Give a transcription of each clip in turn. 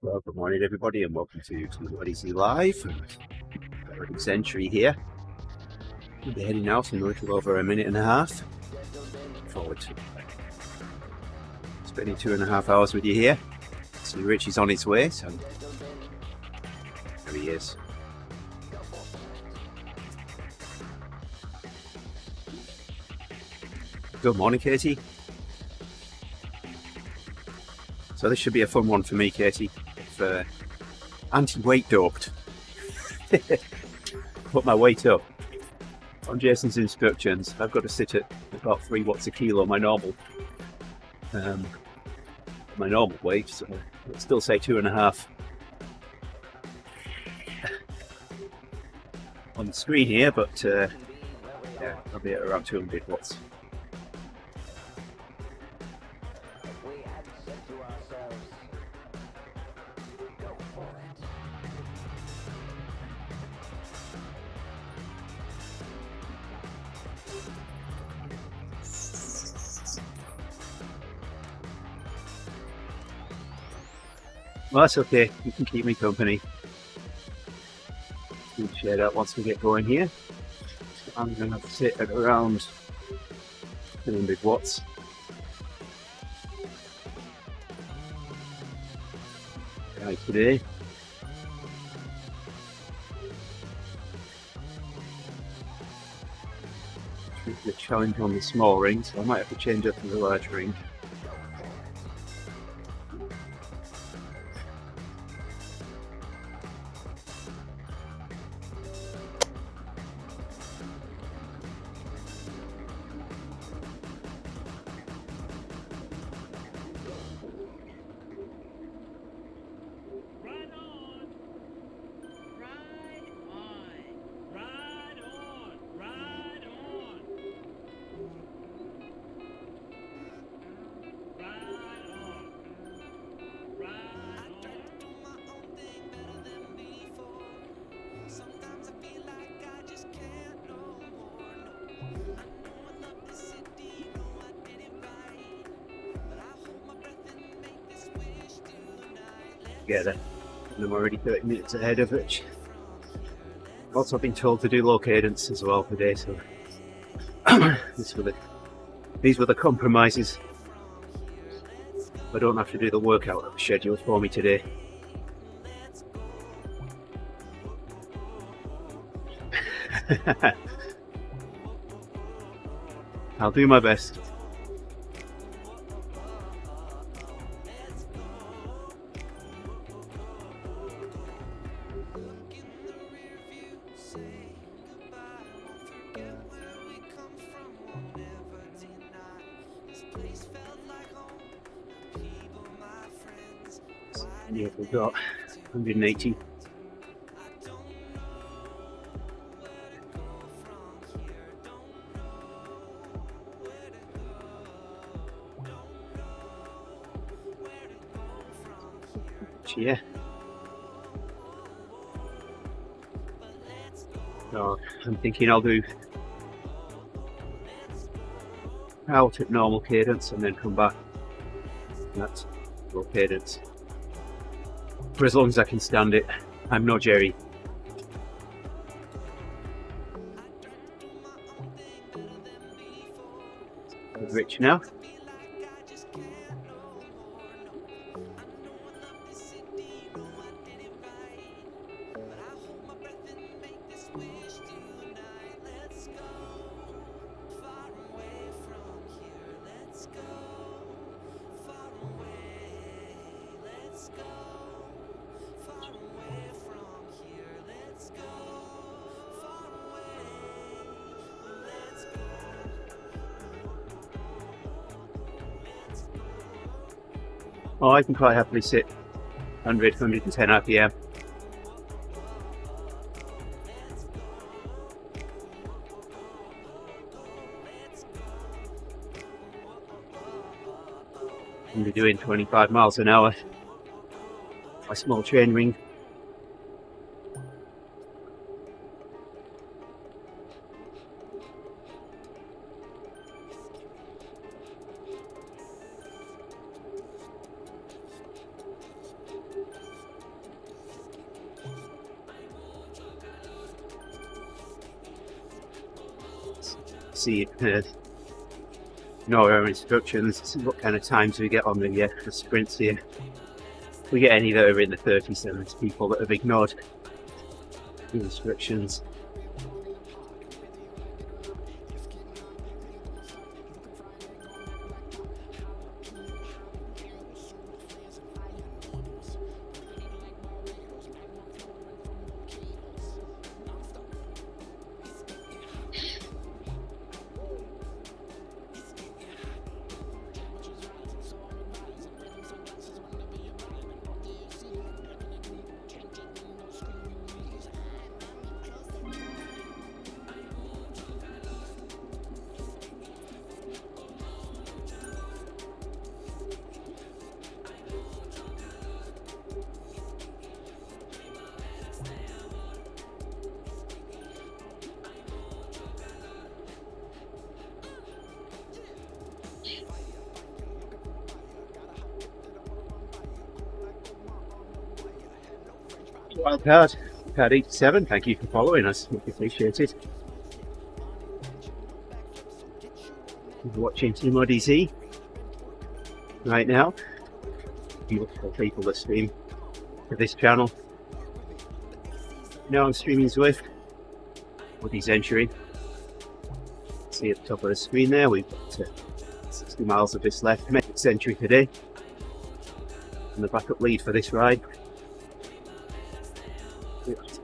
Well, good morning, everybody, and welcome to TeamODZ Live. ODZentury here. We'll be heading out in a little over a minute and a half. Look forward to spending 2.5 hours with you here. See, Rich is on his way, so there he is. Good morning, Katie. So this should be a fun one for me, Katie. If anti-weight doped. Put my weight up. On Jason's instructions, I've got to sit at about 3 watts a kilo, my normal weight. So I'll still say 2.5 on the screen here, but yeah, I'll be at around 200 watts. Well, that's okay, you can keep me company. We'll share that once we get going here. So I'm going to sit at around 200 watts. Right, today. The challenge on the small ring, so I might have to change up to the large ring. Together, and I'm already 30 minutes ahead of it. I've also been told to do low cadence as well today, so these were the compromises. I don't have to do the workout that was scheduled for me today. I'll do my best. Yeah, we've got 180. Yeah. So I'm thinking I'll do out at normal cadence and then come back. That's low cadence. For as long as I can stand it. I'm no Jerry. Rich now. Oh, I can quite happily sit 100, 110 RPM. I'll be doing 25 miles an hour. My small chain ring. see know our instructions, see what kind of times we get on the sprints here. We get any that are in the 30s, then there's people that have ignored the instructions. Wildcard 87, thank you for following us, much appreciated. You're watching TeamODZ right now. Beautiful people that stream to this channel. Now I'm streaming Zwiift, ODZentury. See at the top of the screen there, we've got 60 miles of this left, Multistreaming today. And the backup lead for this ride.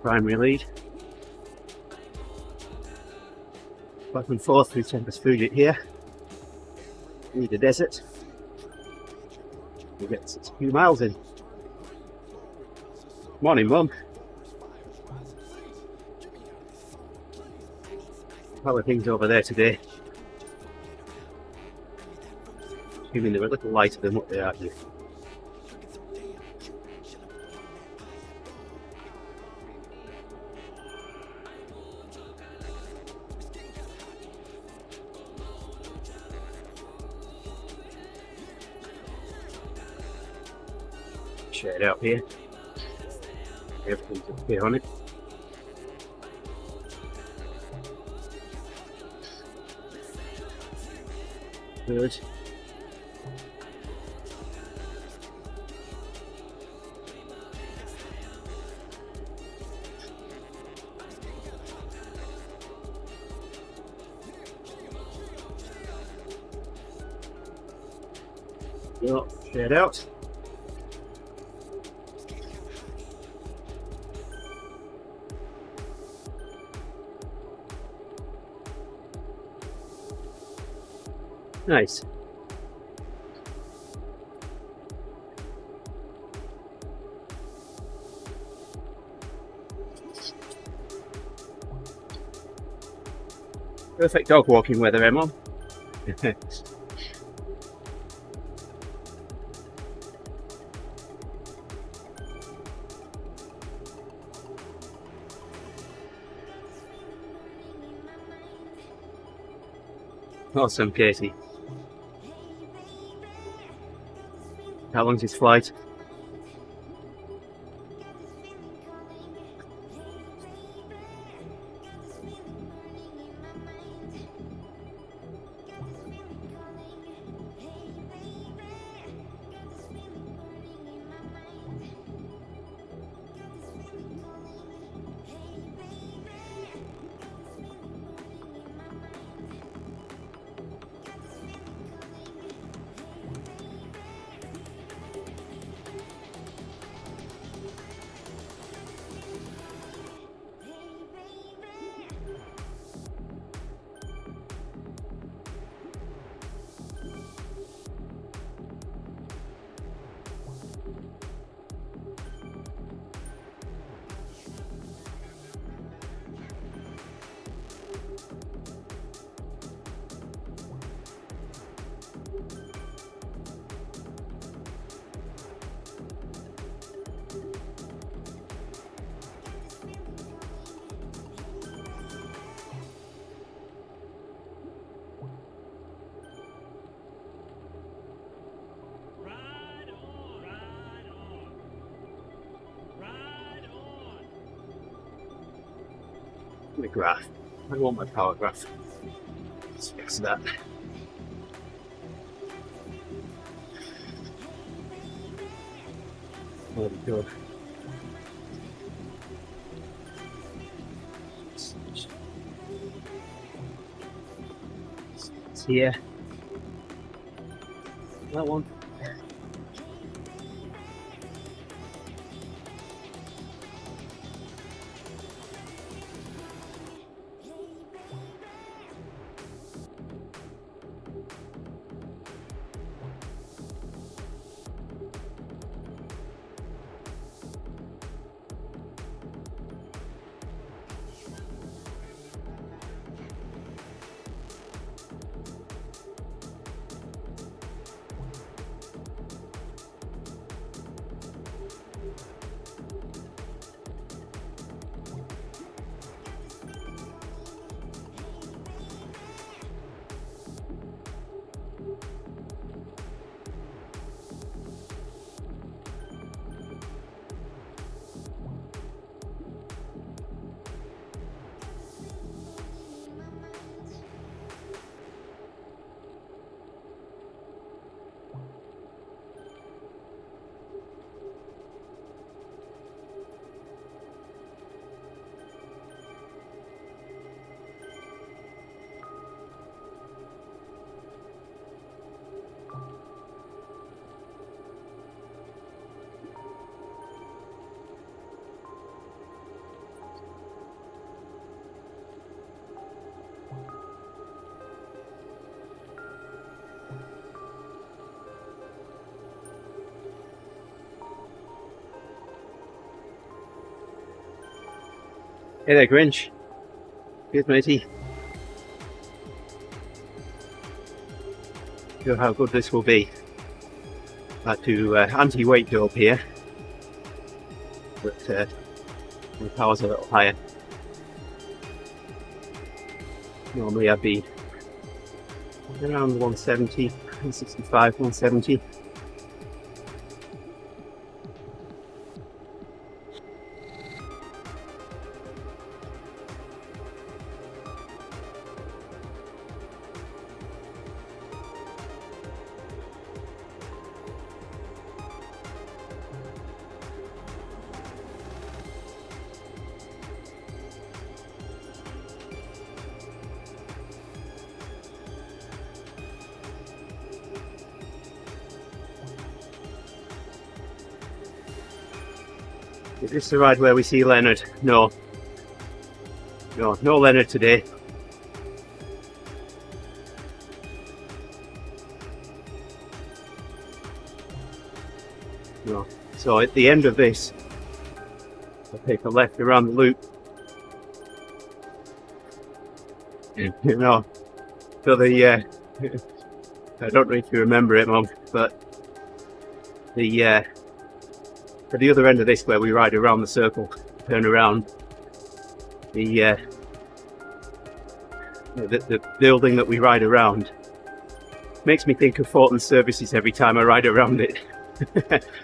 Primary lead. Back and forth through Tempest Fugit here. Through the desert. We get 62 miles in. Morning, Mum. How are things over there today? Assuming they're a little lighter than what they are here. Share it out here. Everything's okay on it. Good. Yep, share it out. Nice. Perfect dog walking weather, Emma. Awesome, Katie. How long's his flight? The graph. I want my power graph. Let's fix that. There we go. It's here. That one. Hey there, Grinch. Here's matey. Feel how good this will be. I had to anti-weight go up here, but the power's a little higher. Normally I'd be around 170, 165, 170. Is this the ride where we see Leonard? No. No Leonard today. No. So at the end of this, I'll take a left around the loop. You know, so the, I don't know if you remember it, Mum, but at the other end of this, where we ride around the circle, turn around, the building that we ride around makes me think of Fortin Services every time I ride around it.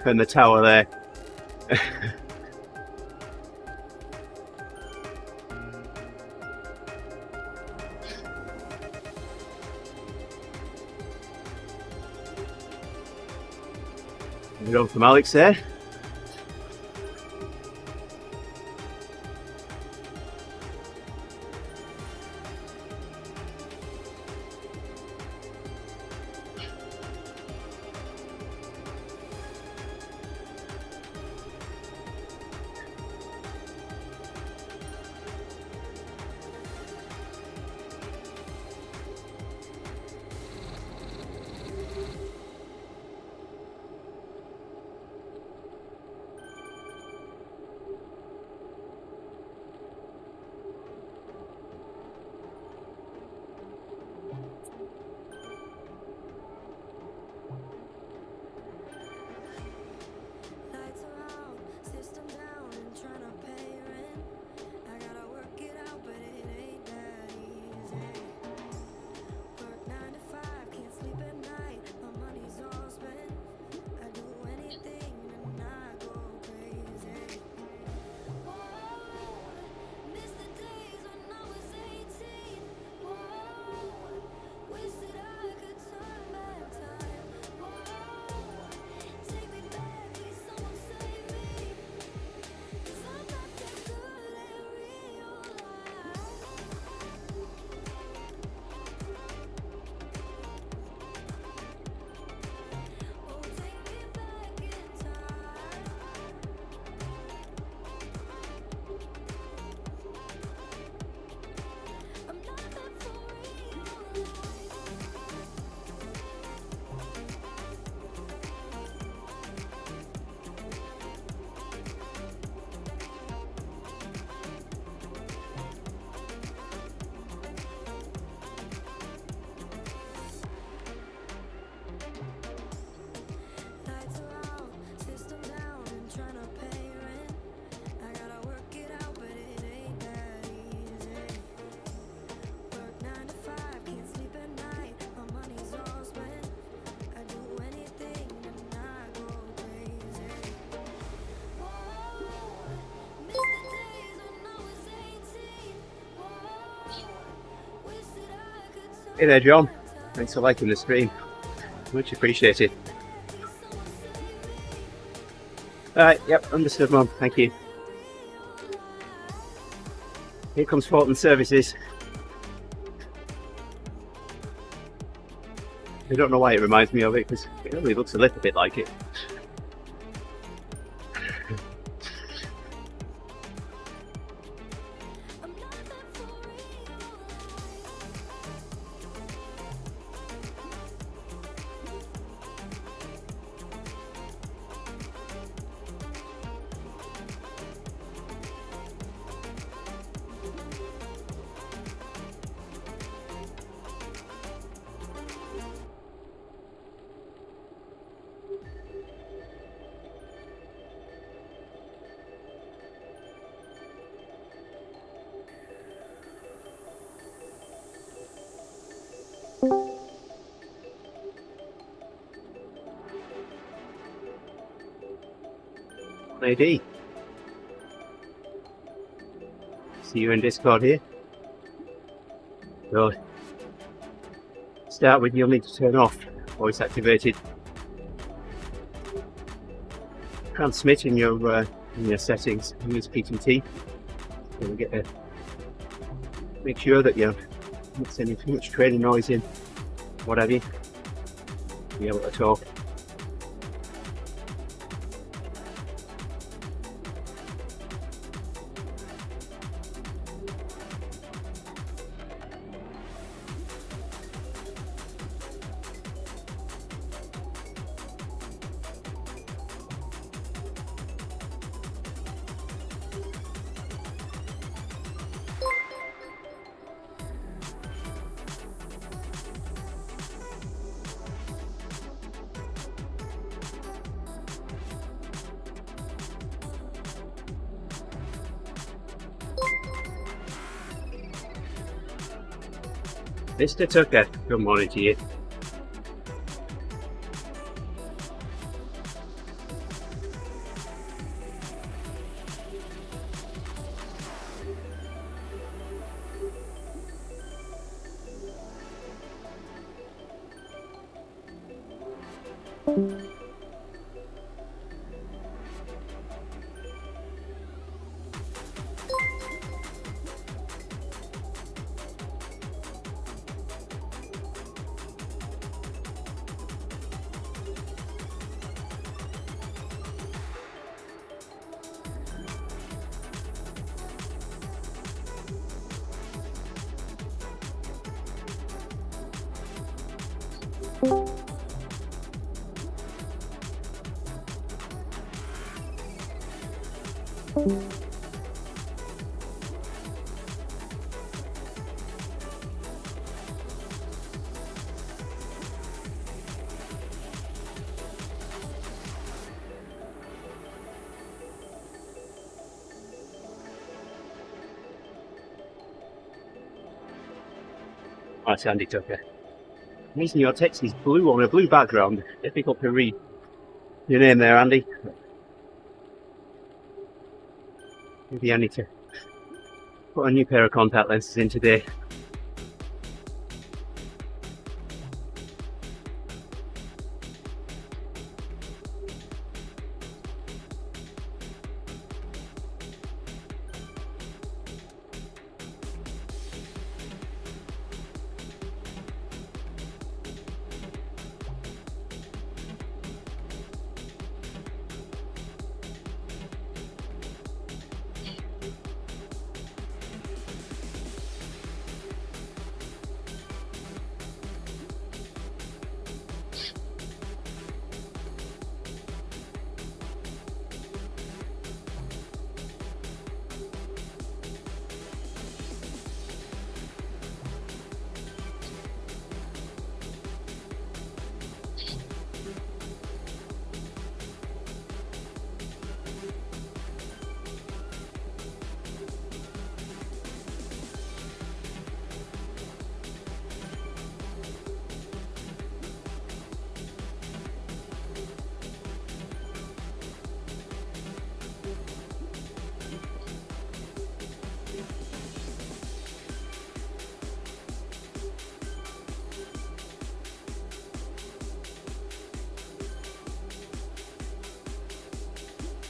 And the tower there. We go from Alex there. Hey there, John. Thanks for liking the stream. Much appreciated. Alright, yep, understood, Mum. Thank you. Here comes Fortin Services. I don't know why it reminds me of it, because it only looks a little bit like it. AD. See you in Discord here. So, start with you'll need to turn off voice activated transmit in your settings. Use PTT. So we get a, make sure that you're not sending too much training noise in, whatever you be able to talk. Mr. Tucker, good morning to you. That's Andy Tucker. The reason your text is blue on a blue background, difficult to read your name there, Andy. Maybe I need to put a new pair of contact lenses in today.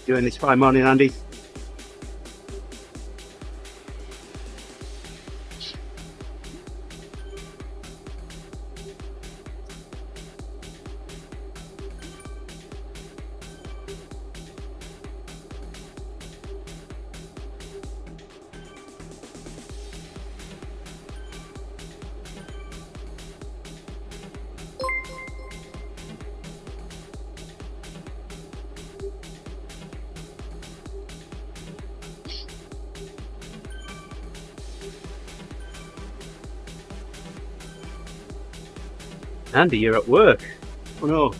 Doing this fine morning, Andy. Andy, you're at work. Oh no.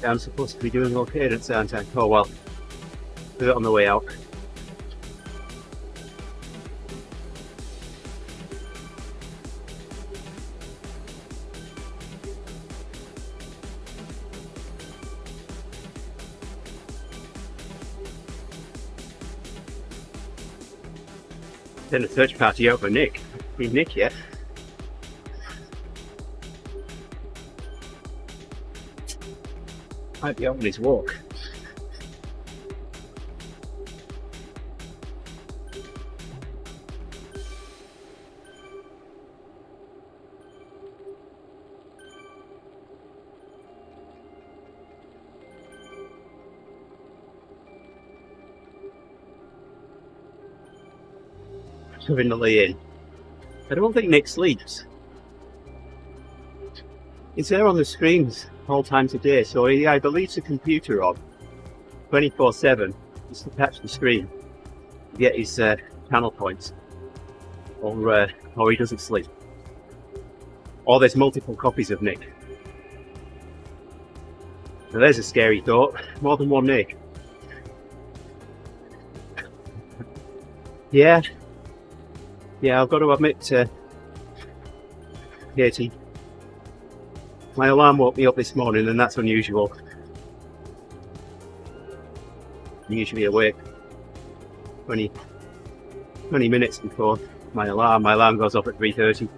Yeah, I'm supposed to be doing okay at sound time. Oh well. Do it on the way out. Send a search party out for Nick. Seen Nick yet? Might be out on his walk. Shoving the lay in. I don't think Nick sleeps. It's there on the screens all times of day, so he either leaves the computer on 24/7 just to catch the screen, to get his channel points, or he doesn't sleep. Or there's multiple copies of Nick. Now there's a scary thought. More than one Nick. Yeah, I've got to admit, Katie, my alarm woke me up this morning, and that's unusual. I'm usually awake 20 minutes before my alarm goes off at 3:30.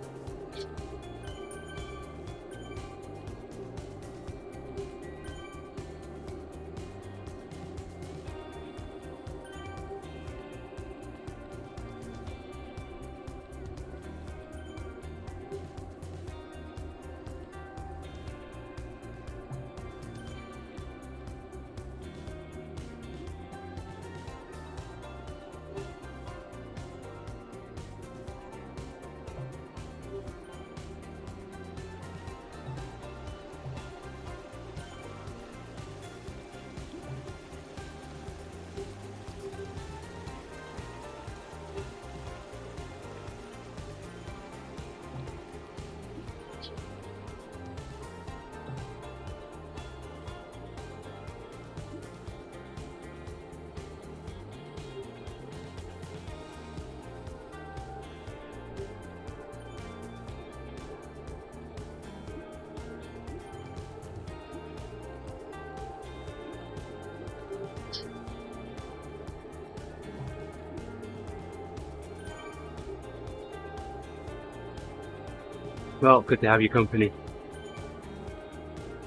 Well, good to have your company.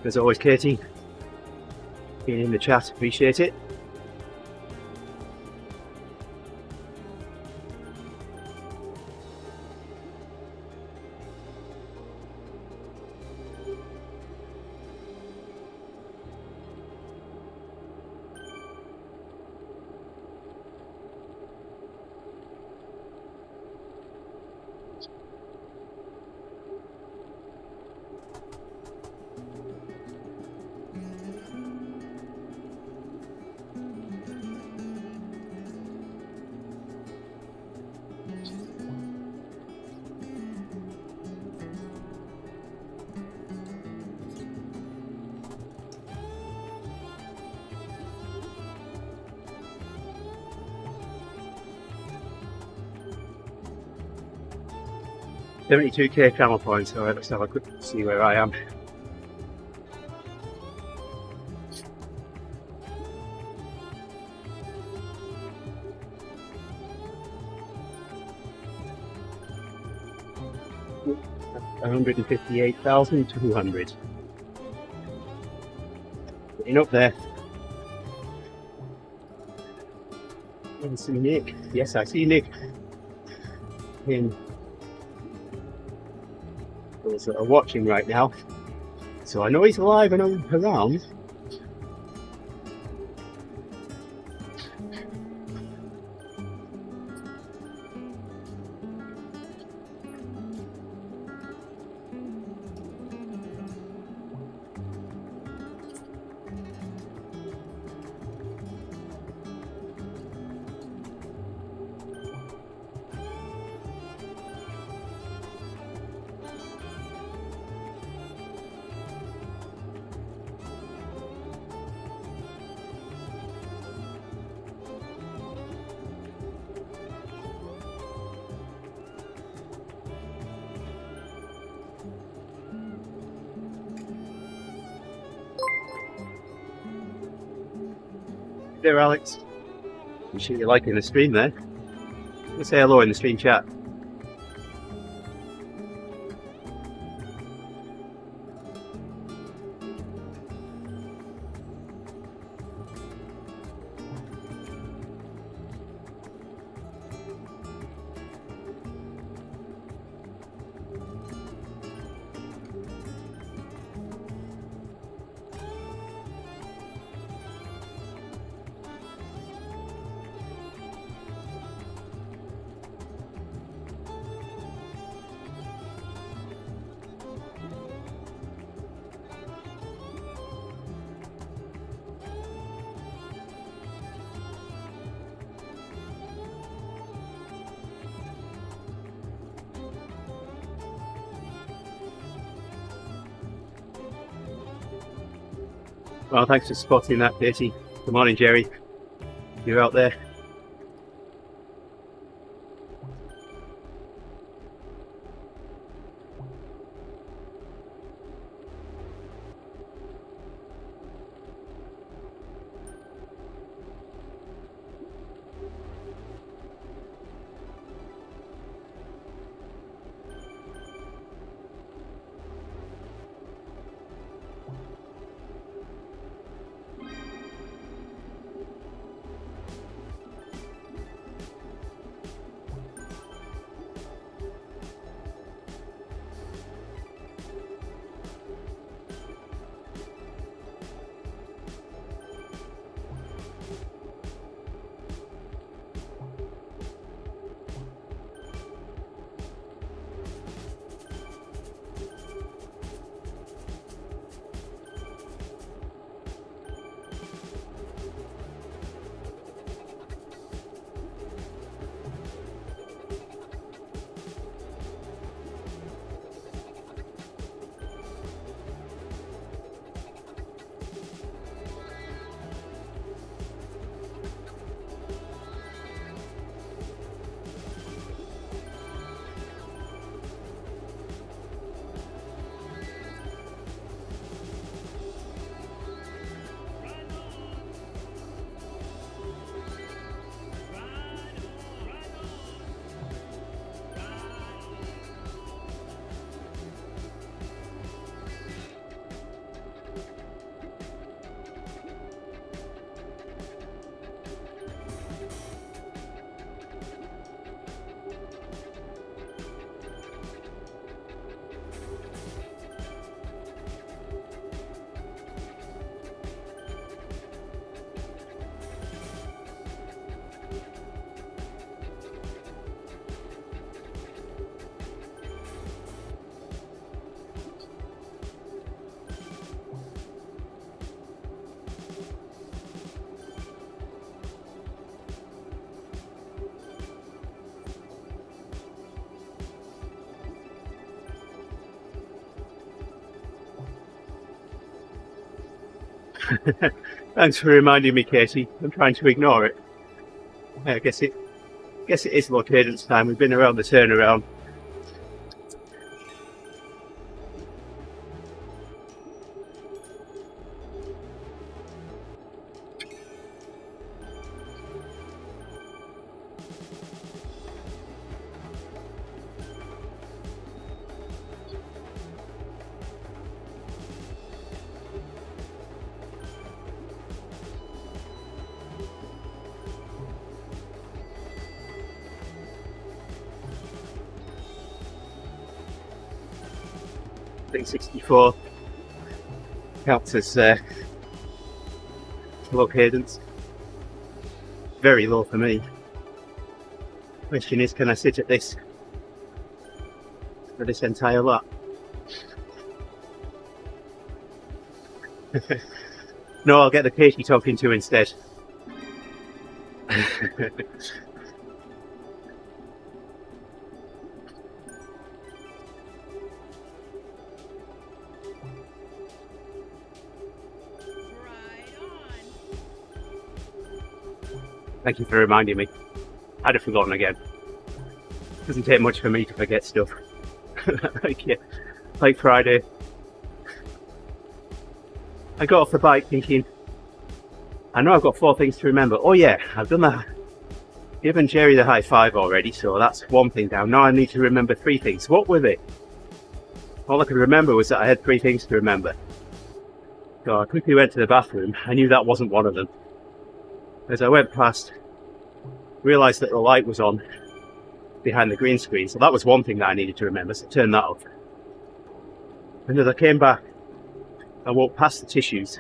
As always, Katie, being in the chat, appreciate it. $72k channel points, so let's have a quick see where I am. 158,200. Getting up there. I see Nick. Yes, I see Nick. In those that are watching right now. So I know he's alive and around. There, Alex. I'm sure you're liking the stream there. Let's say hello in the stream chat. Well, thanks for spotting that, Katie. Good morning, Jerry. You're out there. Thanks for reminding me, Katie. I'm trying to ignore it. I guess it is low cadence time. We've been around the turnaround. think 64 counts as low cadence. Very low for me. Question is, can I sit at this for this entire lap? No, I'll get the Katie talking to instead. Thank you for reminding me. I'd have forgotten again. Doesn't take much for me to forget stuff. like Friday. I got off the bike thinking, I know I've got 4 things to remember. Oh yeah, I've done that. Given Jerry the high five already, so that's 1 thing down. Now I need to remember 3 things. What were they? All I could remember was that I had 3 things to remember. So I quickly went to the bathroom. I knew that wasn't one of them. As I went past, realised that the light was on behind the green screen, so that was 1 thing that I needed to remember, so I turned that off. And as I came back, I walked past the tissues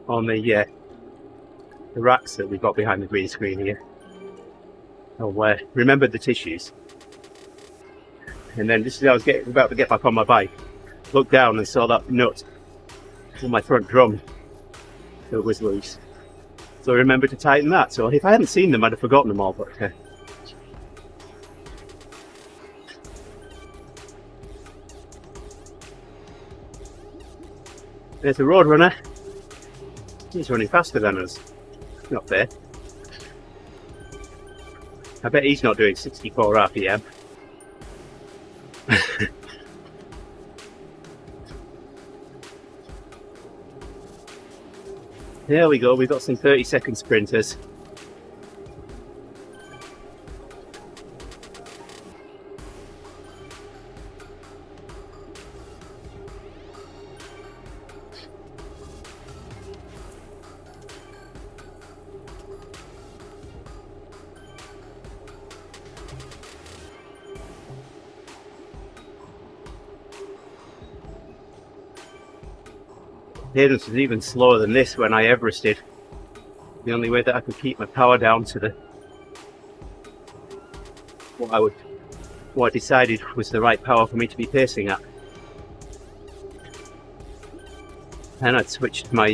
on the racks that we've got behind the green screen here. I remembered the tissues. And then just as I was about to get back on my bike, looked down and saw that nut on my front drum that was loose. So I remembered to tighten that. So if I hadn't seen them, I'd have forgotten them all. But there's a road runner. He's running faster than us. Not fair. I bet he's not doing 64 RPM. There we go, we've got some 30-second sprinters. Cadence was even slower than this when I Everested. The only way that I could keep my power down to what I decided was the right power for me to be pacing at. And I'd switched my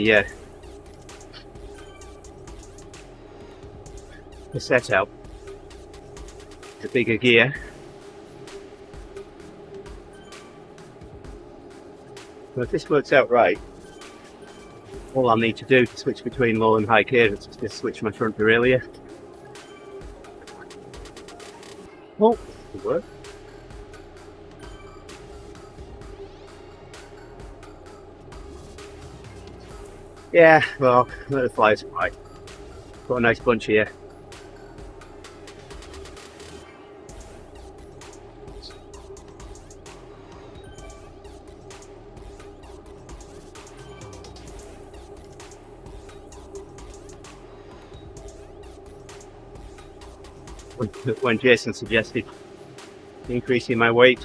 the setup to bigger gear. So if this works out right, all I'll need to do to switch between low and high cadence is just switch my front derailleur. Oh, this will work. Yeah, well, let the flies fly. Got a nice bunch here. When Jason suggested increasing my weight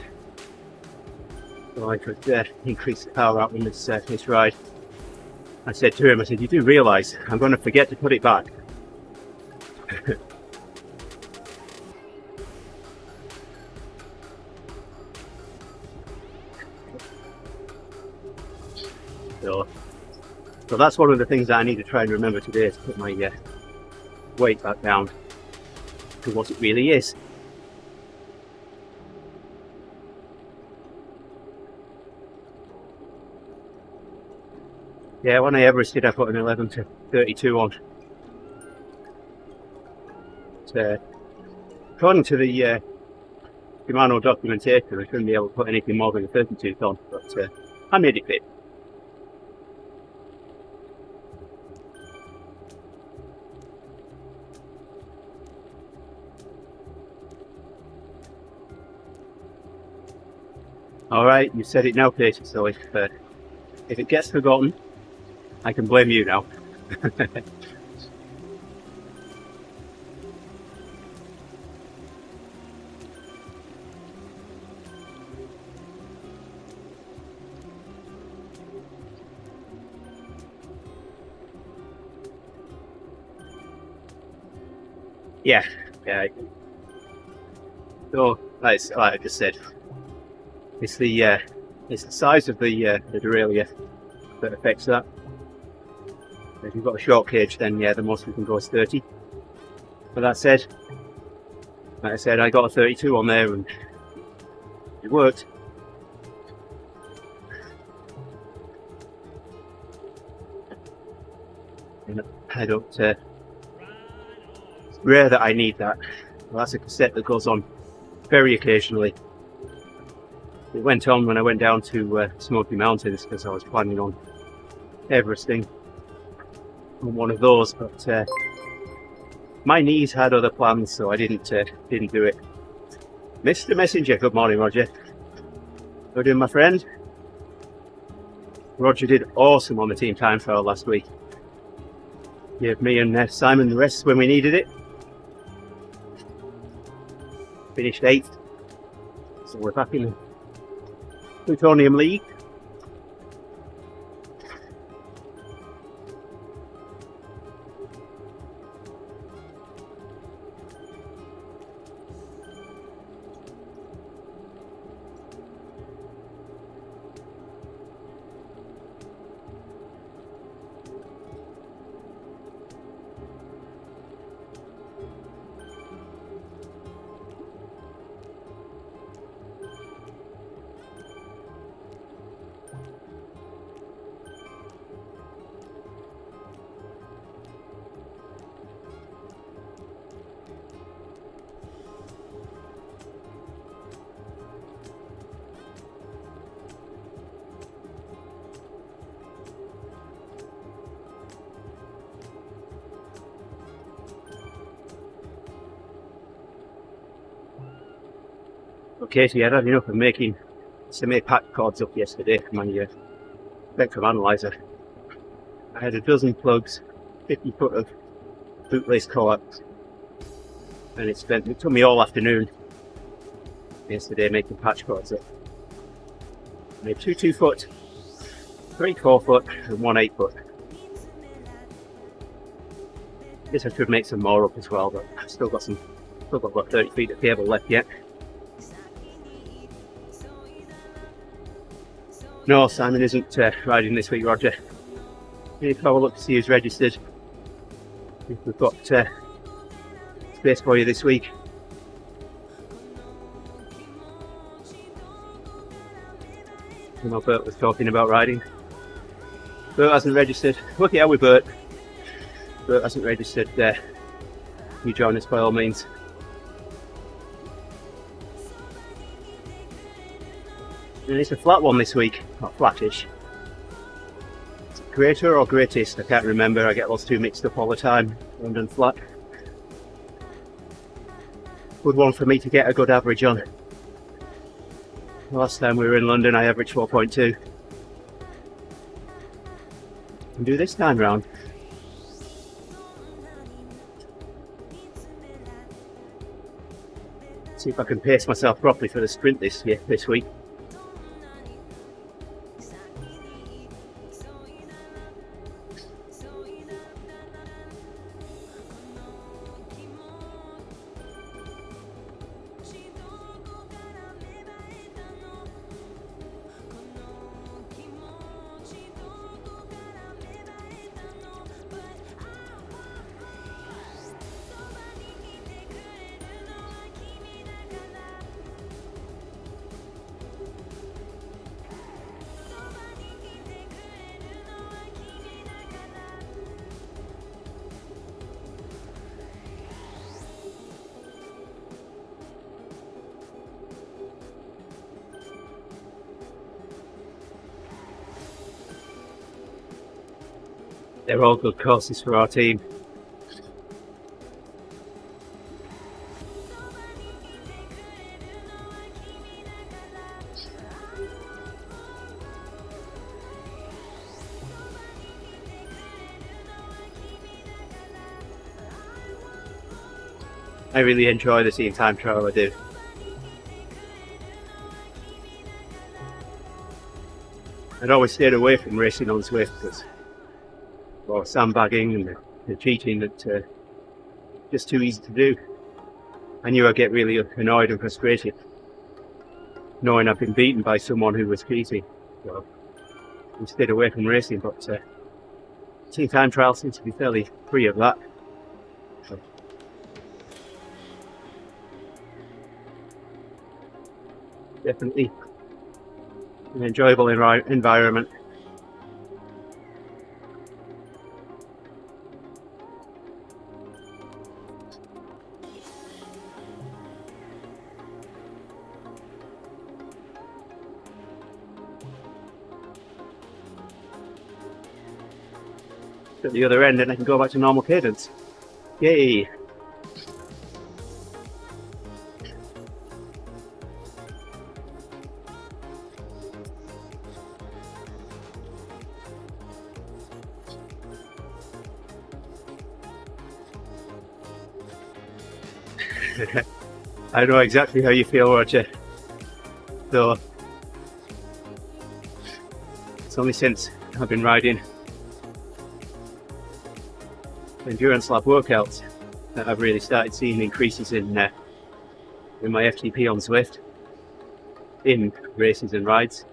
so I could increase the power out on this ride, I said to him, I said, you do realise I'm going to forget to put it back. So that's one of the things that I need to try and remember today, is to put my weight back down to what it really is. Yeah, when I Everested, I put an 11 to 32 on. But, according to the Shimano documentation, I shouldn't be able to put anything more than a 32 on, but I made it fit. Alright, you said it now, Katie, so if it gets forgotten, I can blame you now. yeah. So, like I just said, it's the size of the derailleur that affects that. If you've got a short cage, then yeah, the most we can go is 30. But that said, like I said, I got a 32 on there and it worked. And I don't, it's rare that I need that. Well, that's a cassette that goes on very occasionally. It went on when I went down to Smoky Mountains because I was planning on Everesting on one of those, but my knees had other plans, so I didn't do it. Mr. Messenger, good morning, Roger. How are you doing, my friend? Roger did awesome on the team time trial last week. Gave me and Simon the rest when we needed it. Finished 8th, so we're back in the Plutonium League. Okay, so yeah, I had enough of making semi-packed cords up yesterday for my spectrum analyzer. I had a dozen plugs, 50 foot of bootlace coax, and it took me all afternoon yesterday making patch cords up. I made 2 2-foot, 3 4-foot, and 1 8-foot. Guess I could make some more up as well, but I've still got about 30 feet of cable left yet. No, Simon isn't riding this week, Roger. If I will look to see who's registered. If we've got space for you this week. You know, Bert was talking about riding. Bert hasn't registered. Look out with Bert. Bert hasn't registered. You join us by all means. And it's a flat one this week, not flattish. Is it greater or greatest? I can't remember, I get those two mixed up all the time. London flat. Good one for me to get a good average on. The last time we were in London I averaged 4.2. Can do this time round. See if I can pace myself properly for the sprint this week. They're all good courses for our team. I really enjoy the team time trial, I do. I'd always stayed away from racing on Zwiift because sandbagging and the cheating that just too easy to do. I knew I'd get really annoyed and frustrated knowing I've been beaten by someone who was easy. So we stayed away from racing, but team time trial seems to be fairly free of that. So, definitely an enjoyable environment. At the other end, and I can go back to normal cadence. Yay! I know exactly how you feel, Roger. So it's only since I've been riding endurance lab workouts that I've really started seeing increases in my FTP on Zwiift in races and rides.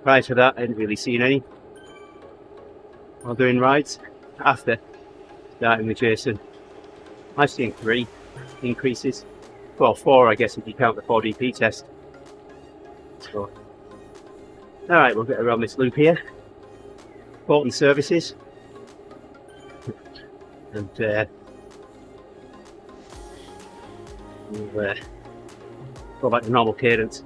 Prior to that, I hadn't really seen any while doing rides. After starting with Jason, I've seen 3 increases. Well, 4 I guess if you count the 4DP test. So, alright, we'll get around this loop here. Important services. And we'll go back to normal cadence.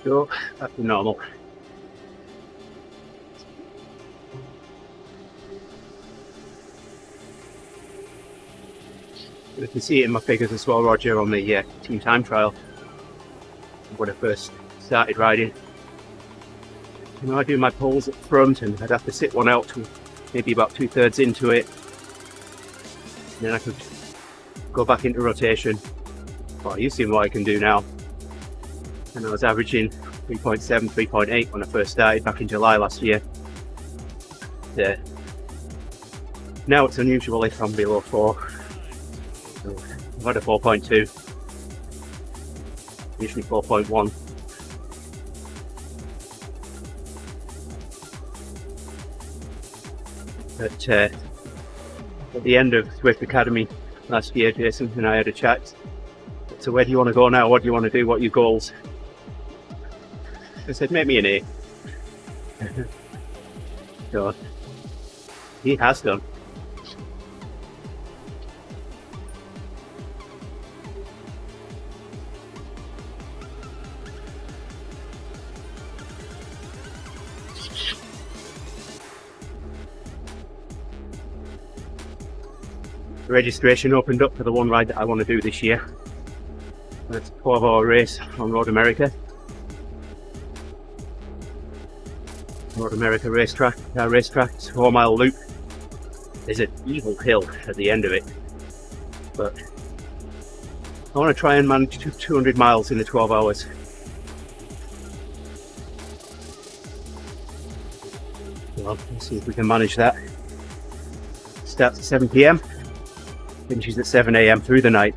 Go back to normal. You can see it in my figures as well, Roger, on the team time trial when I first started riding. You know, I do my pulls up front and I'd have to sit one out to maybe about 2/3 into it. And then I could go back into rotation. Well, you've seen what I can do now. And I was averaging 3.7, 3.8 when I first started back in July last year. Now it's unusual if I'm below 4. So I've had a 4.2, usually 4.1. But at the end of Zwiift Academy last year, Jason and I had a chat. So where do you want to go now? What do you want to do? What are your goals? I said, make me an A. So he has done. The registration opened up for the one ride that I want to do this year. It's a 12-hour race on Road America. Road America racetrack, 4-mile loop. There's an evil hill at the end of it, but I want to try and manage 200 miles in the 12 hours. Well, let's see if we can manage that. Starts at 7 PM, finishes at 7 AM through the night.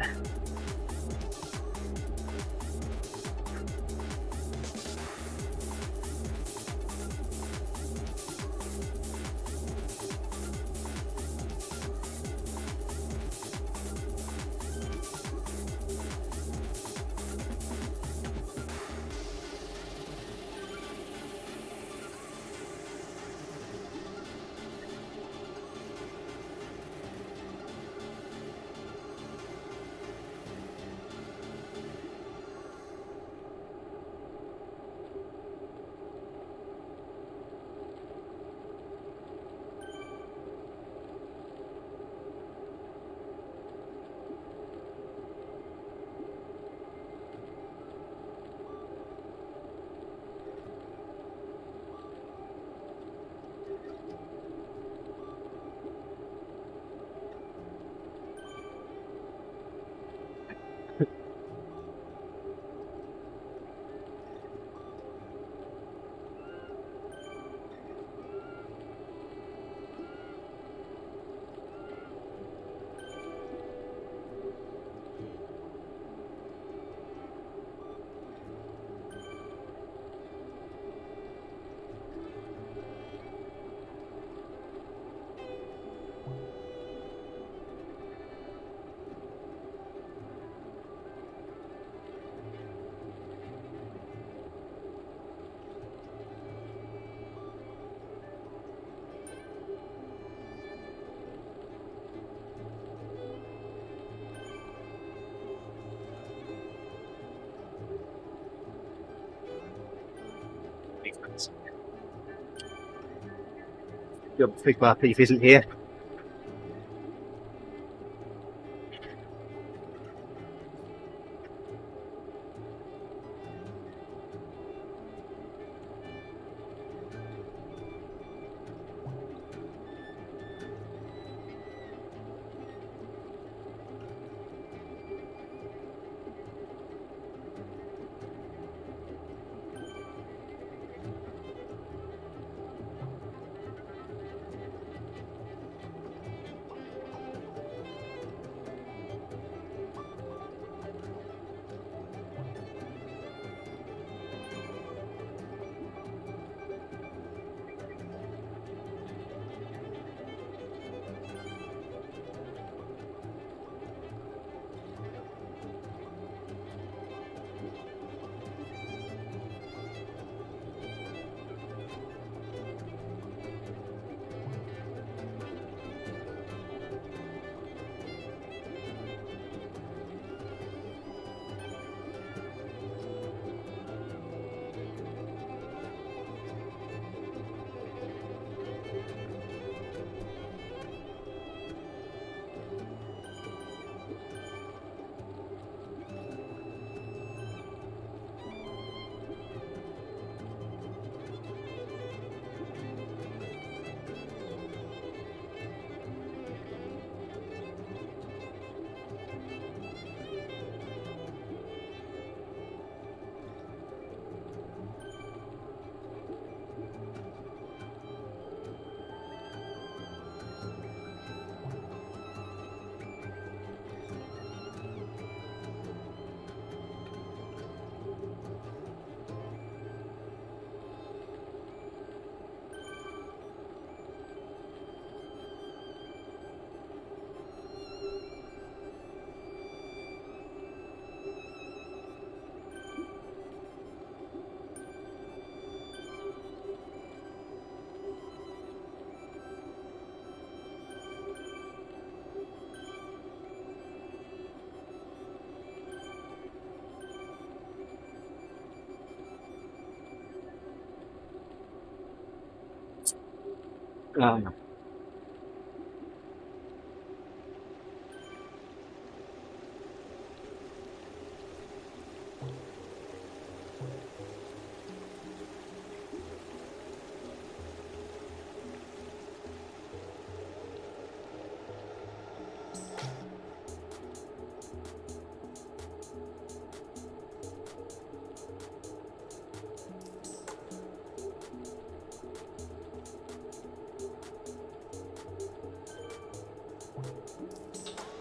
The big bar thief isn't here.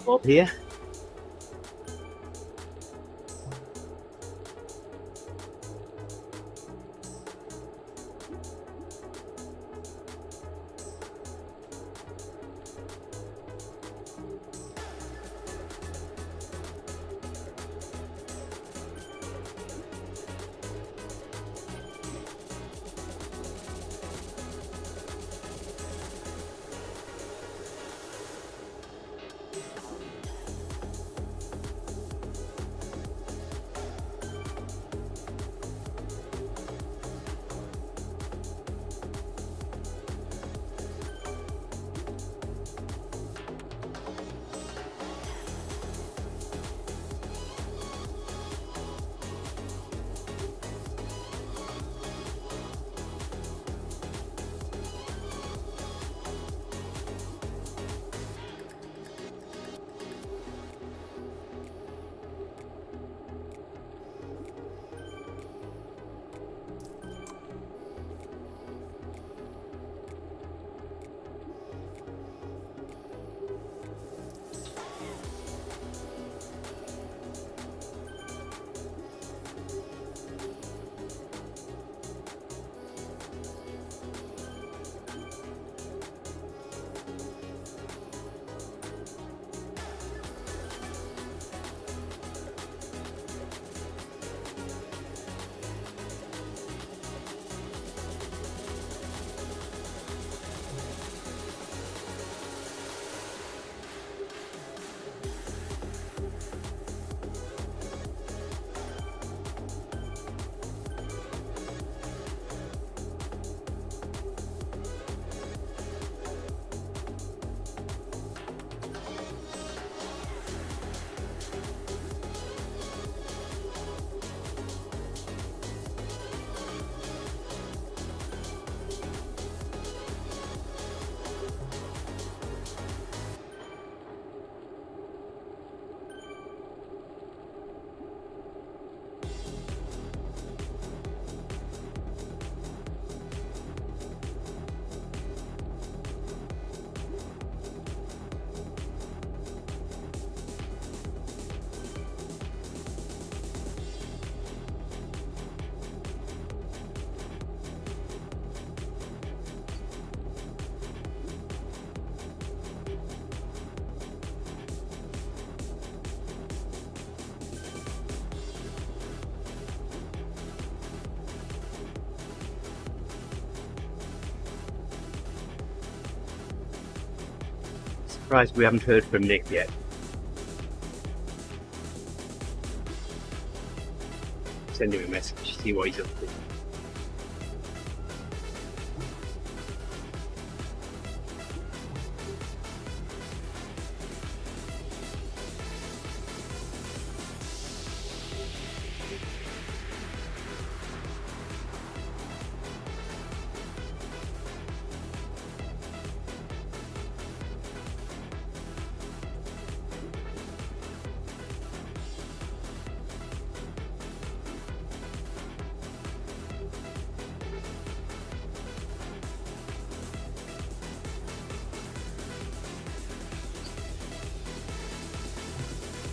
Up here. Surprised we haven't heard from Nick yet. Send him a message, see what he's up to.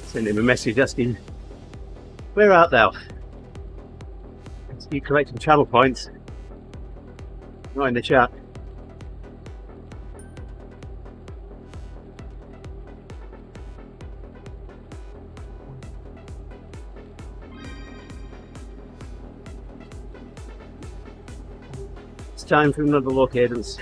Send him a message asking, where art thou? You collecting channel points? Not in the chat. It's time for another low cadence.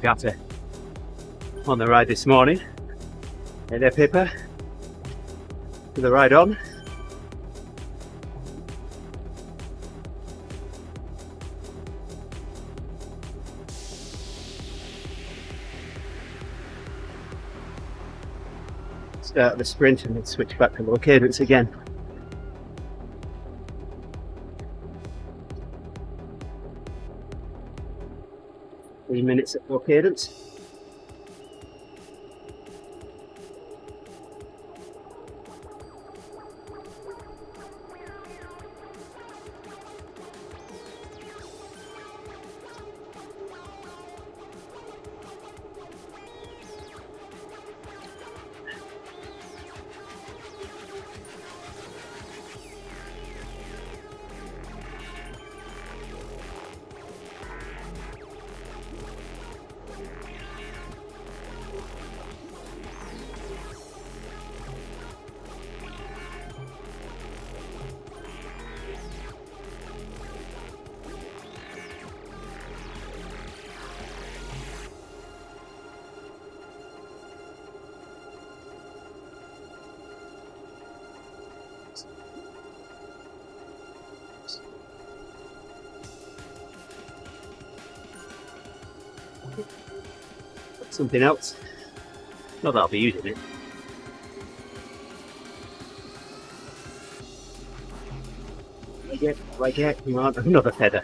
Got it on the ride this morning. Hey there, Pippa. To the ride on. Start the sprint and then switch back to low cadence again. Minutes at low cadence. Something else. Not that I'll be using it. Right here, come on, another feather.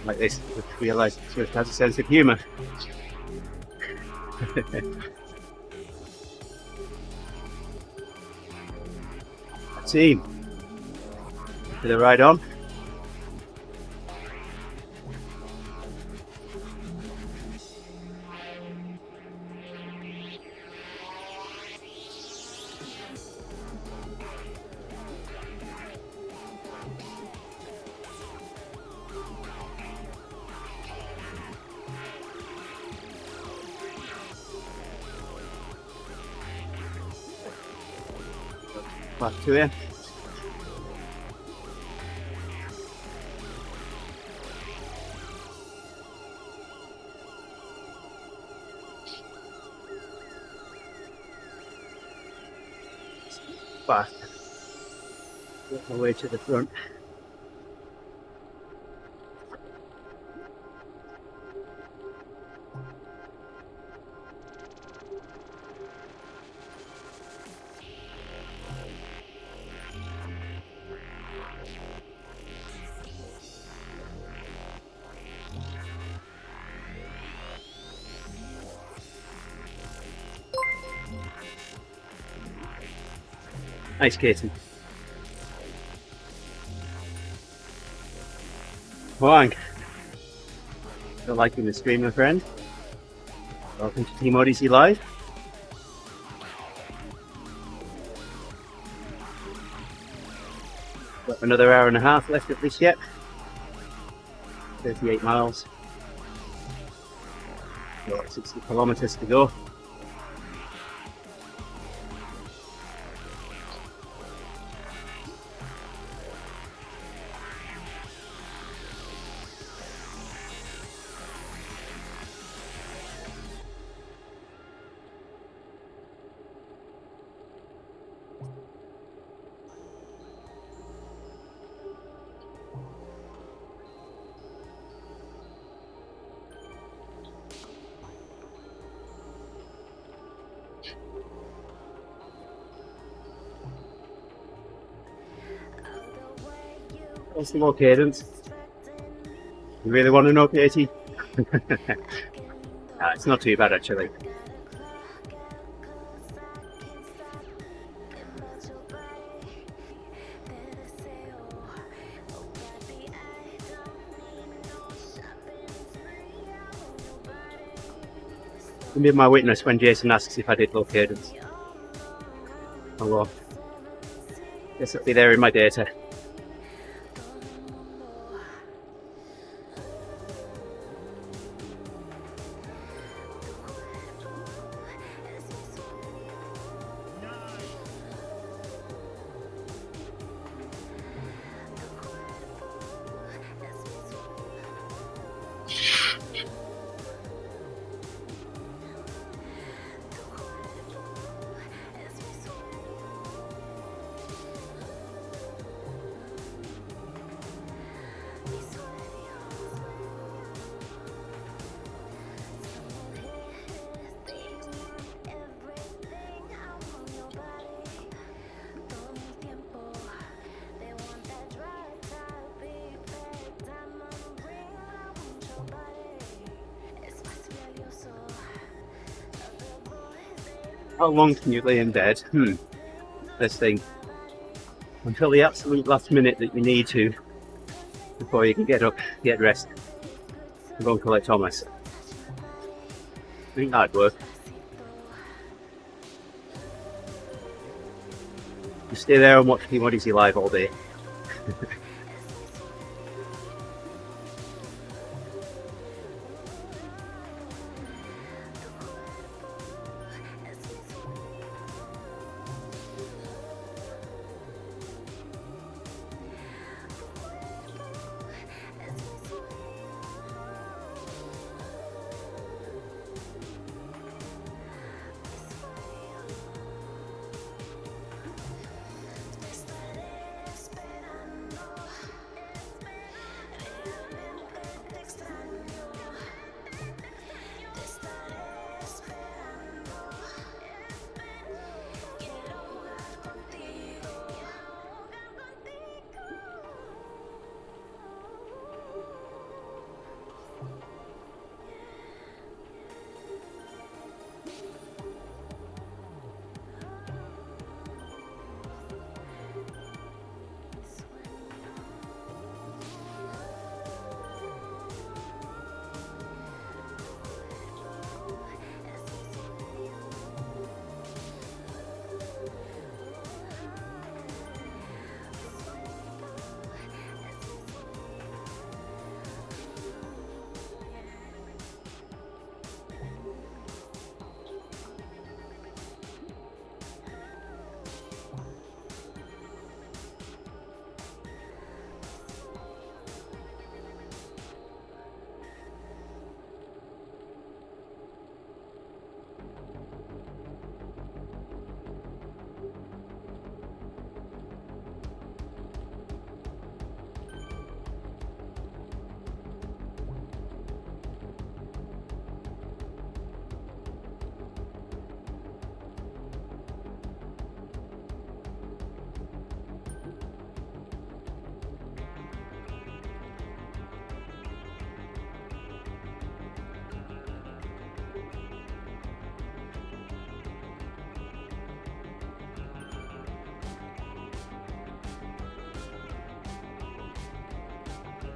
Like this, I realise Zwiift has a sense of humour. Team. To the ride on. Back to it. fast. Work my way to the front. Nice, Katie. Morning. If you're liking the stream, my friend, welcome to TeamODZ Live. Got another hour and a half left of this yet. 38 miles. Got 60 kilometers to go. What's the more cadence? You really want to know, Katie? Nah, it's not too bad actually. You be my witness when Jason asks if I did low cadence. Oh well. Guess it'll be there in my data. How long can you lay in bed? This thing. Until the absolute last minute that you need to before you can get up, get dressed, and go and collect Thomas. I think that'd work. You stay there and watch TeamODZ Live all day.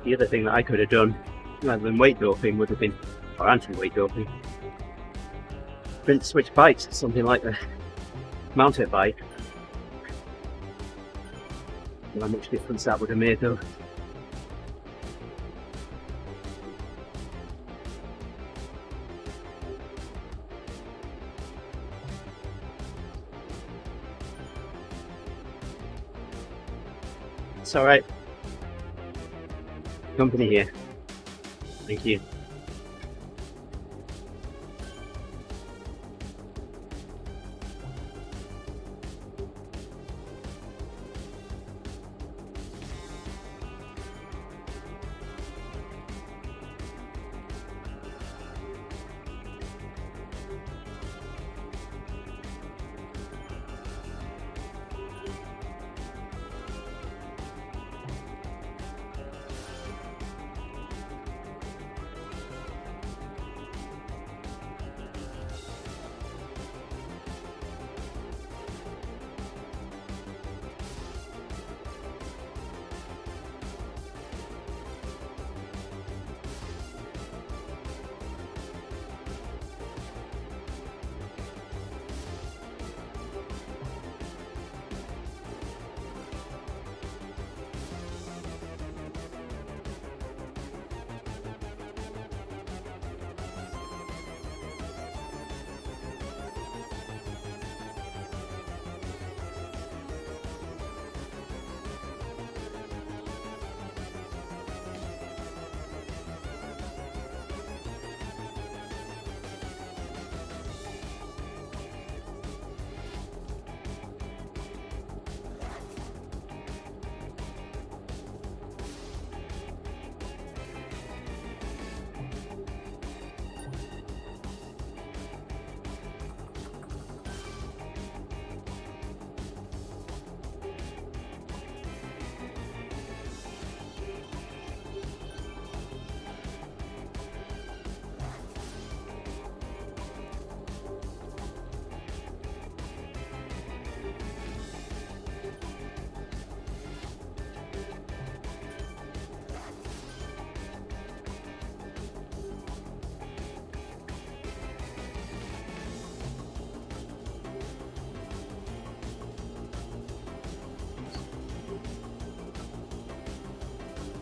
The other thing that I could have done, rather than weight doping, would have been, or anti-weight doping, been to switch bikes to something like the mountain bike. I don't know how much difference that would have made though. It's alright. Company here. Thank you.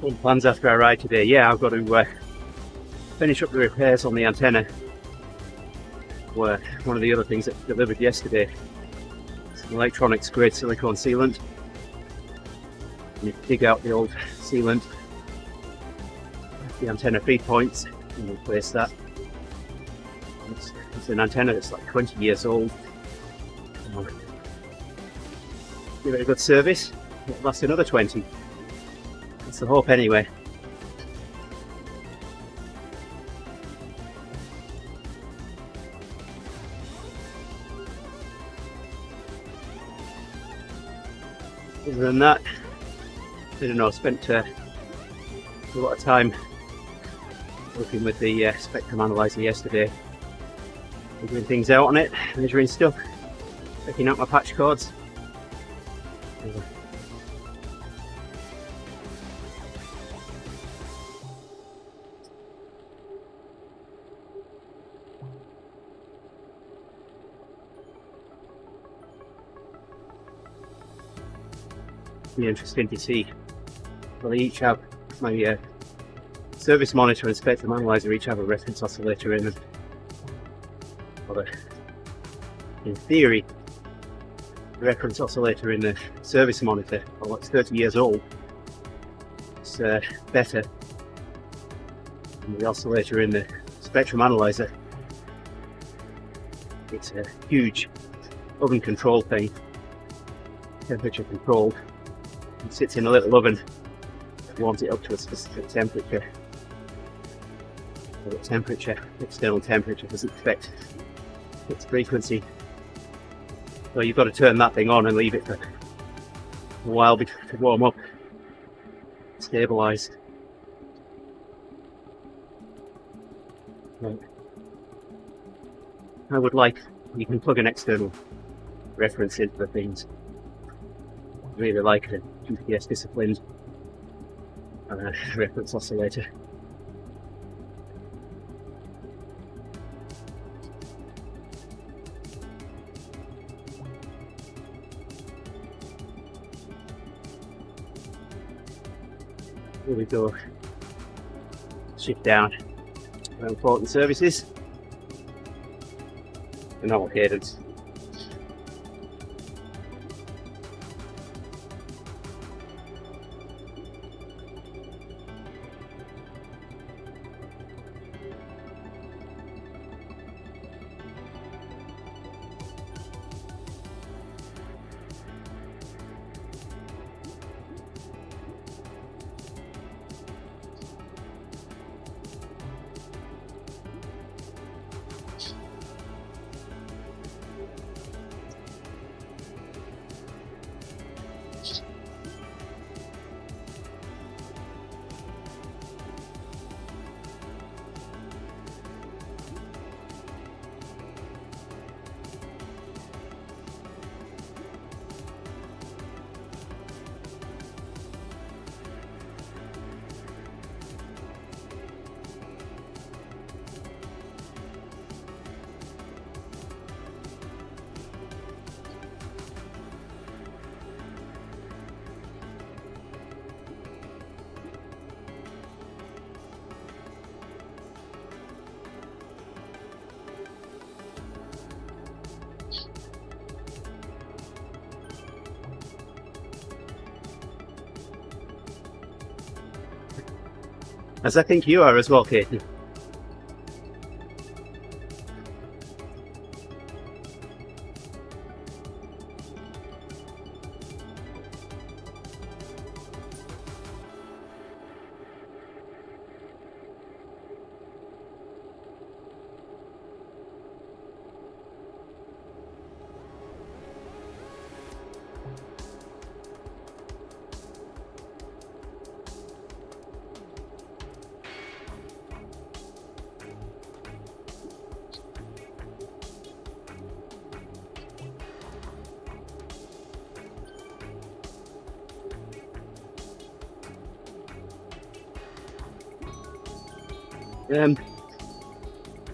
What plans after I ride today? Yeah, I've got to finish up the repairs on the antenna. One of the other things that delivered yesterday, some electronics grade silicone sealant. You dig out the old sealant, the antenna feed points, and replace that. It's an antenna that's like 20 years old. Give it a good service, it'll last another 20. That's the hope anyway. Other than that, I don't know, I spent a lot of time working with the spectrum analyzer yesterday, figuring things out on it, measuring stuff, checking out my patch codes. Be interesting to see. Well, they each have my service monitor and spectrum analyzer each have a reference oscillator in them. Well, in theory, the reference oscillator in the service monitor, well, it's 30 years old. It's better than the oscillator in the spectrum analyzer. It's a huge oven control thing, temperature controlled. It sits in a little oven that warms it up to a specific temperature. So the temperature, external temperature, doesn't affect its frequency. So you've got to turn that thing on and leave it for a while to warm up, stabilise. Right. I would like, you can plug an external reference in for things. Really like a GPS disciplined on a reference oscillator. Here we go. Shift down. Important services. The normal cadence. As I think you are as well, Katie.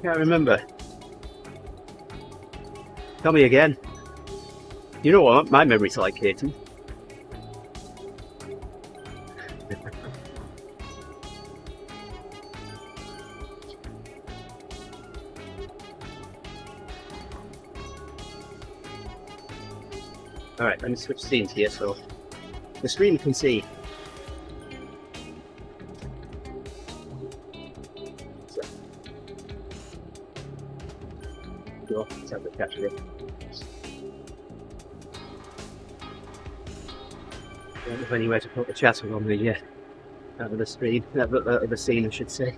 Can't remember. Tell me again. You know what my memory's like, Katie. Alright, let me switch scenes here so the screen can see. So, go, let's have the capture it. Don't have anywhere to put the chat on the out of the screen, out of the scene I should say.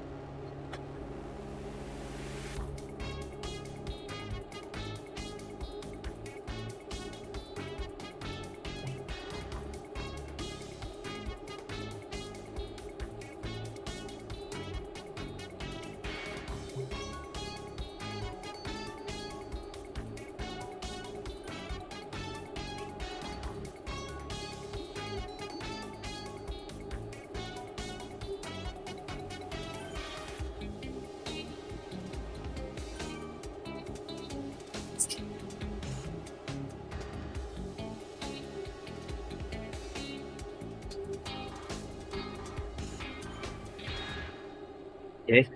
Okay.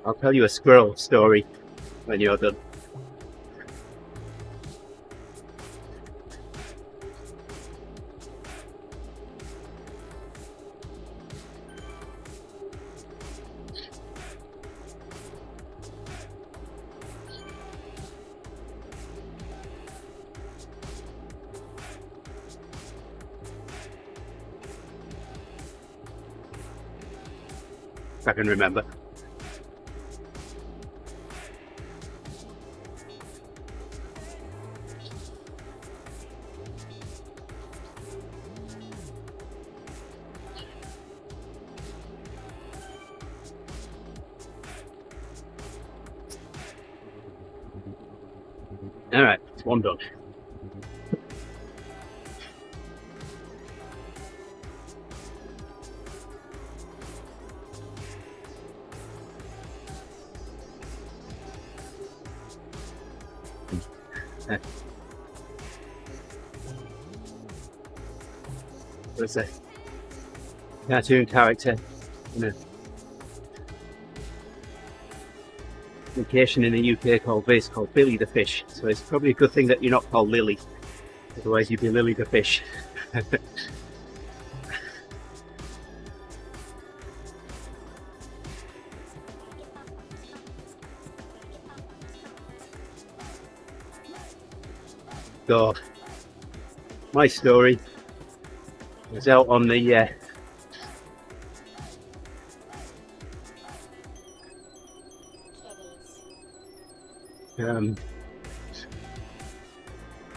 I'll tell you a squirrel story when you're done. If I can remember. Alright, it's one done. There's a cartoon character in a location in the UK called Billy the Fish. So it's probably a good thing that you're not called Lily, otherwise you'd be Lily the Fish. So my story was out on the I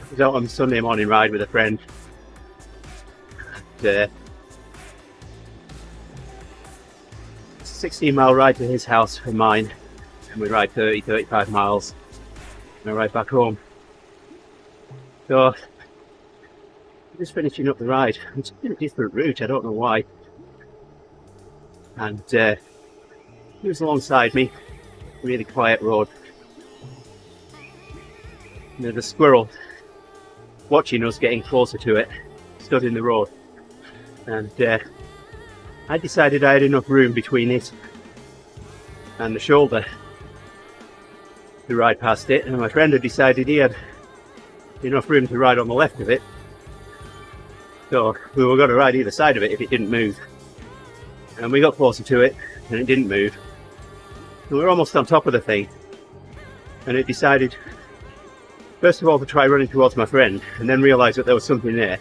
was out on Sunday morning ride with a friend. 16-mile ride to his house from mine, and we ride 30-35 miles and I ride back home. So just finishing up the ride. It's been a different route, I don't know why. And he was alongside me, really quiet road. And there's a squirrel watching us getting closer to it, stood in the road. And I decided I had enough room between it and the shoulder to ride past it, and my friend had decided he had enough room to ride on the left of it. So we were going to ride either side of it if it didn't move. And we got closer to it and it didn't move. And we were almost on top of the thing. And it decided, first of all, to try running towards my friend and then realised that there was something there.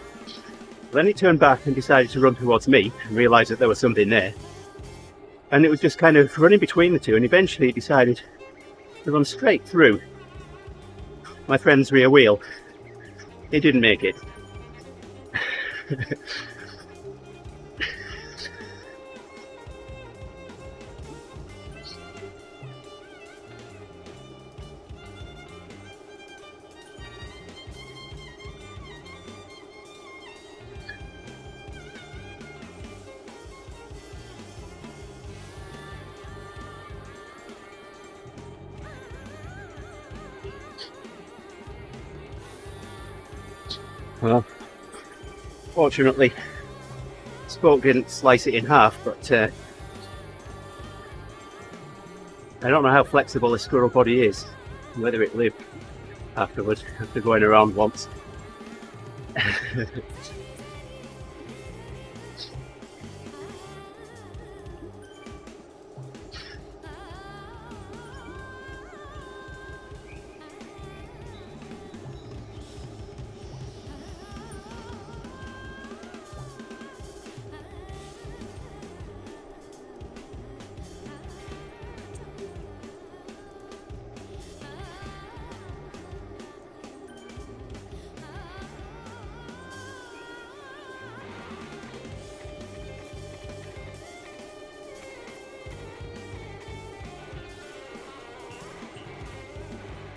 Then it turned back and decided to run towards me and realised that there was something there. And it was just kind of running between the two, and eventually it decided to run straight through my friend's rear wheel. It didn't make it. Well, fortunately, Spoke didn't slice it in half, but I don't know how flexible a squirrel body is, whether it lived afterwards, after going around once.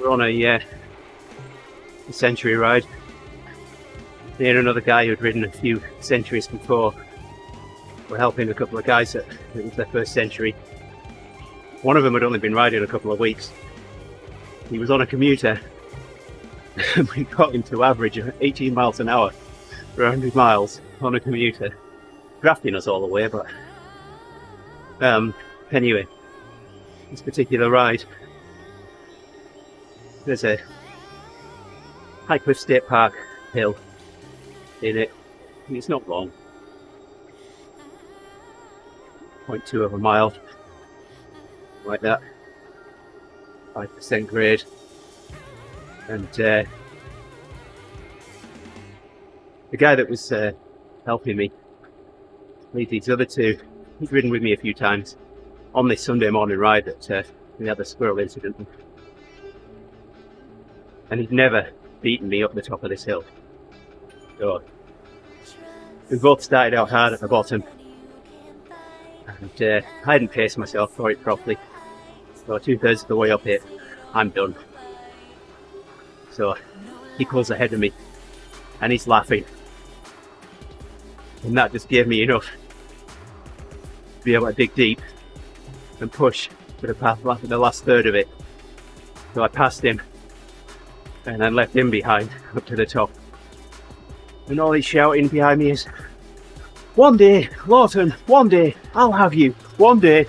We're on a century ride. Me and another guy who'd ridden a few centuries before. We're helping a couple of guys that it was their first century. One of them had only been riding a couple of weeks. He was on a commuter and we got him to average 18 miles an hour for 100 miles on a commuter. drafting us all the way, but anyway, this particular ride, there's a High Cliff State Park hill in it. It's not long, 0.2 of a mile, like that, 5% grade, and the guy that was helping me lead these other two, he's ridden with me a few times on this Sunday morning ride that we had the squirrel incident, and he'd never beaten me up the top of this hill. So we both started out hard at the bottom, and I hadn't paced myself for it properly, so 2/3 of the way up it, I'm done. So he pulls ahead of me and he's laughing, and that just gave me enough to be able to dig deep and push for the path after the last third of it. So I passed him and then left him behind up to the top, and all he's shouting behind me is, "One day, Lawton, one day, I'll have you, one day."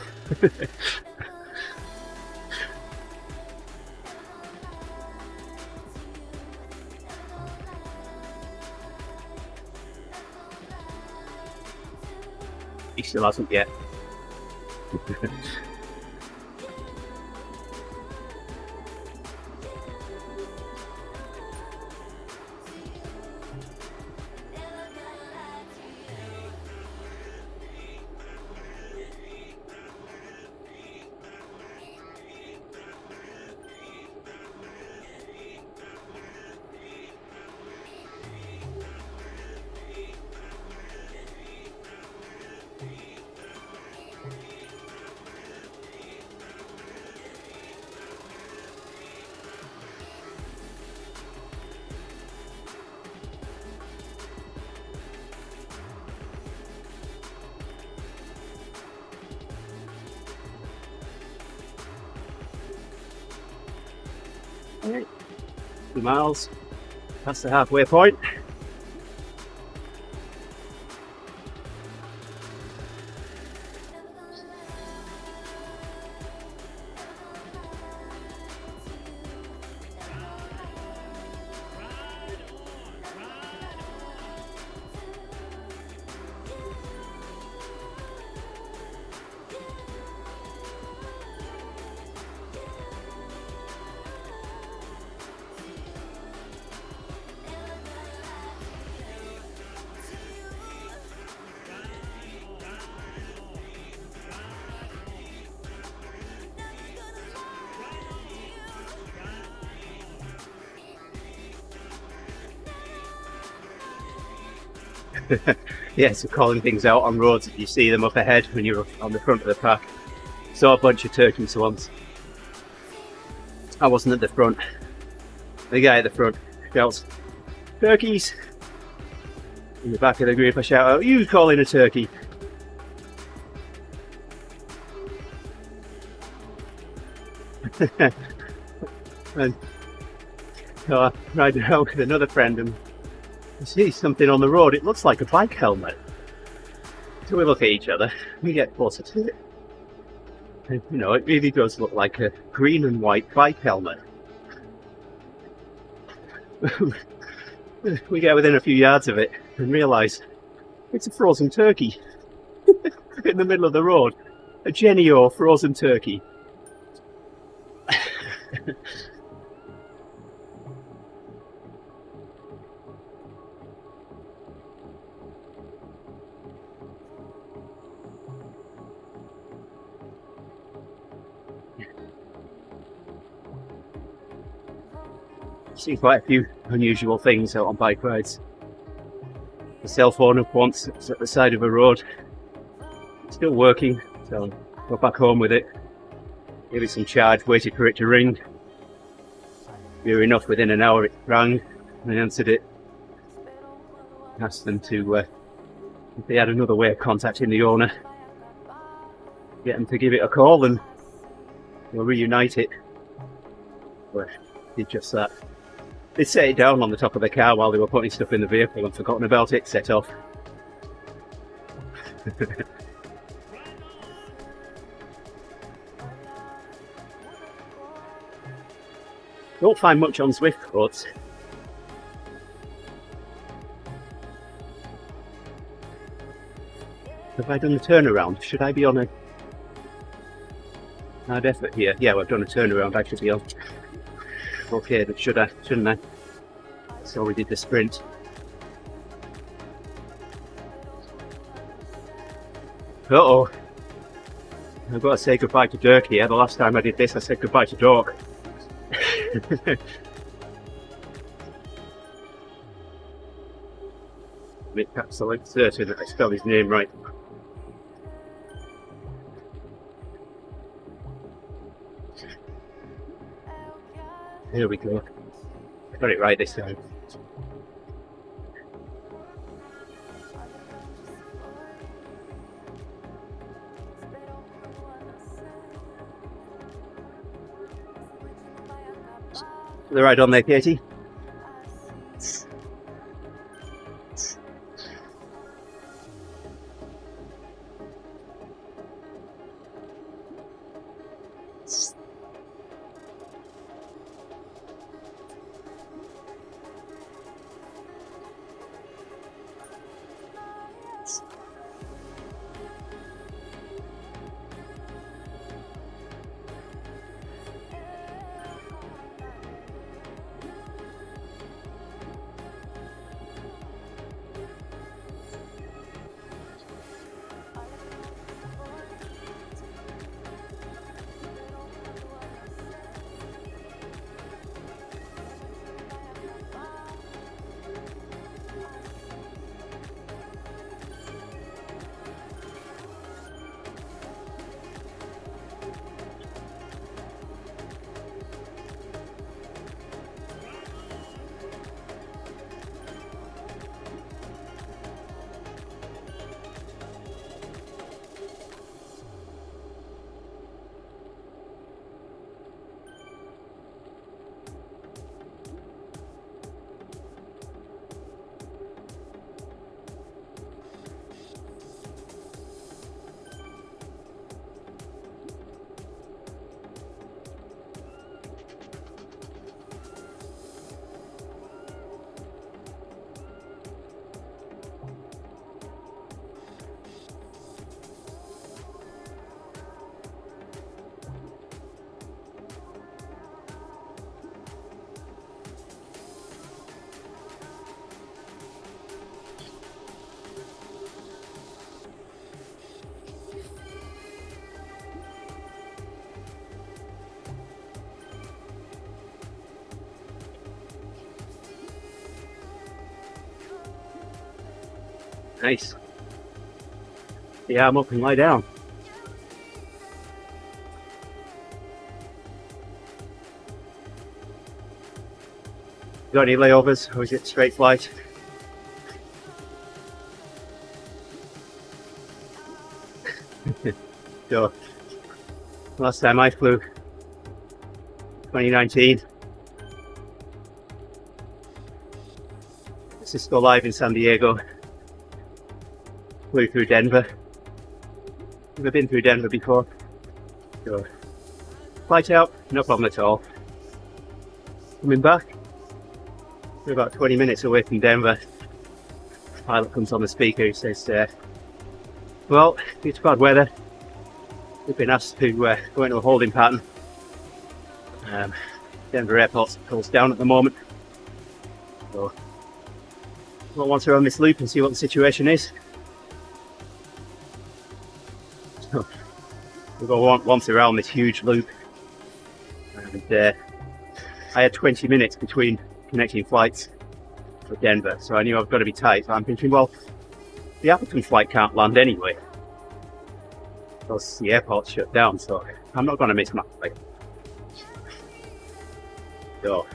He still hasn't yet. Alright, 2 miles past the halfway point. Yeah, so calling things out on roads if you see them up ahead when you're on the front of the pack. Saw a bunch of turkeys once. I wasn't at the front. The guy at the front shouts, "Turkeys!" In the back of the group I shout out, "You calling a turkey?" And so I ride around with another friend and I see something on the road. It looks like a bike helmet. So we look at each other, we get closer to it. And, you know, it really does look like a green and white bike helmet. We get within a few yards of it and realise it's a frozen turkey in the middle of the road. A Genio frozen turkey. Seen quite a few unusual things out on bike rides. The cell phone up once, it's at the side of a road. It's still working, so I got back home with it. Gave it some charge, waited for it to ring. Near enough, within an hour it rang, and I answered it. Asked them to, if they had another way of contacting the owner, get them to give it a call and we'll reunite it. But did just that. They set it down on the top of the car while they were putting stuff in the vehicle and forgotten about it, set off. Don't find much on Zwiift roads. Have I done the turnaround? Should I be on a hard effort here? Yeah, we've done a turnaround. I should be on. Okay, but shouldn't I? So we did the sprint. Uh-oh. I've got to say goodbye to Dirk here. The last time I did this, I said goodbye to Dirk. I'm absolutely certain that I spelled his name right. Here we go. Got it right this time. The right on there, Katie. Nice. Yeah, I'm up and lie down. Got any layovers, or is it straight flight? So, last time I flew, 2019. Cisco Live in San Diego. Flew through Denver. Never been through Denver before. So, flight out, no problem at all. Coming back, we're about 20 minutes away from Denver. Pilot comes on the speaker, he says, well, it's bad weather. We've been asked to go into a holding pattern. Denver airport's closed down at the moment. So, we'll want to run this loop and see what the situation is. So, we'll go once around this huge loop. And I had 20 minutes between connecting flights for Denver, so I knew I've got to be tight. So I'm thinking, well, the Appleton flight can't land anyway, because the airport's shut down, so I'm not going to miss my flight. So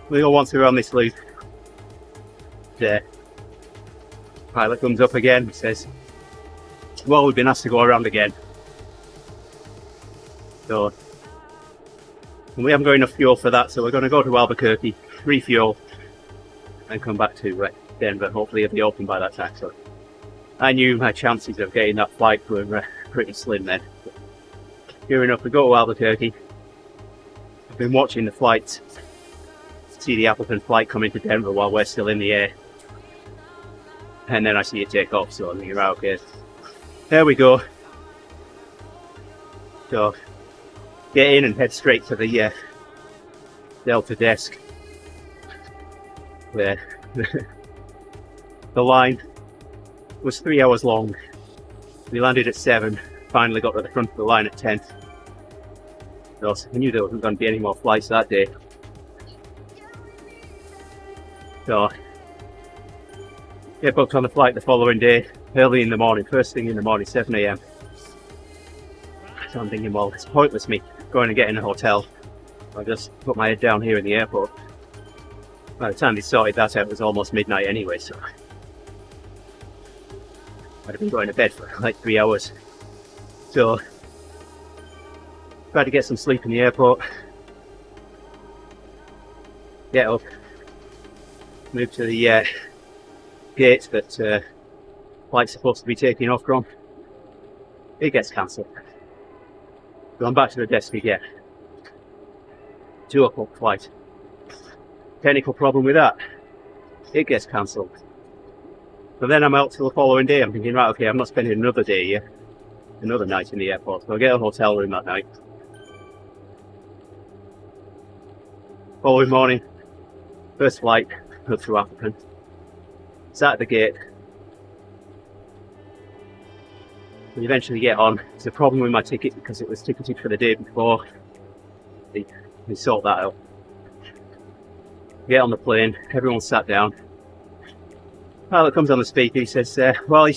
we go once around this loop. The pilot comes up again and says, well, we've been asked to go around again. So we haven't got enough fuel for that, so we're going to go to Albuquerque, refuel, and come back to Denver. Hopefully it'll be open by that time. So I knew my chances of getting that flight were pretty slim then. Sure enough, we go to Albuquerque. I've been watching the flight, see the Appleton flight come into Denver while we're still in the air. And then I see it take off, so I'm thinking, right, okay, there we go. So, get in and head straight to the Delta desk, where the line was 3 hours long. We landed at 7, finally got to the front of the line at 10. So I knew there wasn't going to be any more flights that day. So, get booked on the flight the following day, early in the morning, first thing in the morning, 7 AM. So I'm thinking, well, it's pointless me going and getting a hotel. I'll just put my head down here in the airport. By the time they sorted that out, it was almost midnight anyway, so I'd have been going to bed for like 3 hours. So, tried to get some sleep in the airport. Get up, move to the gate that flight's supposed to be taking off from. It gets cancelled. Going back to the desk again. 2 o'clock flight. Technical problem with that. It gets cancelled. But then I'm out till the following day. I'm thinking, right, okay, I'm not spending another day here, another night in the airport. So I'll get a hotel room that night. Following morning, first flight up to Appleton. Sat at the gate. We eventually get on. There's a problem with my ticket because it was ticketed for the day before. They sort that out. Get on the plane, everyone sat down. Pilot comes on the speaker, he says, well,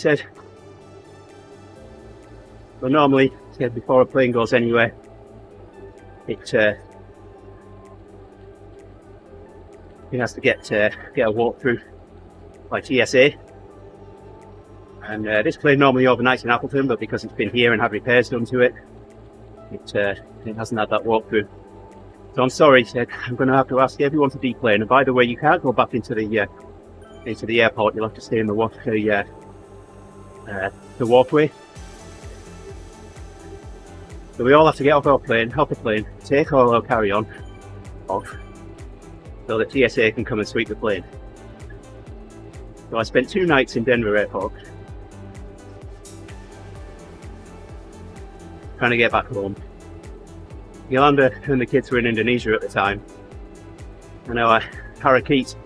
normally, he said, before a plane goes anywhere, it has to get a walkthrough by TSA. And this plane normally overnights in Appleton, but because it's been here and had repairs done to it, it hasn't had that walkthrough. So I'm sorry, he said, I'm going to have to ask everyone to deplane. And by the way, you can't go back into the airport. You'll have to stay in the walkway. So we all have to get off the plane, take all our carry-on off, so that TSA can come and sweep the plane. So I spent 2 nights in Denver Airport, trying to get back home. Yolanda and the kids were in Indonesia at the time, and our parakeet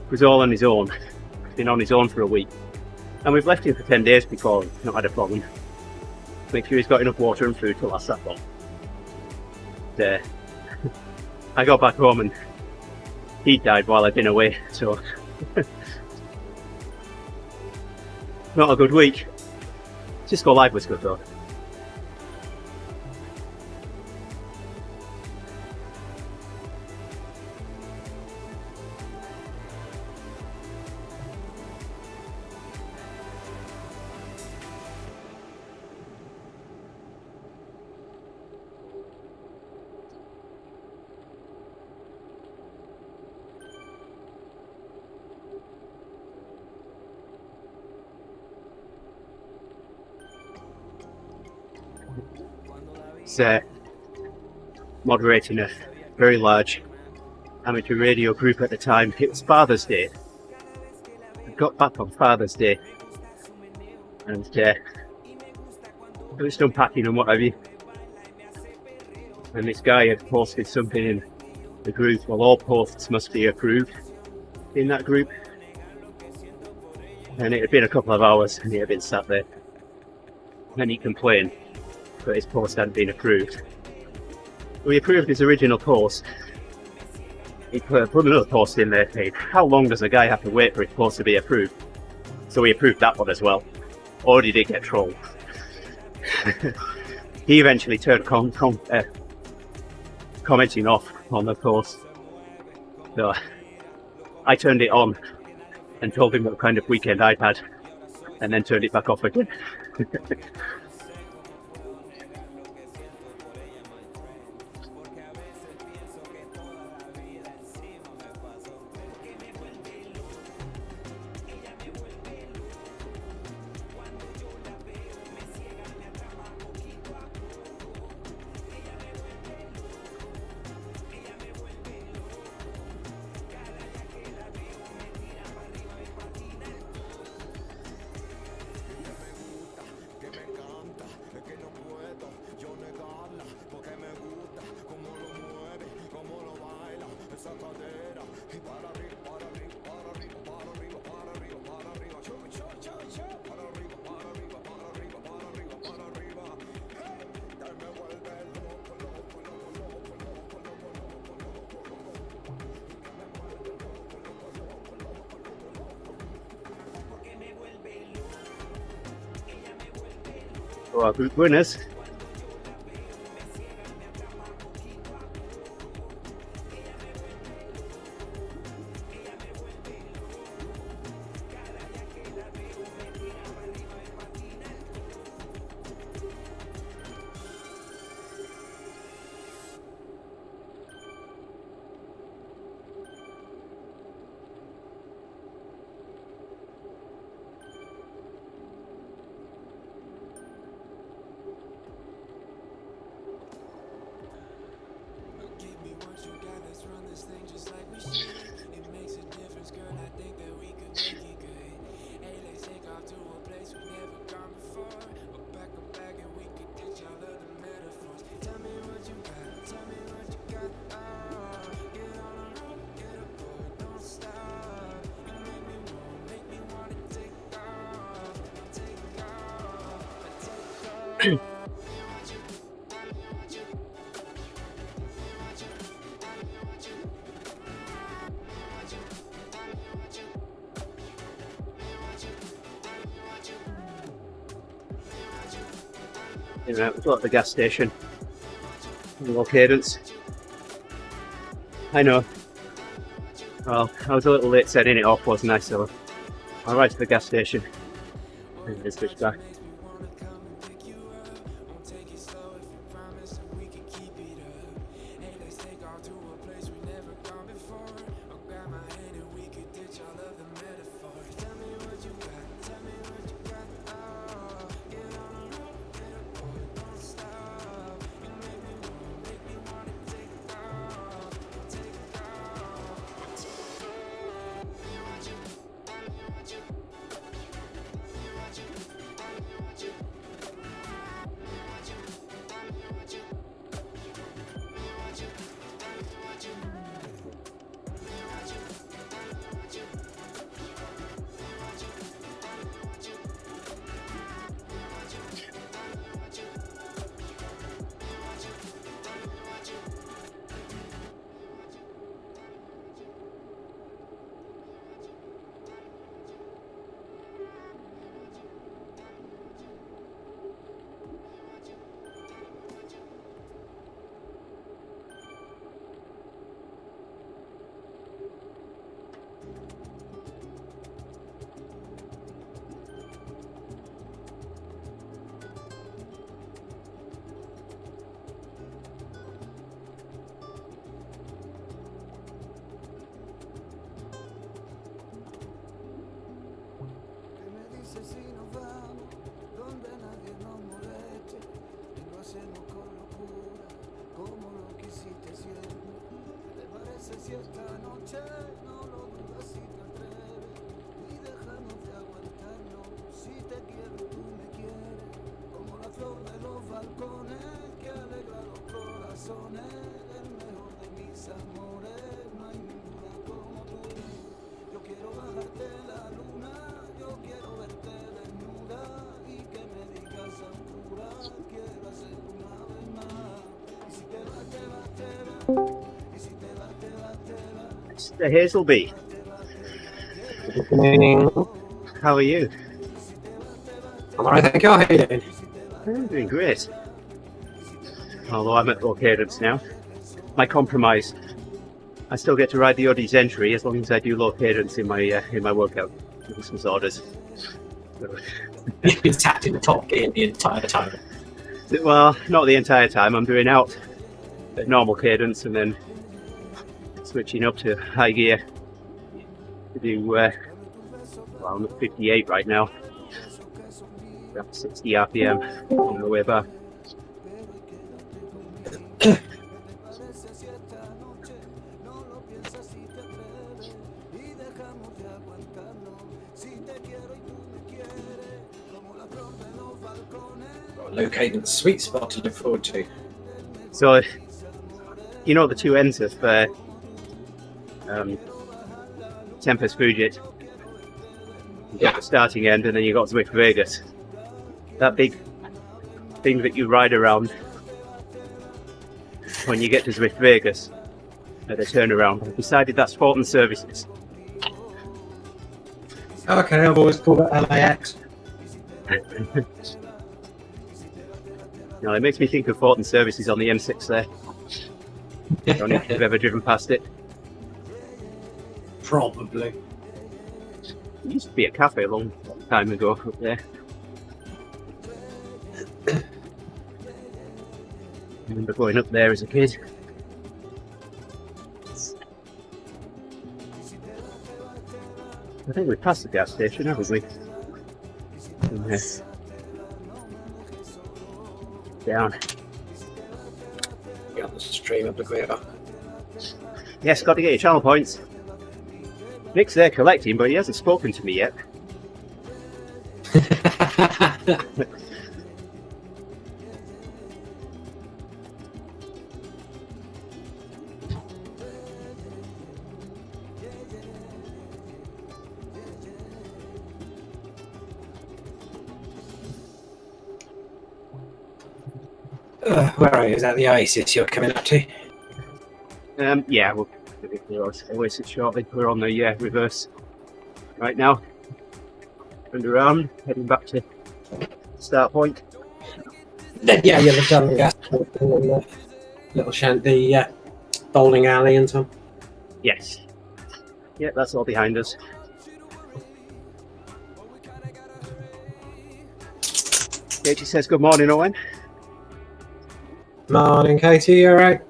was all on his own. He's been on his own for a week, and we've left him for 10 days before, not had a problem. Make sure he's got enough water and food to last that long. I got back home and he died while I'd been away, so not a good week. Cisco Live was good though. Moderating a very large amateur radio group at the time. It was Father's Day. I got back on Father's Day and finished unpacking and what have you. And this guy had posted something in the group. Well, all posts must be approved in that group. And it had been a couple of hours and he had been sat there. And he complained that his post hadn't been approved. We approved his original post. He put another post in there saying, how long does a guy have to wait for his post to be approved? So we approved that one as well. Or did it get trolled? He eventually turned commenting off on the post. So I turned it on and told him what kind of weekend I'd had, and then turned it back off again. for our group winners. Right, we've got the gas station. Low cadence. I know. Well, I was a little late setting it off, wasn't I? So I'll ride to the gas station and then switch back. Mr. Hazelby, how are you? I'm alright, thank you. How are you doing? I'm doing great. Although I'm at low cadence now. My compromise: I still get to ride the ODZentury as long as I do low cadence in my workout. This was orders. So, You've been sat in the top gear the entire time. well, not the entire time. I'm doing out at normal cadence and then switching up to high gear to do. Well, I'm at 58 right now. About 60 RPM on the way back. Low cadence, sweet spot to look forward to. So, you know the two ends of Tempest Fugit. You've got the starting end, and then you've got Zwiift Vegas. That big thing that you ride around when you get to Zwiift Vegas at a turnaround. I've decided that's Fulton Services. Okay, I've always called it LAX. No, it makes me think of Fortin Services on the M6 there. I don't know if you've ever driven past it. Probably. It used to be a cafe a long time ago up there. I remember going up there as a kid. I think we've passed the gas station, haven't we? Yes. Down. Get on the stream up the quiver. Yes, got to get your channel points. Nick's there collecting, but he hasn't spoken to me yet. Where are you? Is that the Oasis you're coming up to? Yeah, we'll always it shortly. We're on the reverse right now. And around, heading back to start point. Yeah, the Dublin gas little shanty, bowling alley and so on. Yes. Yeah, that's all behind us. Katie says good morning, Owen. Morning, Katie, you alright?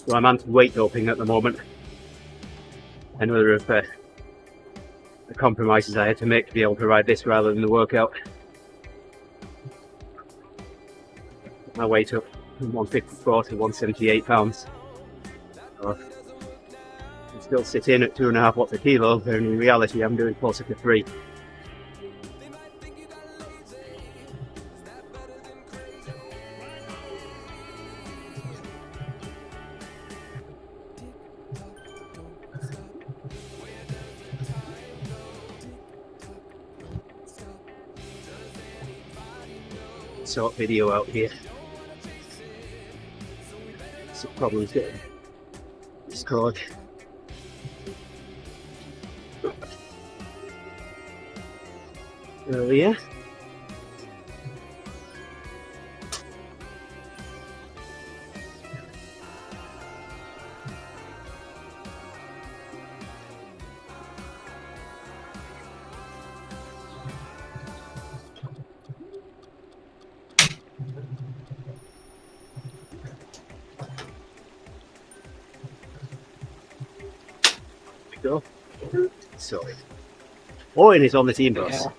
So I'm anti-weight doping at the moment. Another of the compromises I had to make to be able to ride this rather than the workout. My weight up from 154 to 178 pounds. So I still sit in at 2.5 watts a kilo, and in reality I'm doing closer to 3. Sort video out here. Some problems getting Discord. Earlier. Go. So, Owen is on the team bus. Yeah.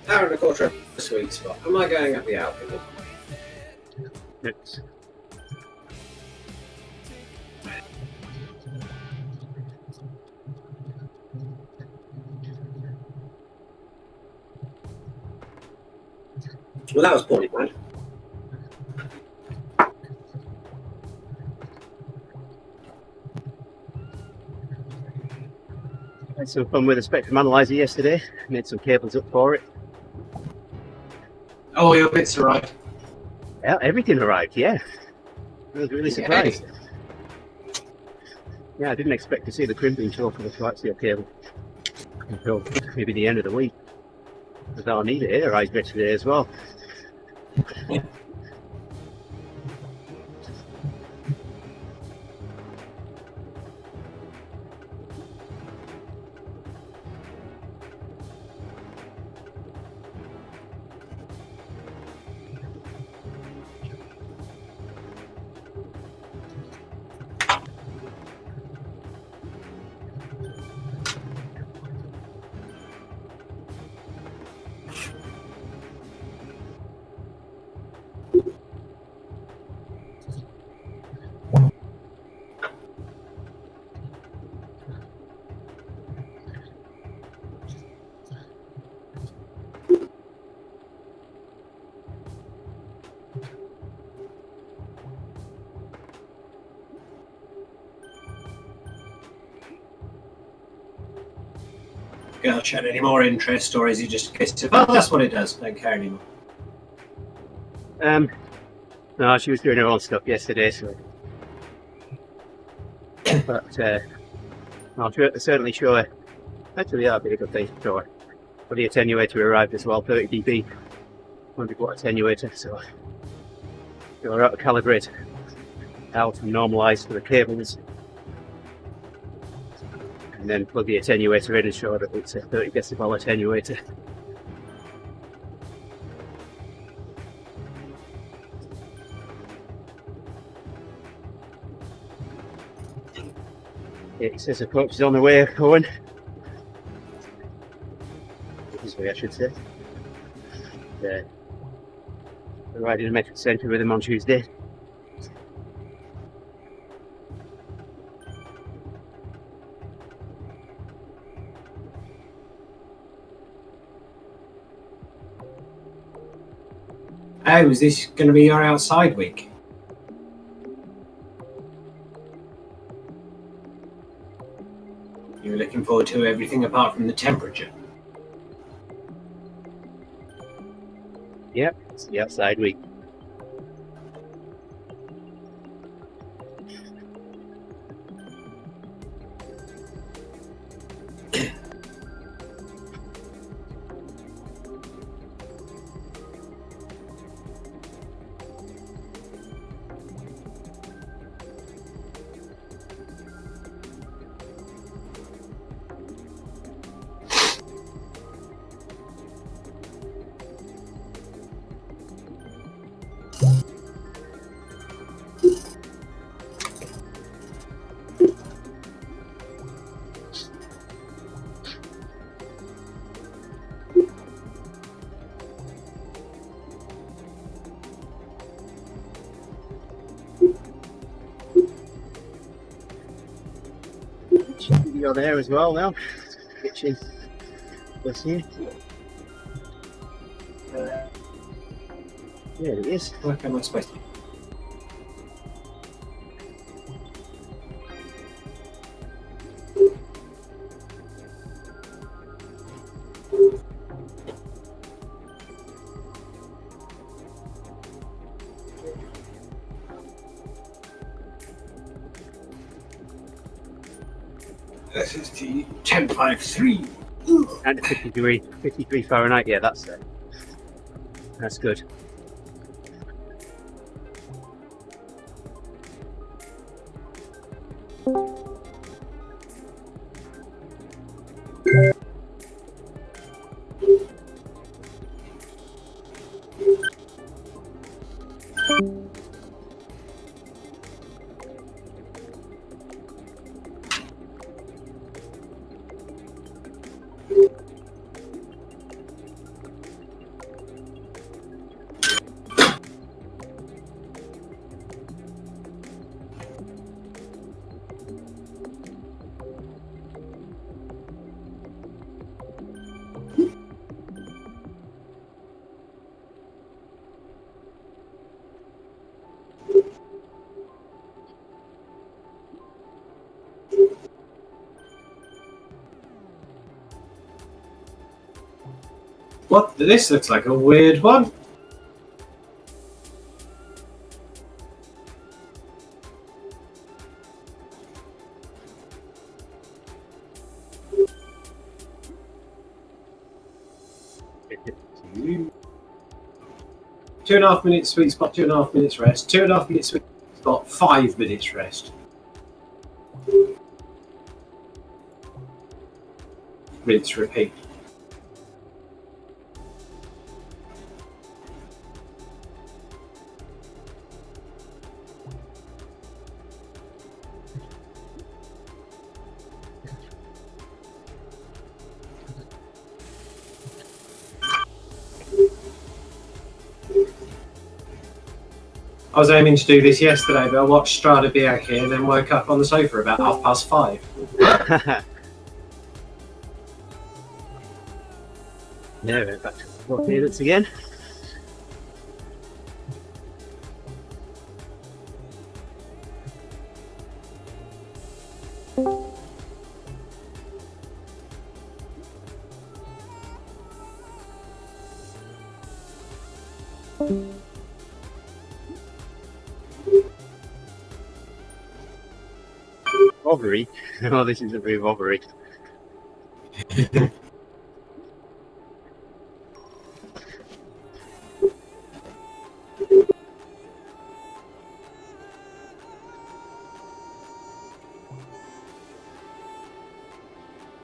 Hour and a quarter of a sweet spot. Am I going up the Alpine? It's Well, that was poorly planned. had some fun with the spectrum analyzer yesterday. Made some cables up for it. Oh, your bits arrived. Yeah, everything arrived, yeah. I was really surprised. Yeah, I didn't expect to see the crimping show for the coaxial cable until maybe the end of the week. I thought I needed it. It arrived yesterday as well. girl showing any more interest, or is it just a case of, oh, that's what it does, don't care anymore? No, she was doing her own stuff yesterday, so. But I'll certainly show her. Actually, that'd be a good thing to show her. But the attenuator arrived as well, 30 dB, 100 watt attenuator, so you're out to calibrate out and normalise for the cables, and then plug the attenuator in and show that it's a 30 decibel attenuator. It says the coach is on the way, Owen. This way, I should say. Arrived in the Metric Centre with him on Tuesday. Oh, is this going to be your outside week? You're looking forward to everything apart from the temperature? Yep, it's the outside week. You're there as well now. Kitchen. What's here? There it is. Where am I supposed to be? This is the 1053. And 53 Fahrenheit. Yeah, that's it. That's good. What? This looks like a weird one. Two and a half minutes sweet spot, 2.5 minutes rest, 2.5 minutes sweet spot, 5 minutes rest. Rinse, repeat. I was aiming to do this yesterday, but I watched Strada Bianchi and then woke up on the sofa about 5:30. Yeah, we're back to 4 minutes again. Ovary? Oh, this is a bit of ovary.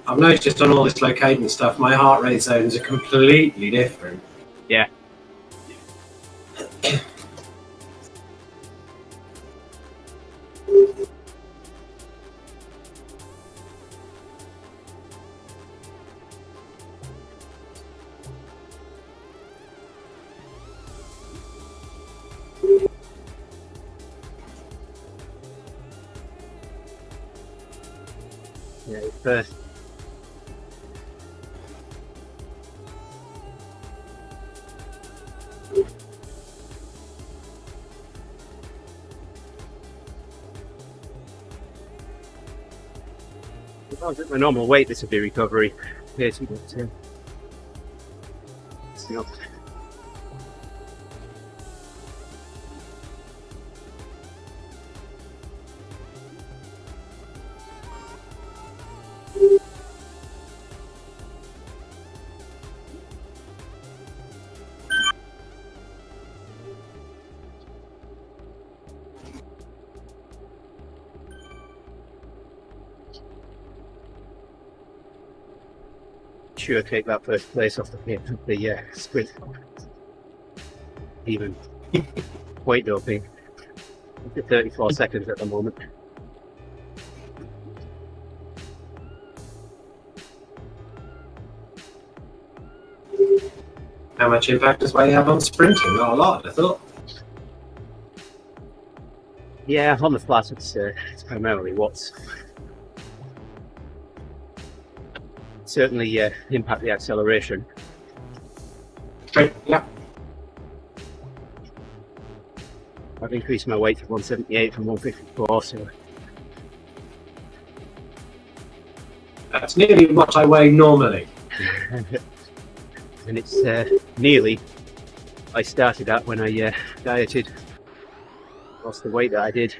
I've noticed on all this locating stuff, my heart rate zones are completely different. Yeah. Yeah, it's first. If I was at my normal weight, this would be recovery. It's not. Sure, take that first place off the sprint. Even weight doping. 34 seconds at the moment. How much impact does weight have on sprinting? Not a lot, I thought. Yeah, on the flat it's primarily watts. Certainly impact the acceleration. Yeah. I've increased my weight to 178 from 154, so That's nearly what I weigh normally. and it's nearly I started at when I dieted. Lost the weight that I did.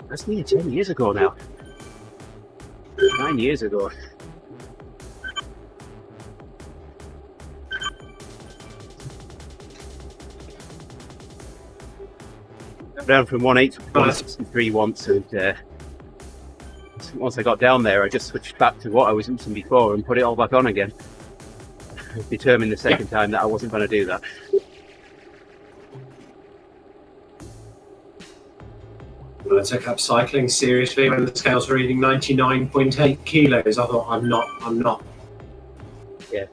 That's nearly 10 years ago now. 9 years ago. I'm down from 1.8 to 163 once, and once I got down there, I just switched back to what I was using before and put it all back on again. I determined the second time that I wasn't going to do that. When I took up cycling seriously when the scales were reading 99.8 kilos, I thought, I'm not. Yeah.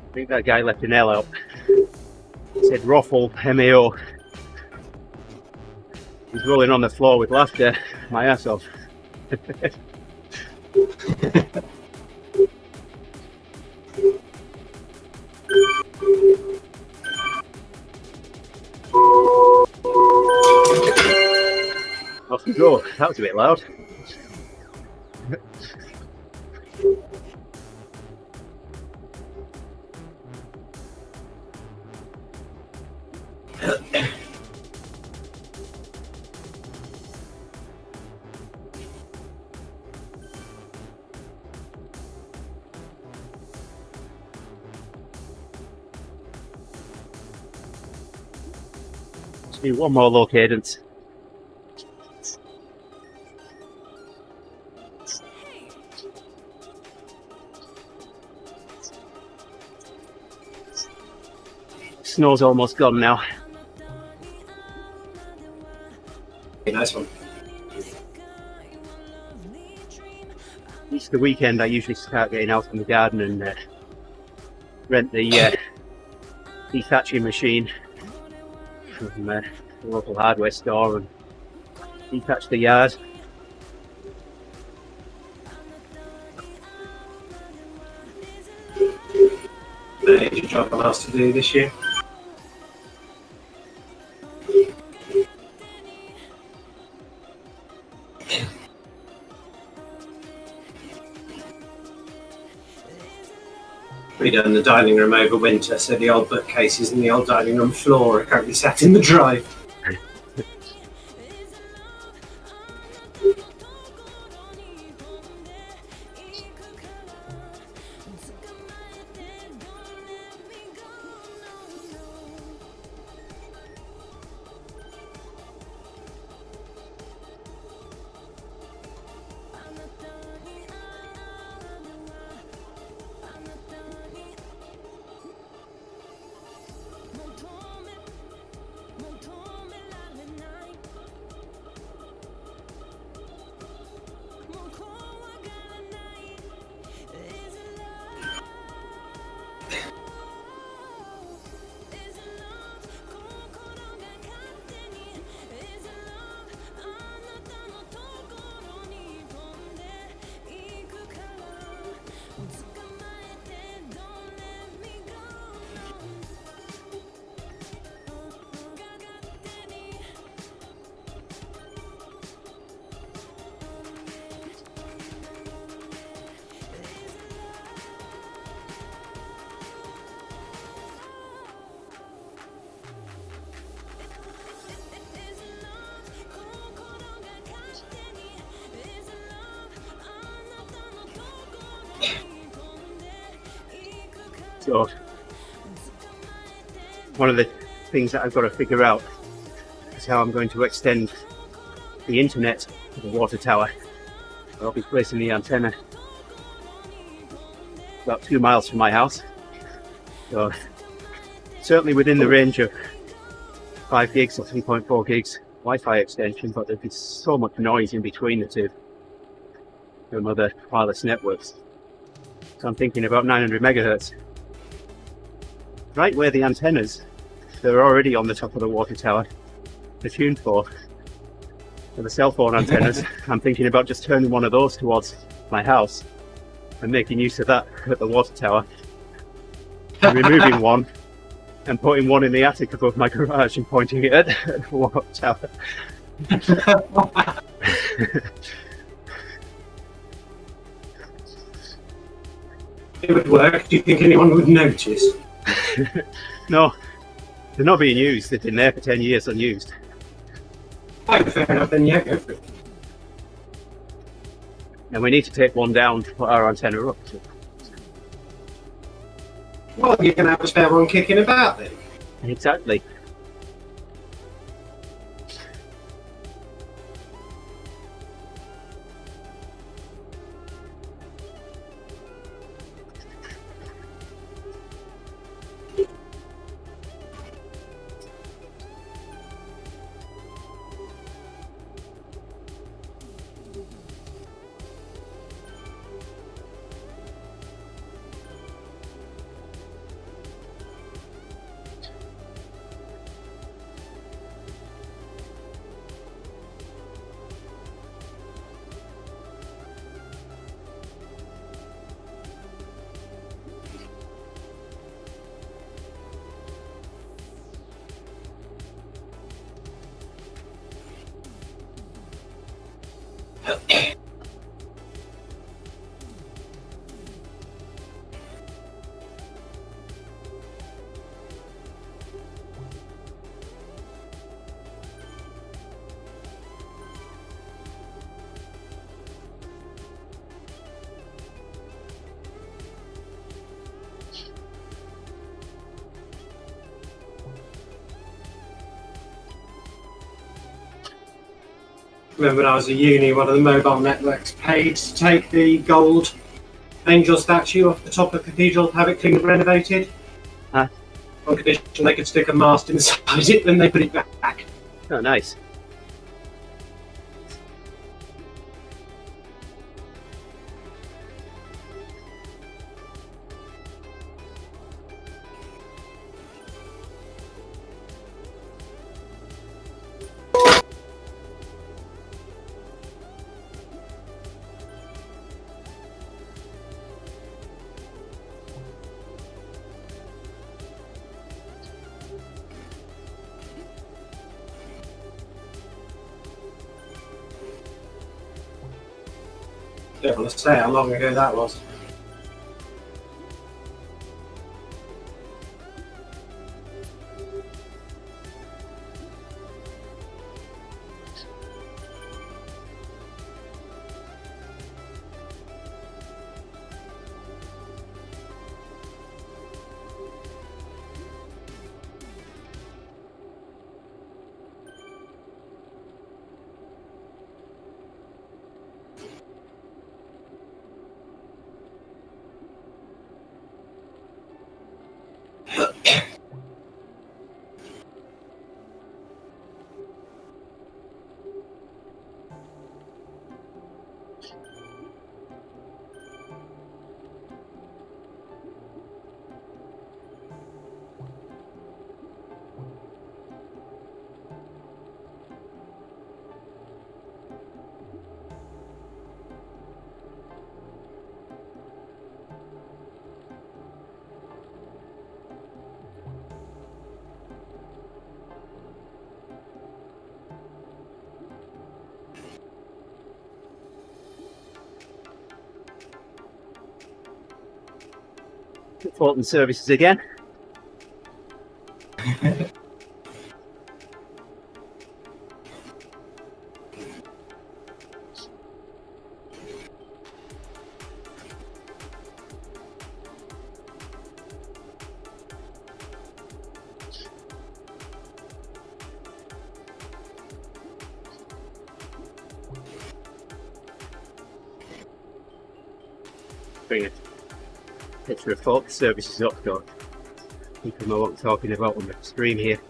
I think that guy left an L out. It said Ruffle, MAO. He's rolling on the floor with laughter, my ass off. Off we go. That was a bit loud. Just do one more low cadence. Snow's almost gone now. Okay, nice one. Easter weekend I usually start getting out in the garden and rent the dethatching machine from the local hardware store and dethatch the yard. major job I'm asked to do this year. Redone the dining room over winter, so the old bookcases and the old dining room floor are currently sat in the drive. So one of the things that I've got to figure out is how I'm going to extend the internet to the water tower. I'll be placing the antenna about 2 miles from my house, so certainly within the range of 5 gigs or 3.4 gigs Wi-Fi extension, but there'd be so much noise in between the two from other wireless networks. So I'm thinking about 900 megahertz. Right where the antennas, they're already on the top of the water tower, they're tuned for the cell phone antennas. I'm thinking about just turning one of those towards my house and making use of that at the water tower, and removing one and putting one in the attic above my garage and pointing it at the water tower. It would work. Do you think anyone would notice? No, they're not being used. They've been there for 10 years unused. Oh, fair enough, then yeah, go for it. And we need to take one down to put our antenna up to. Well, you can have a spare one kicking about then. Exactly. Remember when I was at uni, one of the mobile networks paid to take the gold angel statue off the top of the cathedral to have it cleaned and renovated? Huh? On condition they could stick a mast inside it, then they put it back. Oh, nice. Don't want to say how long ago that was. Important services again. Bring a picture of Fort services up, so people know what I'm talking about on the stream here.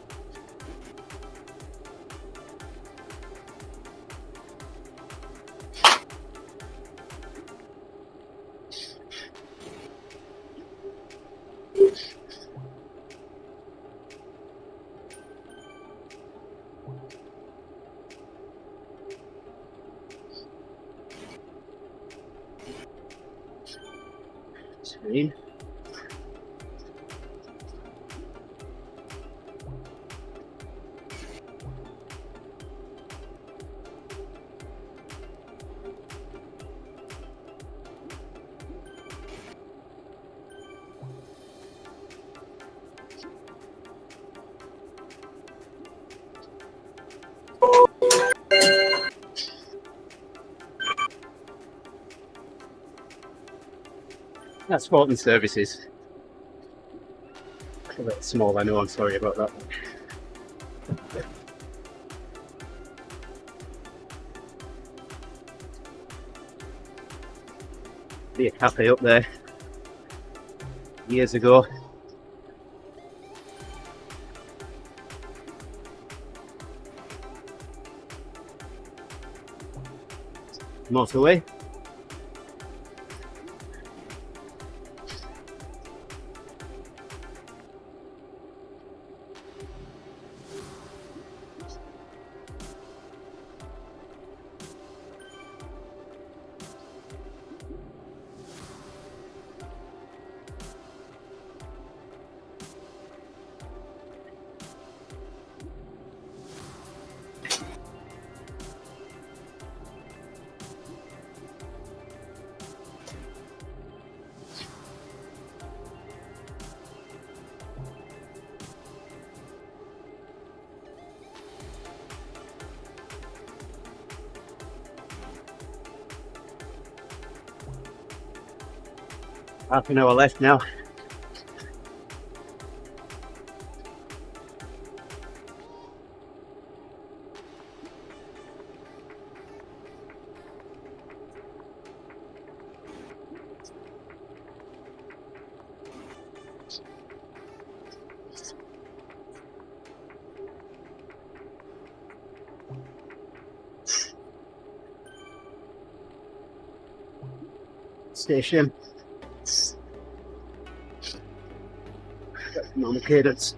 Screen. That's Fortin Services. A bit small, I know, I'm sorry about that. Be a cafe up there years ago. Motorway. Half an hour left now. Station. Normal cadence.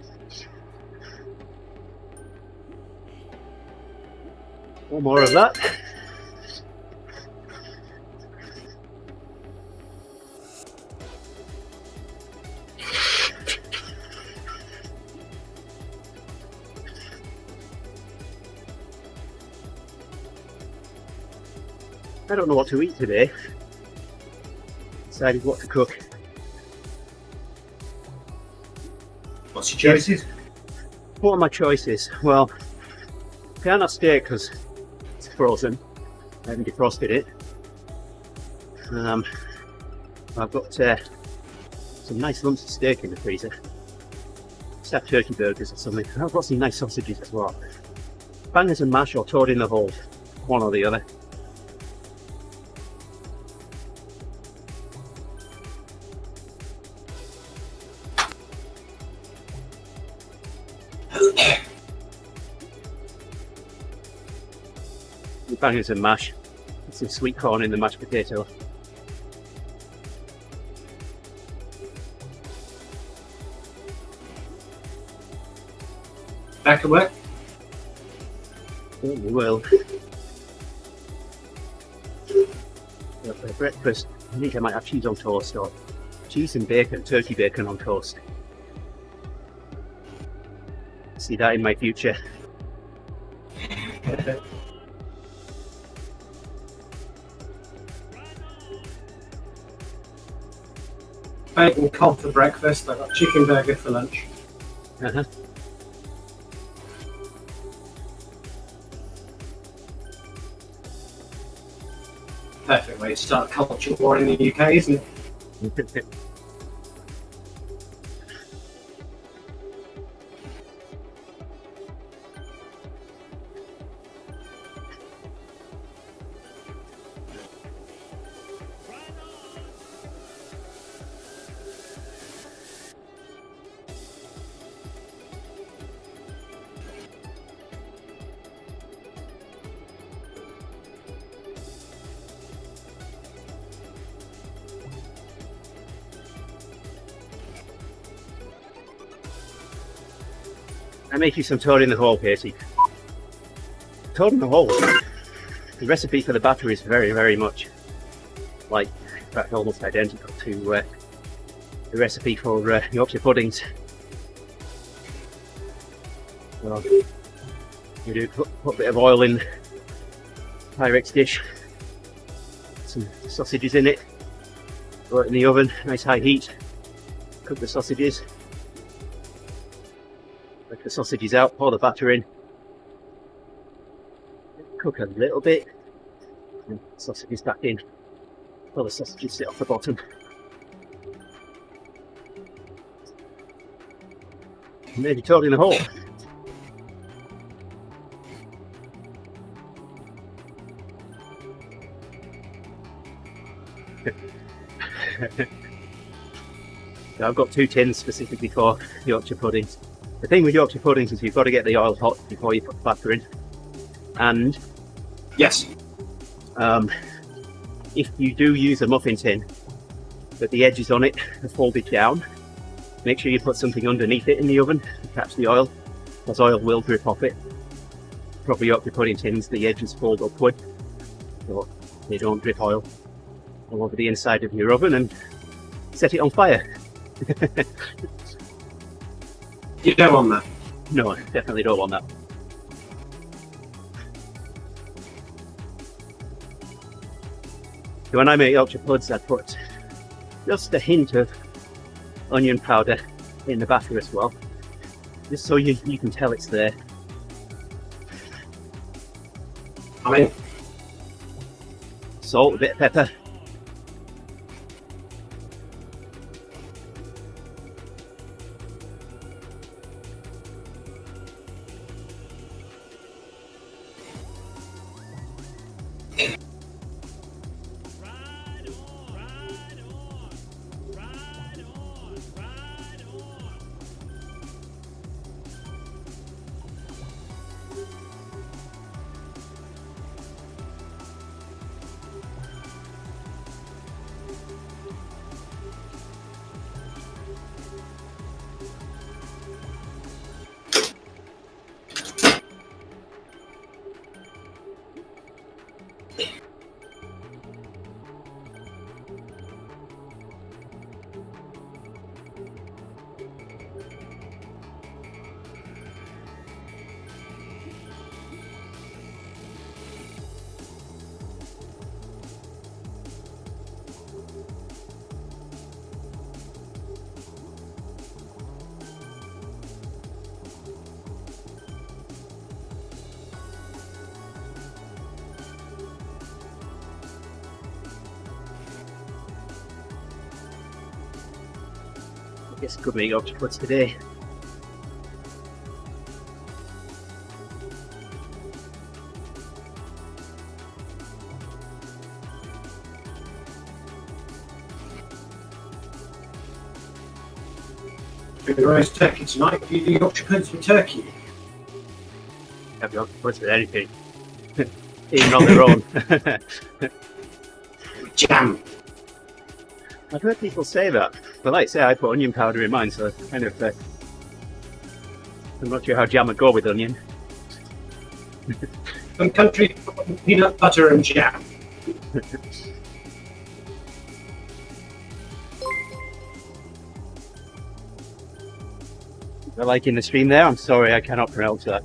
One more of that. I don't know what to eat today. decided what to cook. What's your choices? What are my choices? Well, piano steak because it's frozen. I haven't defrosted it. I've got some nice lumps of steak in the freezer. Just have turkey burgers or something. I've got some nice sausages as well. Bangers and mash or toad in the hole, one or the other. Bangers and mash. Some sweet corn in the mashed potato. Back at work? Oh, we will. For breakfast, I think I might have cheese on toast or cheese and bacon, turkey bacon on toast. See that in my future. Bacon cob for breakfast. I've got chicken burger for lunch. Uh-huh. Perfect way to start a culture war in the UK, isn't it? I make you some toad in the hole, Casey. Toad in the hole. The recipe for the batter is very, very much like, in fact, almost identical to the recipe for Yorkshire puddings. So, you do put a bit of oil in the Pyrex dish, some sausages in it, throw it in the oven, nice high heat, cook the sausages. Take the sausages out, pour the batter in, cook a little bit, and sausages back in, pour the sausages sit off the bottom. And then you toad in the hole. So I've got 2 tins specifically for Yorkshire puddings. The thing with Yorkshire puddings is you've got to get the oil hot before you put the batter in. And Yes. if you do use a muffin tin, but the edges on it are folded down, make sure you put something underneath it in the oven to catch the oil, because oil will drip off it. Proper Yorkshire pudding tins, the edges fold upward, so they don't drip oil all over the inside of your oven and set it on fire. You don't want that. No, I definitely don't want that. So when I make Yorkshire puds, I put just a hint of onion powder in the batter as well, just so you can tell it's there. I mean, Salt, a bit of pepper. Guess good meeting octopus today. Doing roast turkey tonight. Do you do Yorkshire puddings with turkey? Have the octopus with anything. Even on their own. With jam. I've heard people say that. But like I say, I put onion powder in mine, so it's kind of I'm not sure how jam would go with onion. Some countries put peanut butter and jam. You're liking the stream there? I'm sorry, I cannot pronounce that.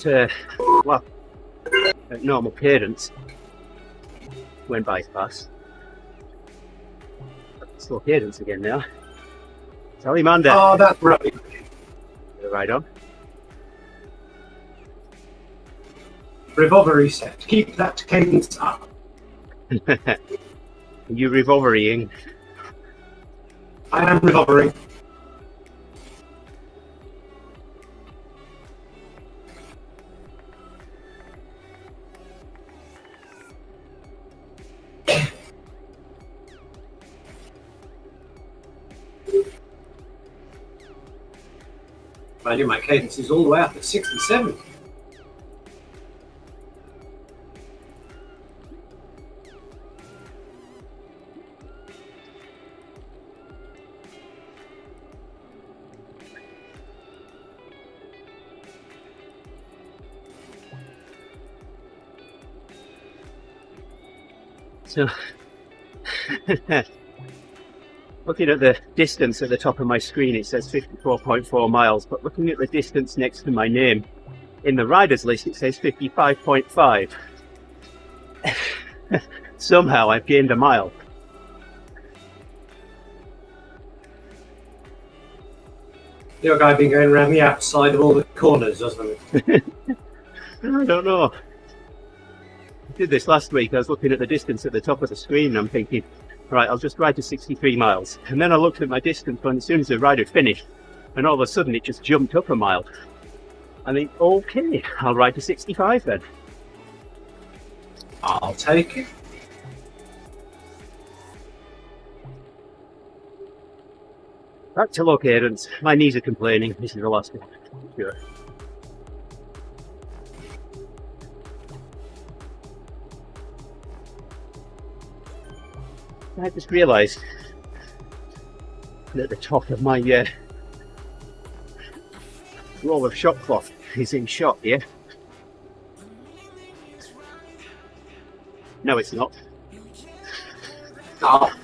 Well, at normal cadence, went by fast. Slow cadence again now. Salamander. Oh, that's brilliant. Right on. Revolver reset. Keep that cadence up. You revolvering. I am revolvering. value, my cadence is all the way up at 67. So, looking at the distance at the top of my screen, it says 54.4 miles, but looking at the distance next to my name in the riders list, it says 55.5. Somehow I've gained a mile. Your guy been going around the outside of all the corners, hasn't he? I don't know. I did this last week. I was looking at the distance at the top of the screen and I'm thinking, right, I'll just ride to 63 miles. And then I looked at my distance and as soon as the rider finished, and all of a sudden it just jumped up a mile. I think, okay, I'll ride to 65 then. I'll take it. Back to low cadence. My knees are complaining. This is the last one. Sure. I just realised that the top of my roll of shot cloth is in shot here. No, it's not. Oh.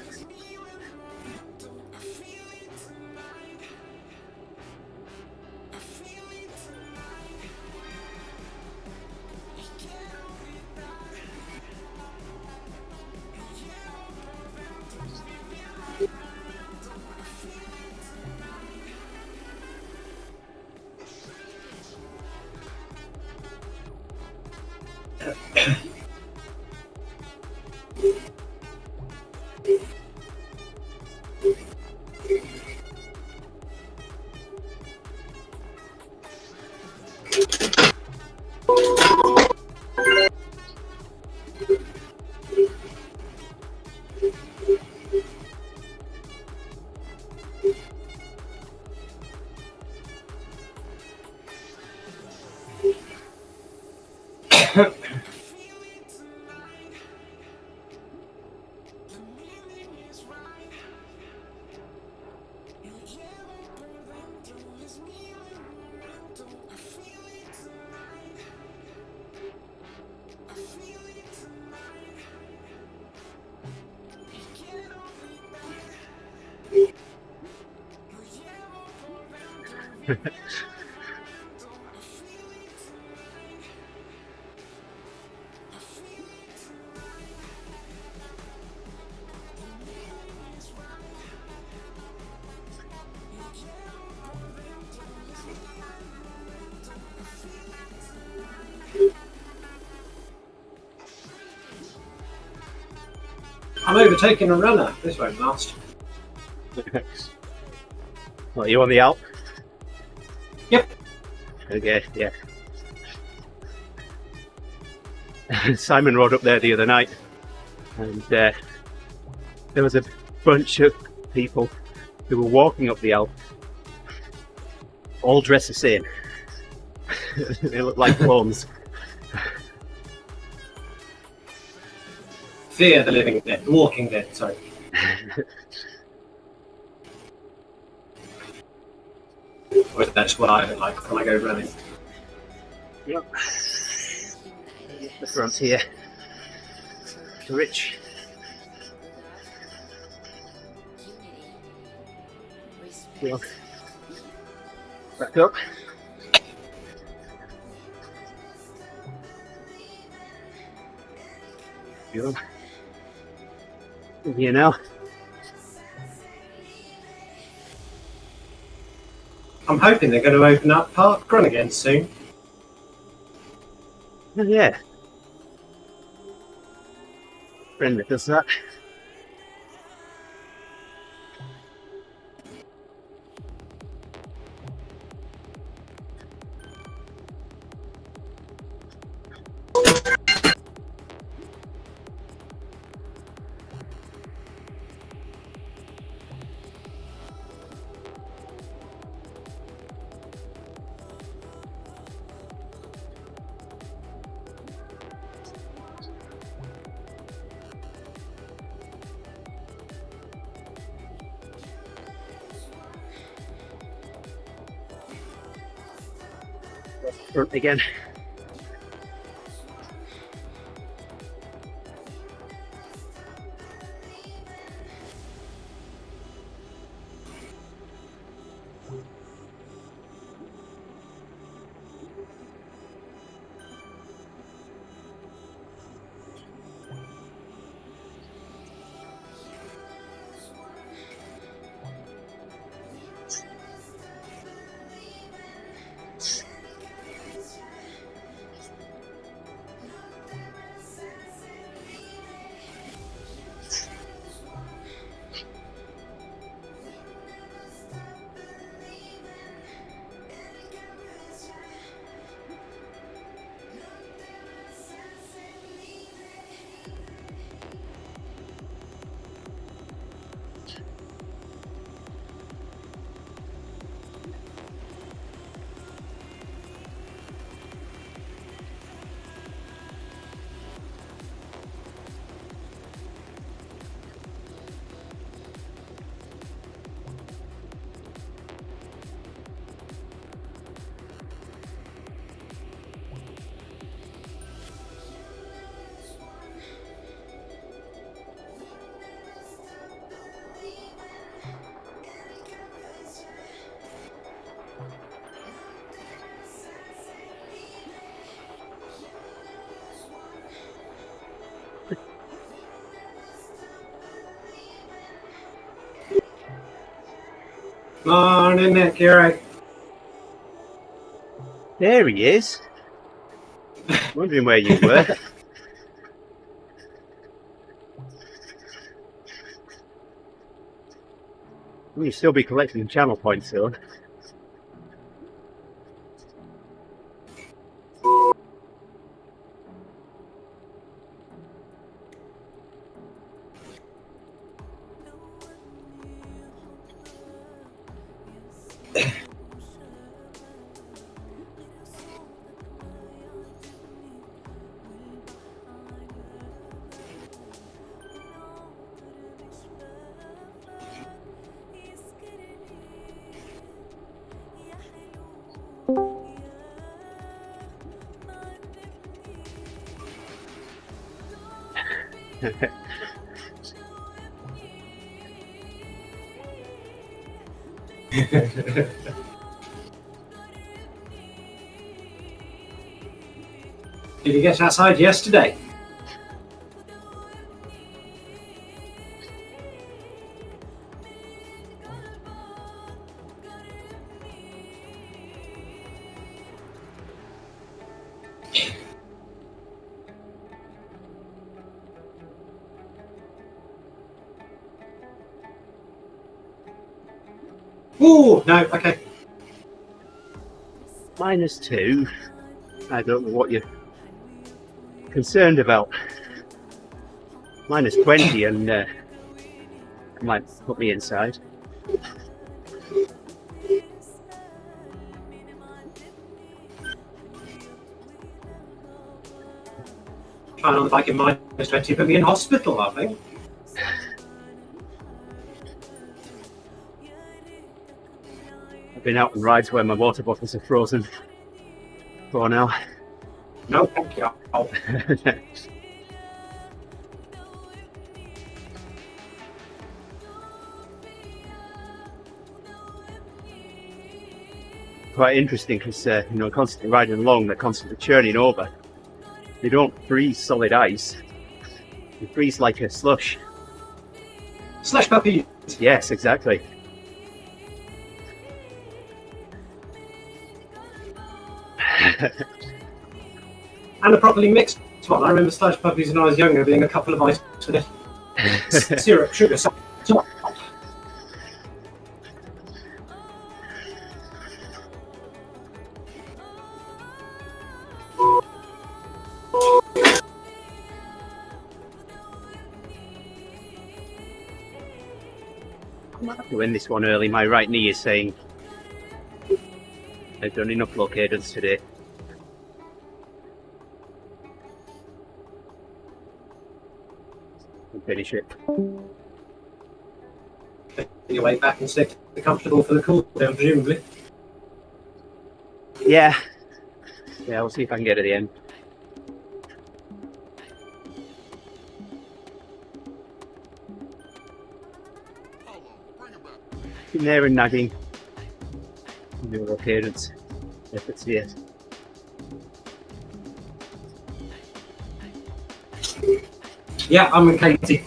I'm overtaking a runner. This won't last. What, are you on the Alp? Yep. Okay, yeah. Simon rode up there the other night and there was a bunch of people who were walking up the Alp, all dressed the same. They look like clones. Fear the living dead, walking dead, sorry. Or that's what I like when I go running. Yep. The front here. Rich. Go. Back up. Go. In here now. I'm hoping they're going to open up Park Run again soon. Oh, yeah. Friend that does that. Front again. Morning, Nick. You're right. There he is. Wondering where you were. You'll still be collecting channel points though. Did you get outside yesterday? Ooh, no, okay. -2. I don't know what you're concerned about. -20 and might put me inside. Trying on the bike in -20 put me in hospital, I think. I've been out on rides where my water bottles are frozen for now. No, thank you. Oh. Quite interesting because constantly riding along, they're constantly churning over. They don't freeze solid ice. They freeze like a slush. Slush puppies. Yes, exactly. And a properly mixed one. I remember slush puppies when I was younger being a couple of ice with a syrup, sugar, salt. To win this one early, my right knee is saying I've done enough low cadence today. And finish it. Your way back and stay comfortable for the cool down, presumably. Yeah, Yeah, we'll see if I can get to the end. In there and nagging. Your appearance efforts here. Yeah, I'm with Katie.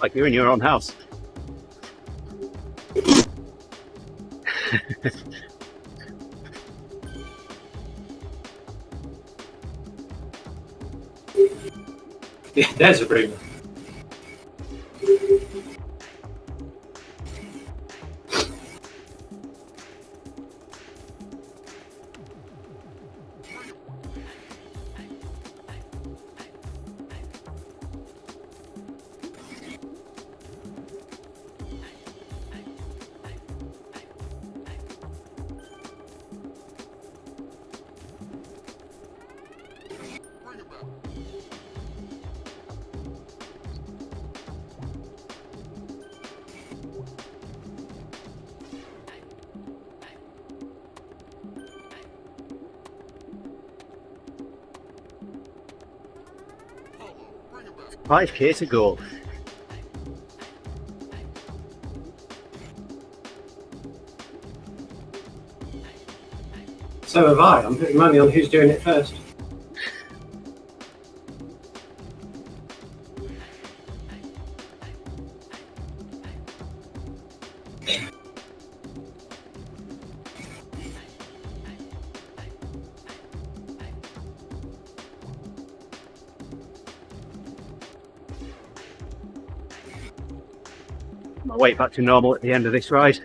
Like you're in your own house. Yeah, there's a breather. Five K to go. So have I. I'm putting money on who's doing it first. My weight back to normal at the end of this ride.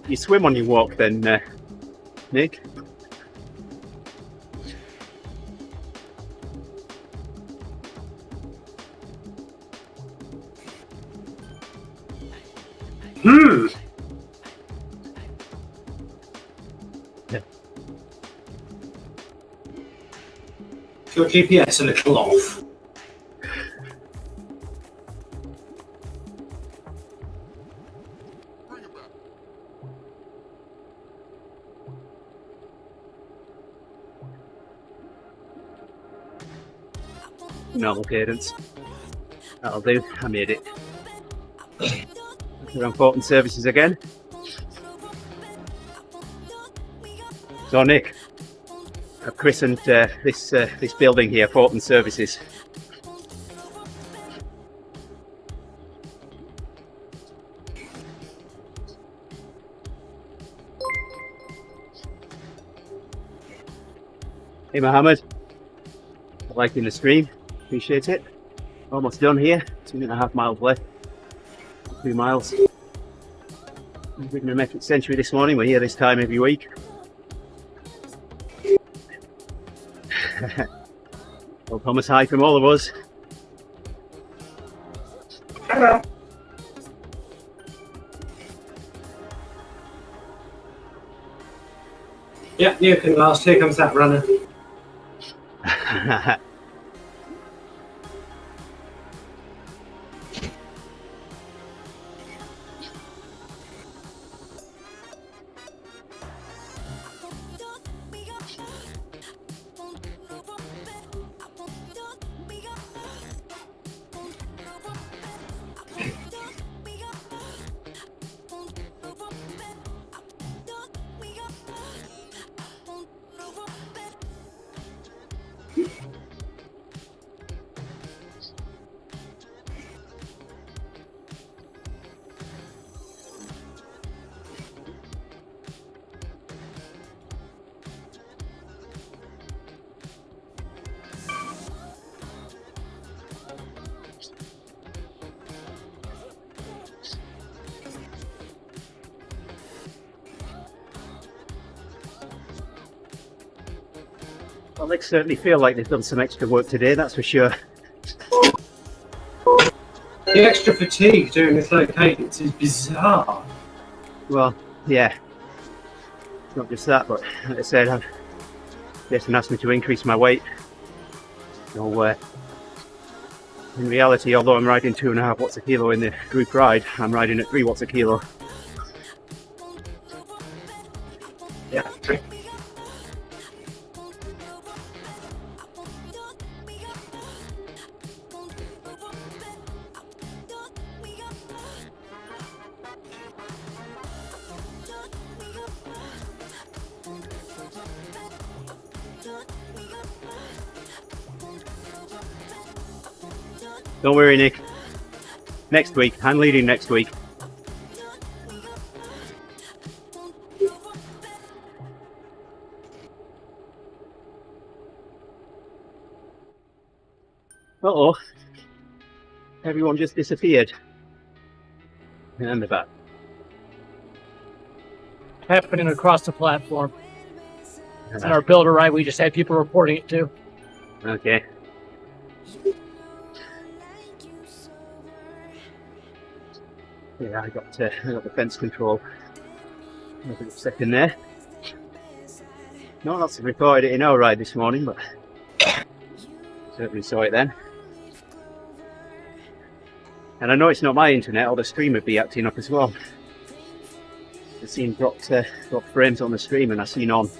You swim on your walk then, Nick? Is your GPS a little off? Normal cadence. That'll do. I made it. We're on Fortin services again. So Nick, I've christened this building here Fortin Services. Hey Mohammed, liking the stream, appreciate it. Almost done here, 2.5 miles left. 2 miles. I've ridden a metric century this morning, we're here this time every week. Well, Thomas, hi from all of us. Hello. Yeah, you can last. Here comes that runner. Well, they certainly feel like they've done some extra work today, that's for sure. The extra fatigue doing this low cadence is bizarre. Well, yeah. It's not just that, but like I said, Jason asked me to increase my weight. So, in reality, although I'm riding 2.5 watts a kilo in the group ride, I'm riding at 3 watts a kilo. Yeah. Don't worry, Nick. Next week, I'm leading next week. Uh-oh. Everyone just disappeared. And they're back. Happening across the platform. And our builder ride, we just had people reporting it too. Okay. Yeah, I got the fence control. A second there. Not lots of recorded it in our ride this morning, but certainly saw it then. And I know it's not my internet, or the stream would be acting up as well. I've seen dropped frames on the stream, and I've seen on.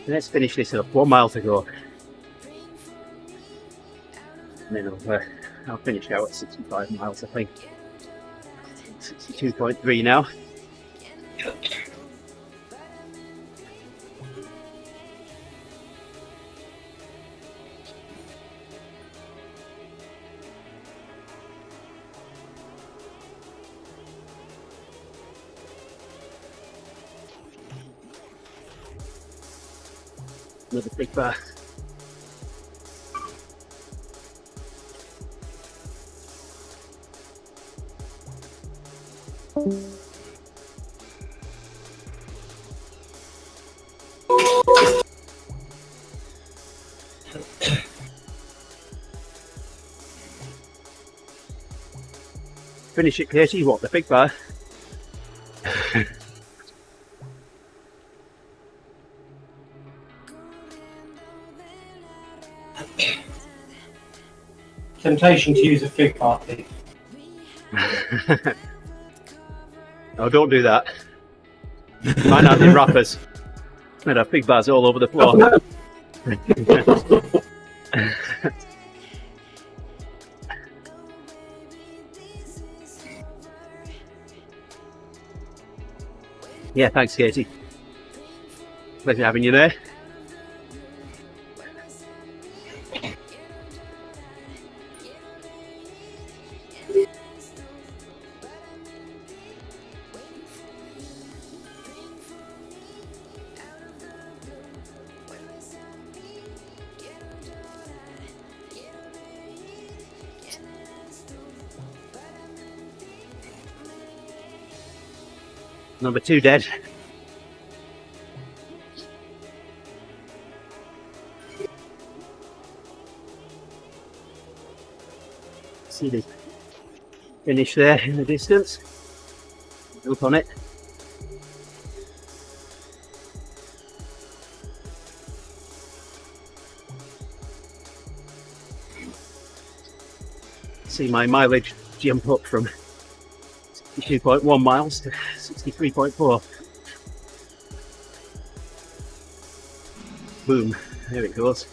Let's finish this up. 1 mile to go. And then I'll finish out at 65 miles, I think. 62.3 now. Another big bar. Finish it, Katie. What, the big bar? Temptation to use a fig party. Oh, don't do that. Mine are the wrappers. And have big bars all over the floor. Yeah, thanks, Katie. Pleasure having you there. Number 2 dead. See the finish there in the distance. Look on it. See my mileage jump up from 62.1 miles to 63.4. Boom, there it goes.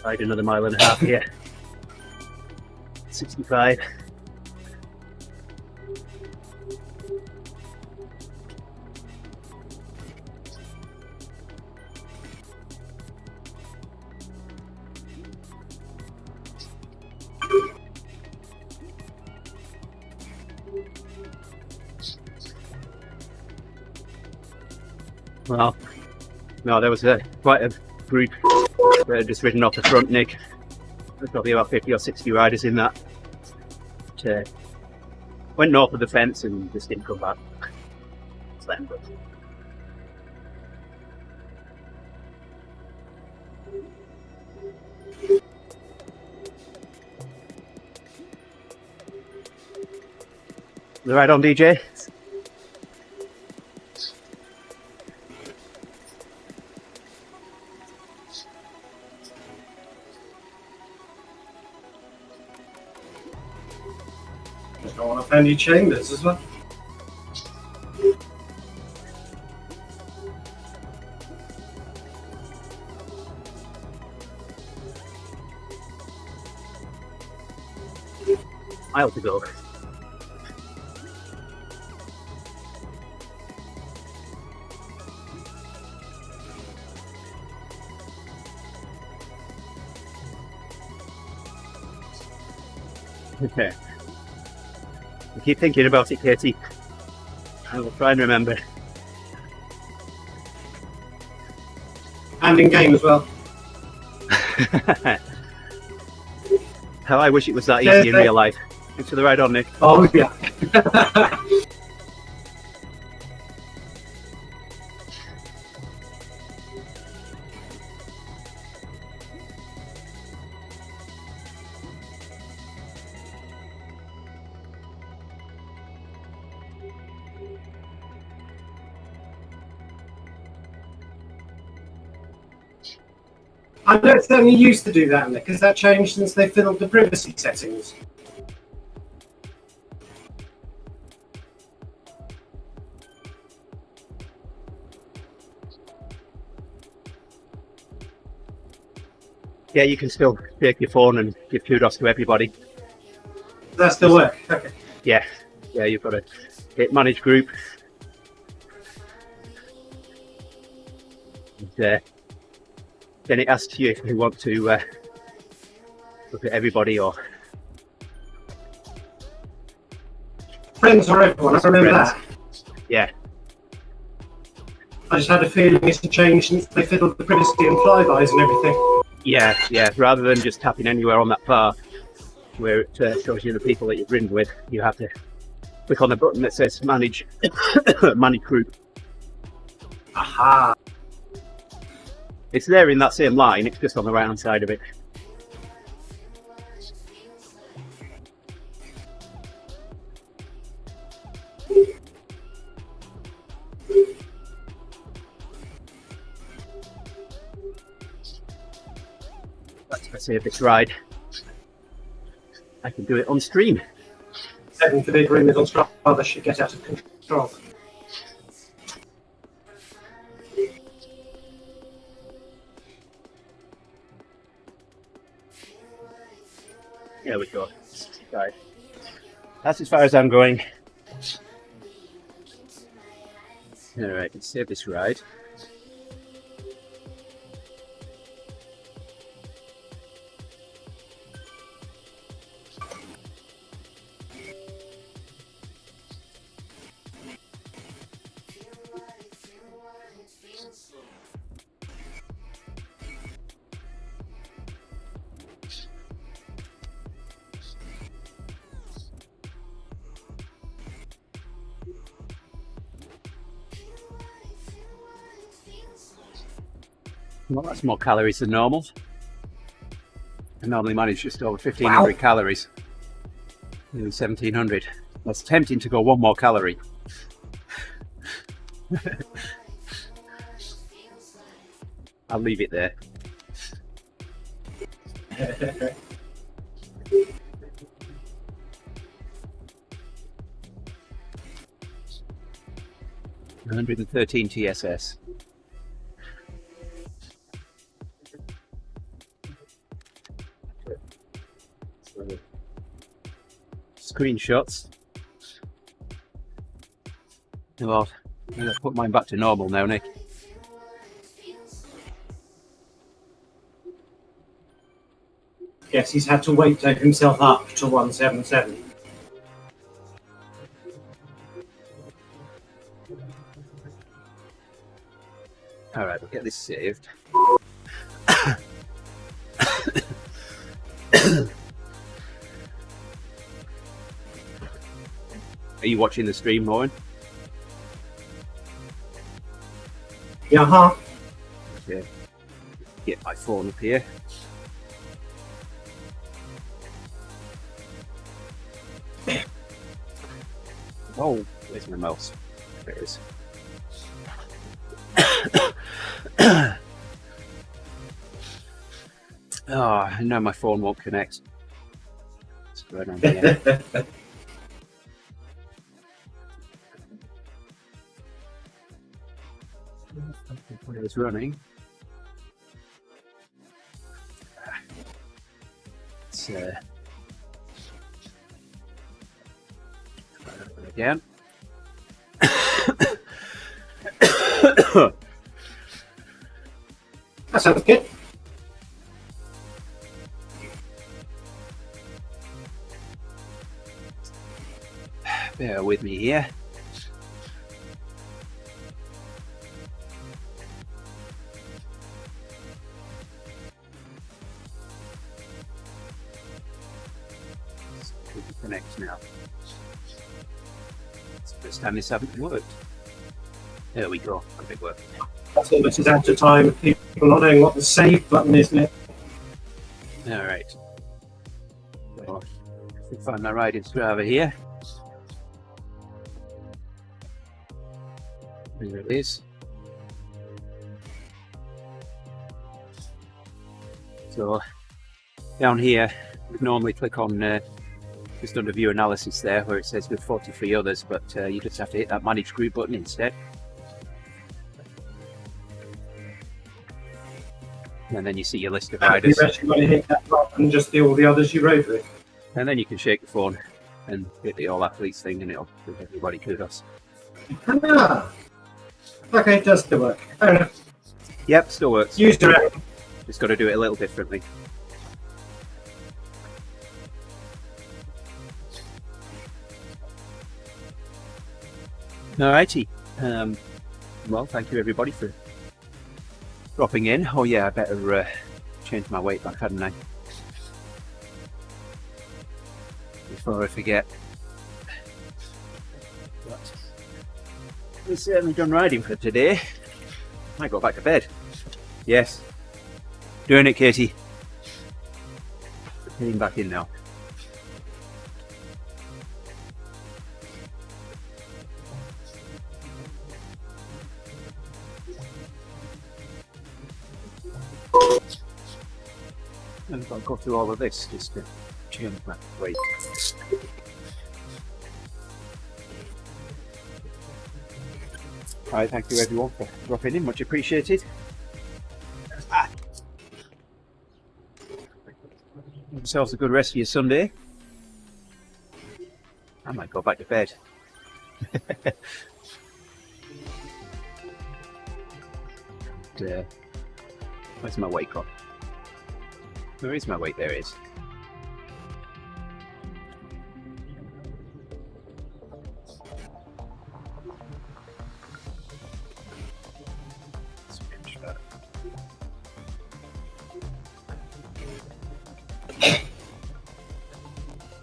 Ride another 1.5 miles here. 65. Well, no, there was quite a group that had just ridden off the front, Nick. There's probably about 50 or 60 riders in that. Went north of the fence and just didn't come back. Just let them go. The ride on, DJ? Don't want to offend your chambers as well. Mile to go. Okay. I keep thinking about it, Katie. I will try and remember. And in game as well. How I wish it was that easy in real life. Thanks for the ride on, Nick. Oh, yeah. I know it's only used to do that, Nick. Has that changed since they fiddled the privacy settings? Yeah, you can still take your phone and give kudos to everybody. Does that still work? Okay. Yeah, you've got a hit manage group. And, then it asks you if you want to look at everybody or Friends or everyone, I remember friends. that. Yeah, I just had a feeling it's changed since they fiddled the privacy and flybys and everything. yeah. Rather than just tapping anywhere on that bar where it shows you the people that you've ridden with, you have to click on the button that says manage manage group. Aha. It's there in that same line, it's just on the right hand side of it. Let's save this ride. I can do it on stream. 7 for big rumors on Strava should get out of control. There we go. Right. That's as far as I'm going. Alright, let's save this ride. Well, that's more calories than normal. I normally manage just over 1,500 calories. Nearly 1,700. That's tempting to go one more calorie. I'll leave it there. $113 TSS. Screenshots. Well, I'm going to put mine back to normal now, Nick. Yes, he's had to weight take himself up to 177. All right, we'll get this saved. Are you watching the stream, Lauren? Yeah, huh? Okay. Get my phone up here. Oh, where's my mouse? There it is. Oh, no, my phone won't connect. What's going on here? It's running. It's again. That sounds good. Bear with me here. Connect now. It's the first time this hasn't worked. There we go. Got it working. That's almost as out of time. People not knowing what the save button is now. All right. So, if I find my riding Strava here. There it is. So down here, we normally click on just under view analysis there where it says with 43 others, but you just have to hit that manage group button instead. And then you see your list of riders. You actually want to hit that button and just see all the others you rode with. And then you can shake the phone and hit the all athletes thing and it'll give everybody kudos. Ah. Okay, it does still work. Fair enough. Yep, still works. Use direct. Just got to do it a little differently. Alrighty. Well, thank you everybody for dropping in. Oh yeah, I better change my weight back, hadn't I? Before I forget. But we're certainly done riding for today. I go back to bed. Yes. Doing it, Katie. Heading back in now. And I've got to go through all of this just to change my weight. Alright, thank you everyone for dropping in, much appreciated. Yourselves a good rest of your Sunday. I might go back to bed. Where's my weight gone? Where is my weight? There it is.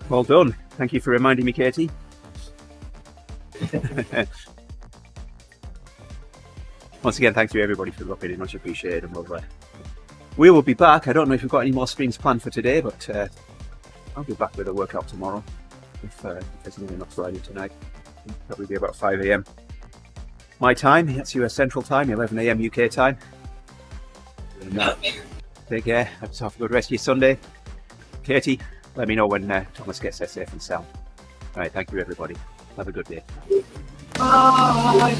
Well done. Thank you for reminding me, Katie. Once again, thank you everybody for dropping in. Much appreciated. And we will be back. I don't know if we've got any more streams planned for today, but I'll be back with a workout tomorrow. If there's not enough Friday tonight, it'll probably be about 5 AM my time. That's US Central Time, 11 AM UK time. Take care. Have a good rest of your Sunday. Katie, let me know when Thomas gets there safe and sound. All right, thank you everybody. Have a good day. Bye.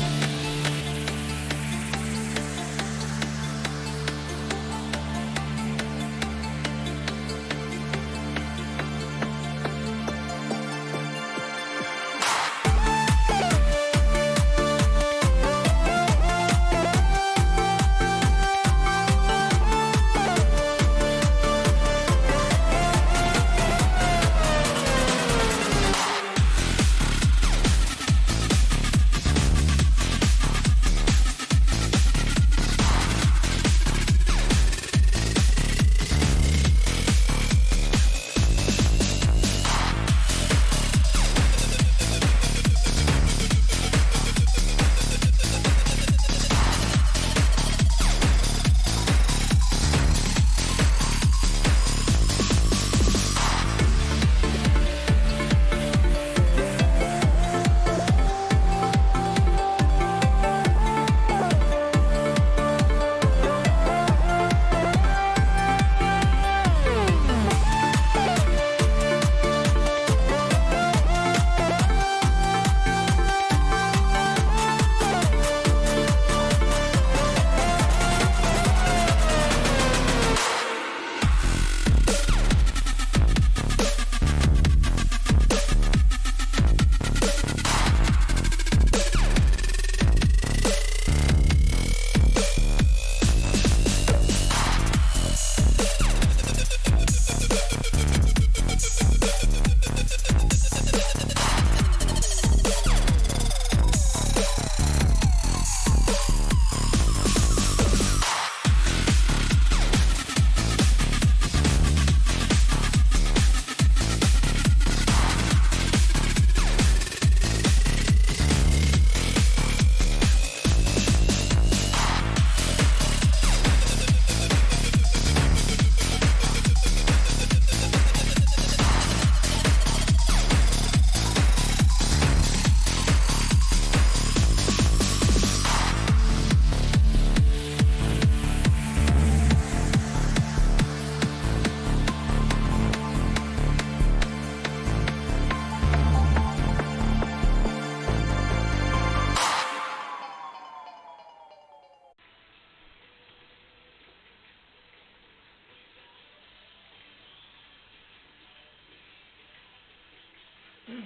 Alright,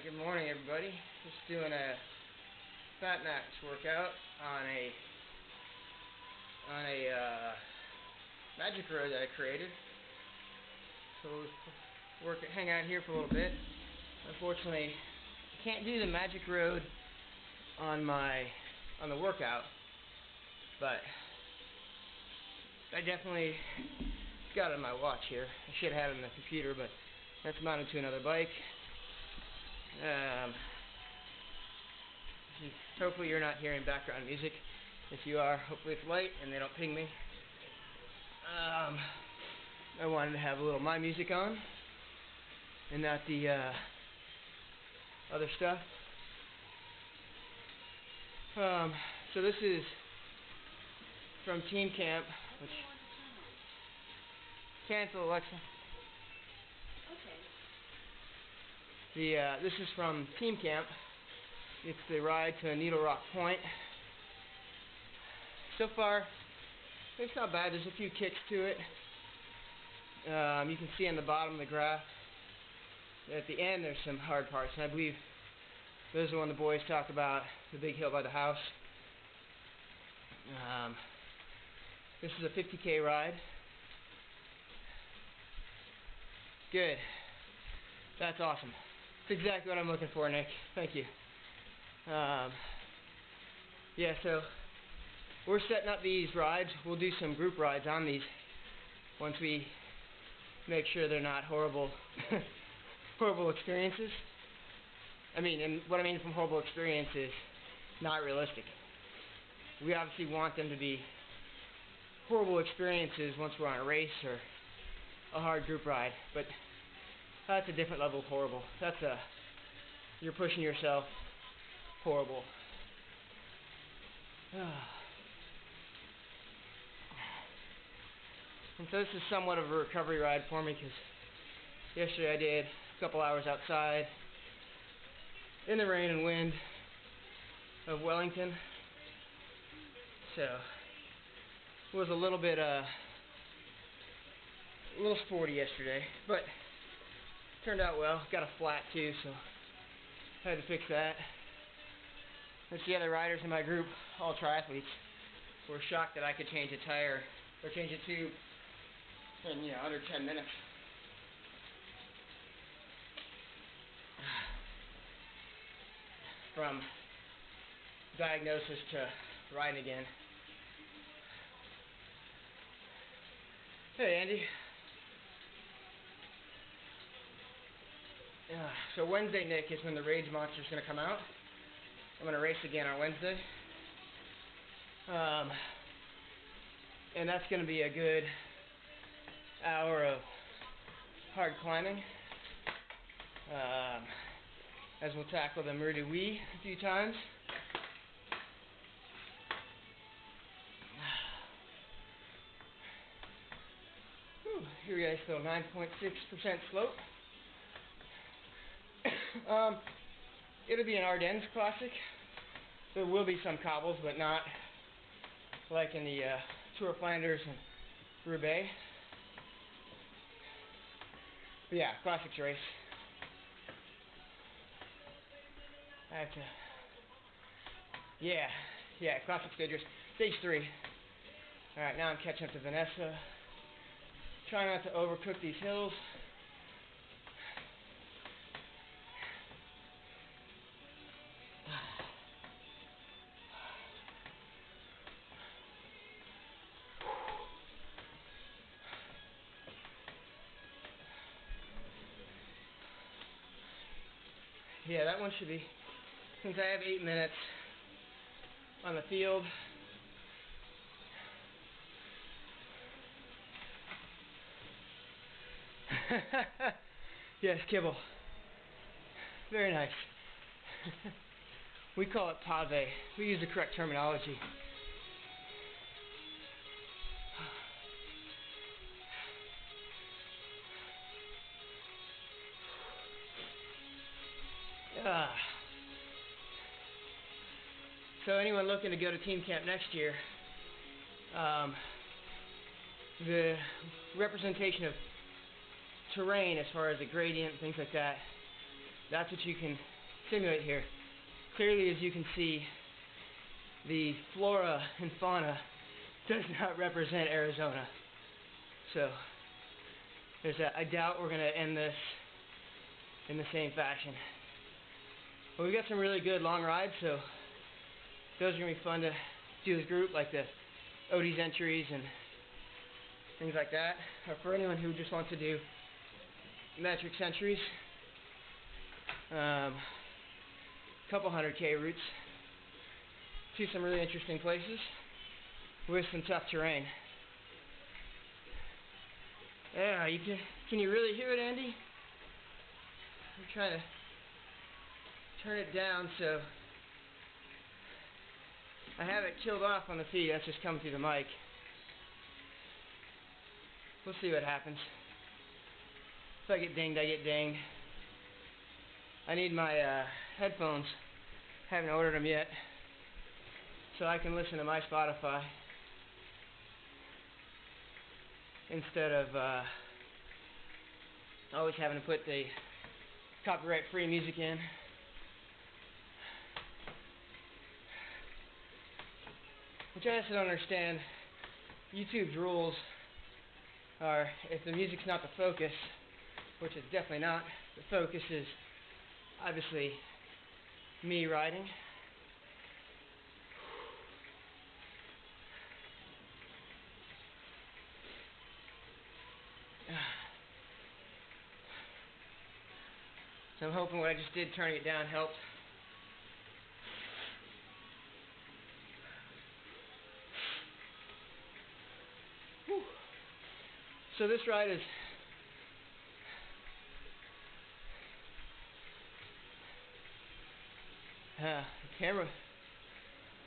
good morning everybody. Just doing a fat max workout on a magic road that I created. So we'll hang out here for a little bit. Unfortunately, I can't do the magic road on the workout, but I definitely got it on my watch here. I should have had it on the computer, but that's mounted to another bike. Hopefully you're not hearing background music. If you are, hopefully it's light and they don't ping me. I wanted to have a little my music on and not the other stuff. So this is from Team Camp, which cancel Alexa. This is from Team Camp. It's the ride to Needle Rock Point. So far, it's not bad. There's a few kicks to it. You can see on the bottom of the graph that at the end there's some hard parts. And I believe those are when the boys talk about the big hill by the house. This is a 50K ride. Good. That's awesome. That's exactly what I'm looking for, Nick. Thank you. Yeah, so we're setting up these rides. We'll do some group rides on these once we make sure they're not horrible horrible experiences. And what I mean from horrible experience is not realistic. We obviously want them to be horrible experiences once we're on a race or a hard group ride, but that's a different level of horrible. You're pushing yourself horrible. And so this is somewhat of a recovery ride for me because yesterday I did a couple hours outside in the rain and wind of Wellington. So it was a little sporty yesterday, but turned out well. Got a flat too, so had to fix that. That's the other riders in my group, all triathletes, were shocked that I could change a tire or change a tube in under 10 minutes. From diagnosis to riding again. Hey Andy. So Wednesday, Nick, is when the Rage Monster's going to come out. I'm going to race again on Wednesday. And that's going to be a good hour of hard climbing. As we'll tackle the Mur de Huy a few times. Whew, here we go, so 9.6% slope. It'll be an Ardennes classic. There will be some cobbles, but not like in the Tour of Flanders and Roubaix. But yeah, classics race. I have to. Yeah, classic stage 3. All right, now I'm catching up to Vanessa. Try not to overcook these hills. Yeah, that one should be, since I have 8 minutes on the field. Yes, kibble. Very nice. We call it pave. We use the correct terminology. So anyone looking to go to team camp next year, the representation of terrain as far as the gradient and things like that, that's what you can simulate here. Clearly, as you can see, the flora and fauna does not represent Arizona. So I doubt we're going to end this in the same fashion. But we've got some really good long rides, so those are going to be fun to do as a group, like the ODZenturies and things like that. Or for anyone who just wants to do metric centuries, couple 100K routes to some really interesting places with some tough terrain. Yeah, can you really hear it, Andy? I'm trying to turn it down so I have it killed off on the feed. That's just coming through the mic. We'll see what happens. If I get dinged, I get dinged. I need my headphones. Haven't ordered them yet, so I can listen to my Spotify instead of always having to put the copyright-free music in. Which I also don't understand. YouTube's rules are, if the music's not the focus, which it's definitely not, the focus is obviously me riding. So I'm hoping what I just did, turning it down, helped. Whew. So this ride is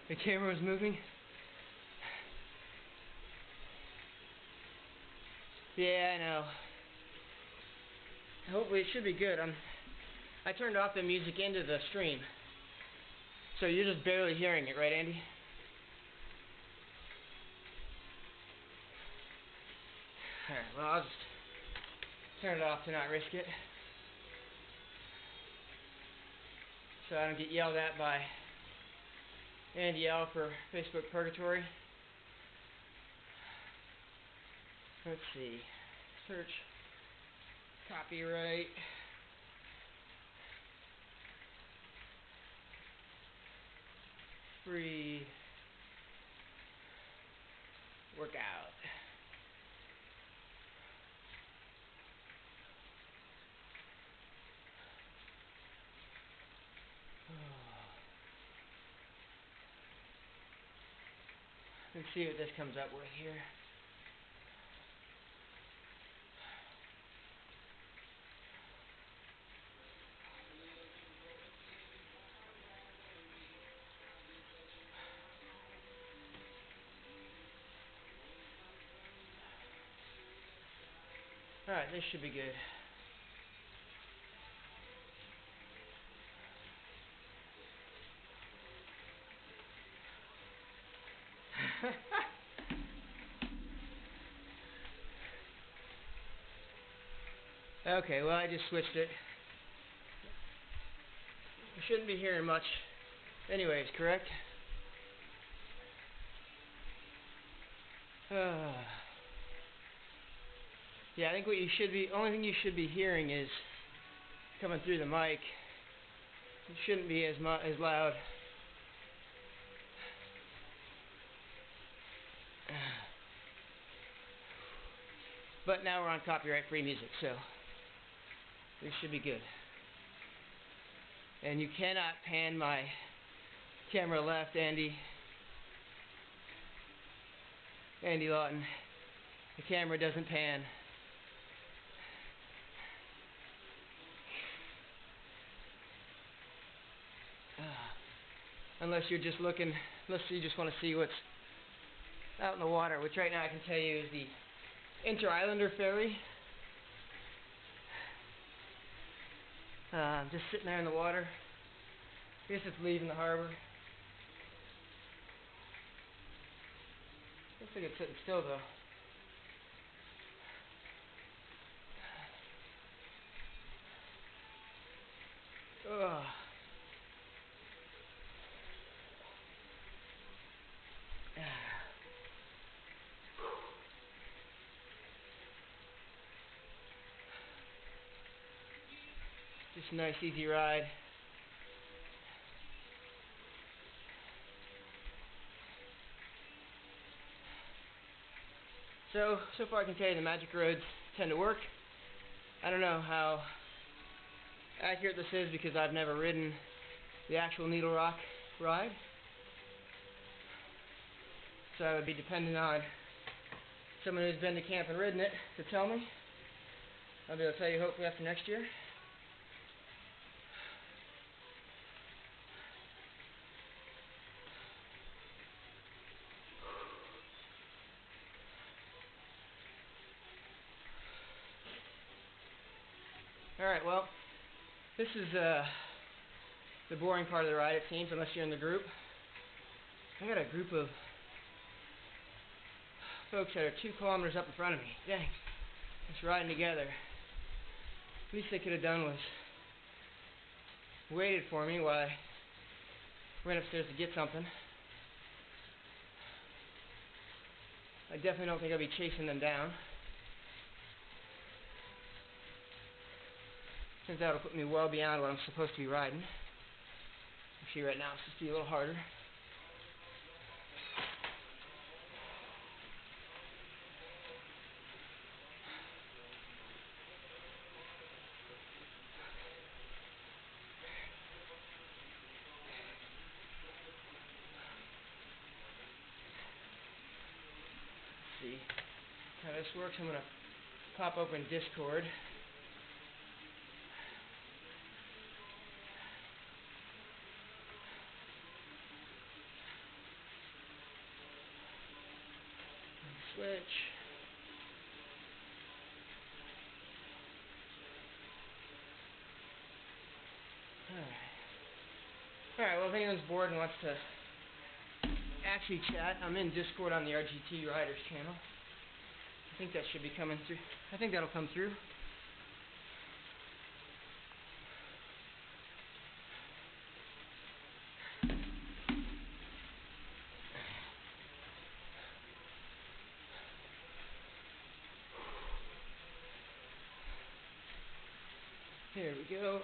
the camera was moving. Yeah, I know. Hopefully it should be good. I turned off the music into the stream, so you're just barely hearing it, right, Andy? Alright, well, I'll just turn it off to not risk it, so I don't get yelled at by Andy L for Facebook Purgatory. Let's see. Search copyright. Free workout. Let's see what this comes up with here. Alright, this should be good. Okay, well, I just switched it. You shouldn't be hearing much anyways, correct? Yeah, I think what you should be, only thing you should be hearing is coming through the mic. It shouldn't be as loud. But now we're on copyright-free music, so this should be good. And you cannot pan my camera left, Andy Lawton. The camera doesn't pan. Unless you're just looking, unless you just want to see what's out in the water, which right now I can tell you is the Inter-Islander ferry. Just sitting there in the water. I guess it's leaving the harbor. Looks like it's sitting still though. Ugh. Just a nice easy ride. So far I can tell you the magic roads tend to work. I don't know how accurate this is because I've never ridden the actual Needle Rock ride. So I would be dependent on someone who's been to camp and ridden it to tell me. I'll be able to tell you hopefully after next year. Alright, well, this is the boring part of the ride, it seems, unless you're in the group. I got a group of folks that are 2 kilometers up in front of me. Dang, just riding together. Least they could have done was waited for me while I went upstairs to get something. I definitely don't think I'll be chasing them down, since that'll put me well beyond what I'm supposed to be riding. Actually, right now it's just be a little harder. Let's see how this works. I'm going to pop open Discord. Switch. Alright, well if anyone's bored and wants to actually chat, I'm in Discord on the RGT Riders channel. I think that should be coming through. I think that'll come through. Here we go.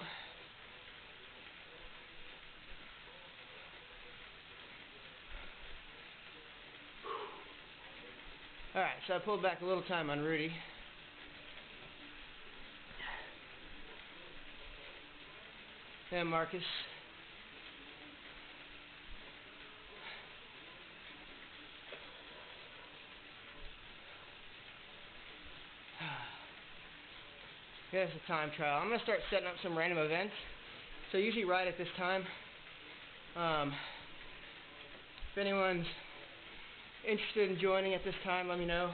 Alright, so I pulled back a little time on Rudy. And Marcus. Here's the time trial. I'm going to start setting up some random events. So I usually ride at this time. If anyone's interested in joining at this time, let me know.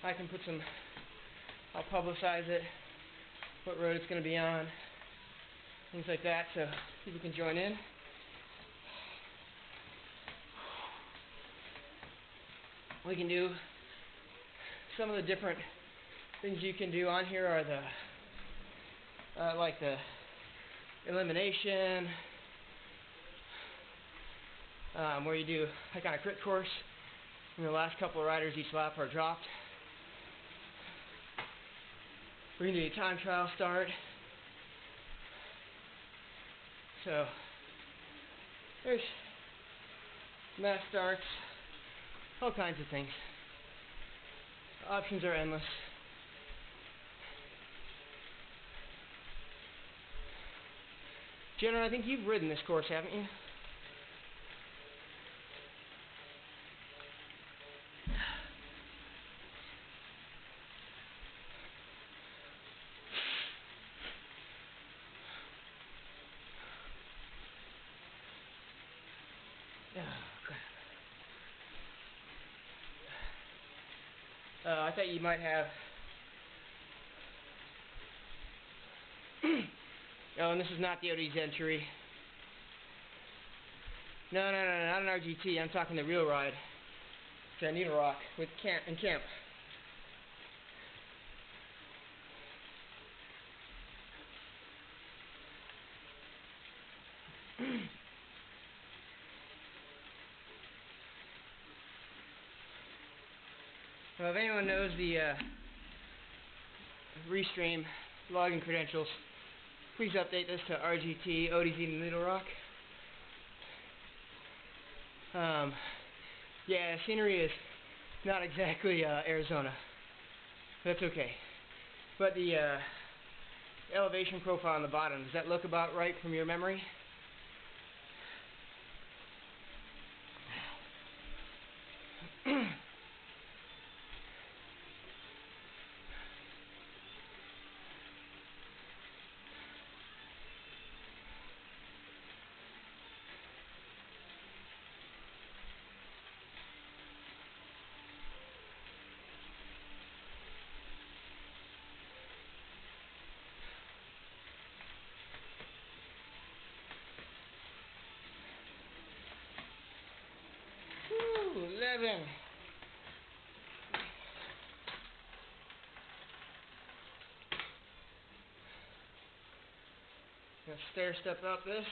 I can put some, I'll publicize it, what road it's going to be on, things like that, so people can join in. We can do some of the different things you can do on here are the like the elimination, where you do like on a crit course, and the last couple of riders each lap are dropped. We can do a time trial start. So there's mass starts, all kinds of things. The options are endless. Jenna, I think you've ridden this course, haven't you? Oh, crap. I thought you might have... Oh, and this is not the ODZentury. No, not an RGT. I'm talking the real ride to Needle Rock with camp. Well, if anyone knows the Restream login credentials, please update this to RGT, ODZ, and Needle Rock. Yeah, scenery is not exactly Arizona. That's okay. But the elevation profile on the bottom, does that look about right from your memory? Woo, 11. Gonna stair step up this.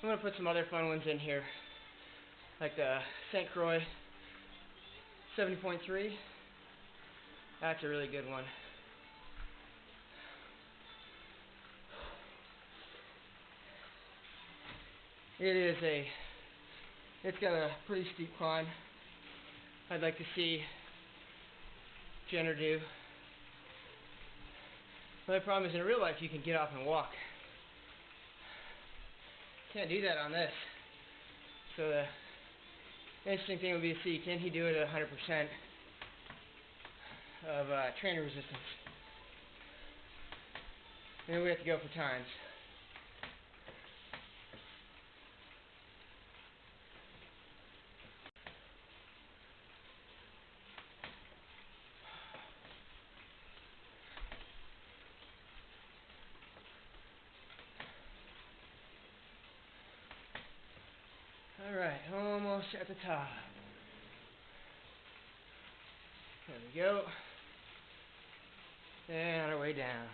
I'm gonna put some other fun ones in here, like the St. Croix 70.3. That's a really good one. It's got a pretty steep climb. I'd like to see Jenner do. The only problem is in real life you can get off and walk. Can't do that on this. So the interesting thing would be to see, can he do it at 100% of trainer resistance? And then we have to go for times. Alright, almost at the top. There we go. And on our way down.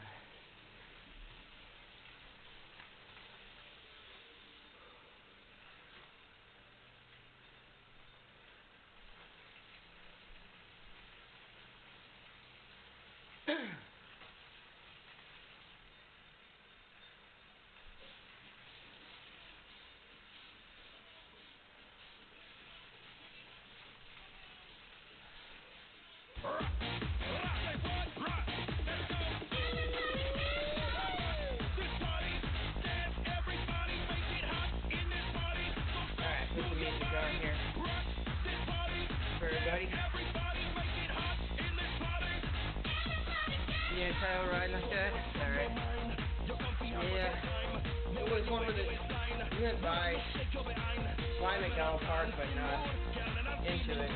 Yeah, title ride like that? Alright. Yeah. It was one with it. We went by McDowell Park, but not into it.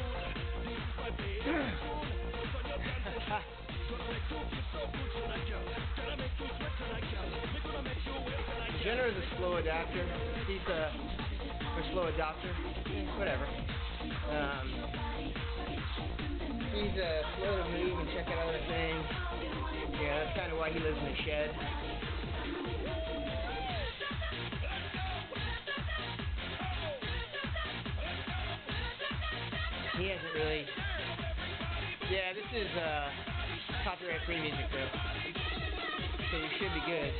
Jenner is a slow adapter. He's a slow adopter. Whatever. He's slow to move and check out other things. Yeah, that's kind of why he lives in a shed. He hasn't really... Yeah, this is copyright-free music, though. So you should be good.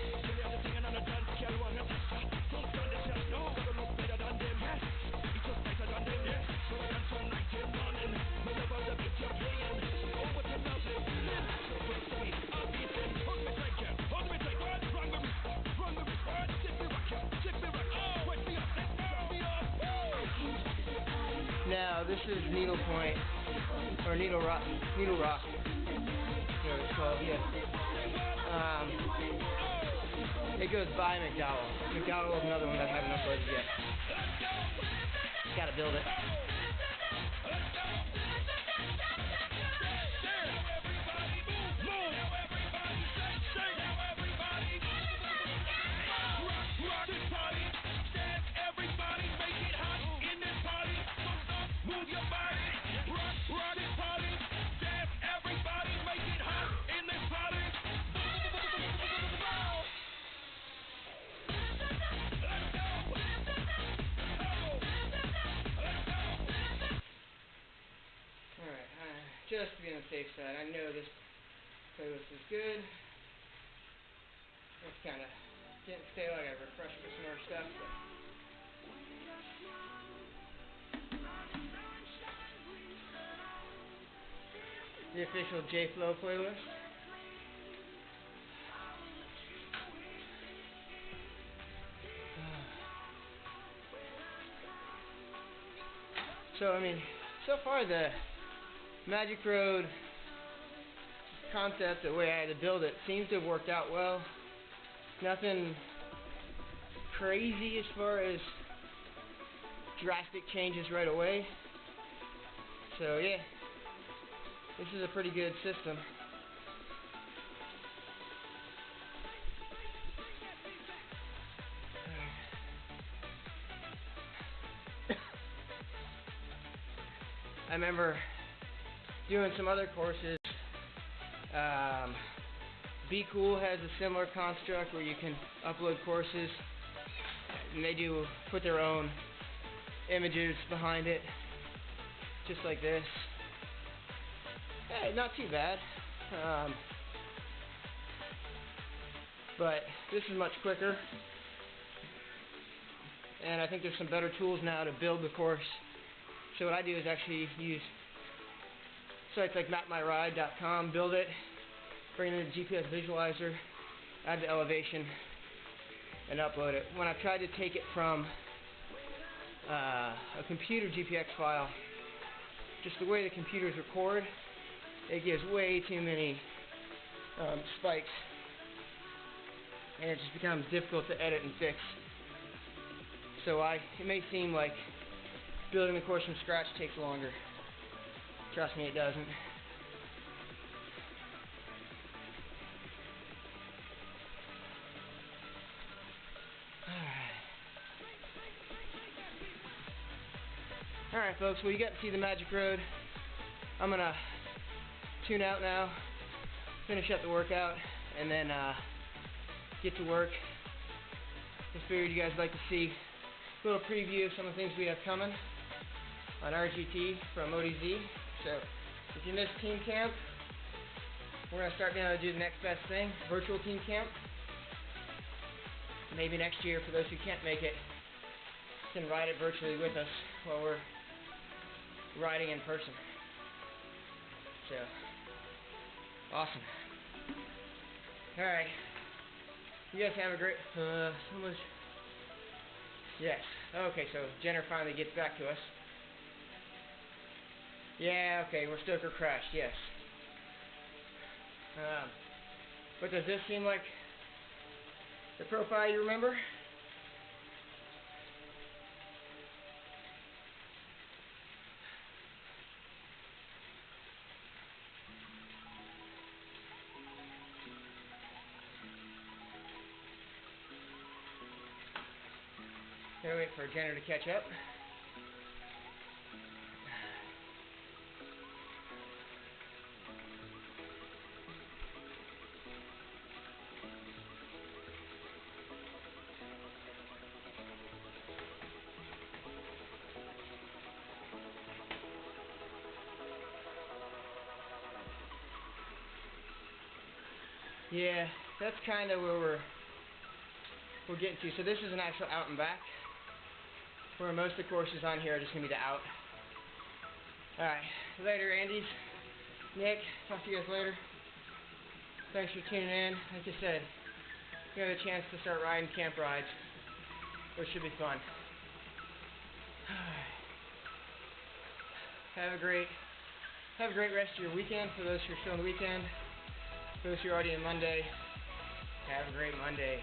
Now, this is Needle Point, or Needle Rock. what it's called, yeah. It goes by McDowell. McDowell is another one that I haven't uploaded yet. Gotta build it. Just to be on the safe side, I know this playlist is good. It's kind of getting stale. I gotta refresh it with some more stuff. But the official J-Flow playlist. So I mean, so far the Magic Road concept, the way I had to build it, seems to have worked out well. Nothing crazy as far as drastic changes right away. So yeah, this is a pretty good system. I remember doing some other courses. Be Cool has a similar construct where you can upload courses and they do put their own images behind it, just like this. Hey, not too bad. But this is much quicker, and I think there's some better tools now to build the course. So what I do is actually use sites like mapmyride.com, build it, bring it in the GPS visualizer, add the elevation, and upload it. When I've tried to take it from a computer GPX file, just the way the computers record, it gives way too many spikes, and it just becomes difficult to edit and fix. So it may seem like building the course from scratch takes longer. Trust me, it doesn't. Alright folks, well you got to see the Magic Road. I'm gonna tune out now, finish up the workout, and then get to work. Just figured you guys would like to see a little preview of some of the things we have coming on RGT from ODZ. So if you missed team camp, we're going to start being able to do the next best thing, virtual team camp. Maybe next year, for those who can't make it, can ride it virtually with us while we're riding in person. So, awesome. Alright. You guys have a great, so much. Yes. Okay, so Jenner finally gets back to us. Yeah, okay, we're Stoker crashed, yes. But does this seem like the profile you remember? Gotta wait for Jenner to catch up. Yeah, that's kind of where we're getting to. So this is an actual out and back, where most of the courses on here are just going to be the out. Alright, later Andes, Nick, talk to you guys later. Thanks for tuning in. Like I said, you have a chance to start riding camp rides, which should be fun. Have a great rest of your weekend for those who are still on the weekend. Those who are already in Monday, have a great Monday.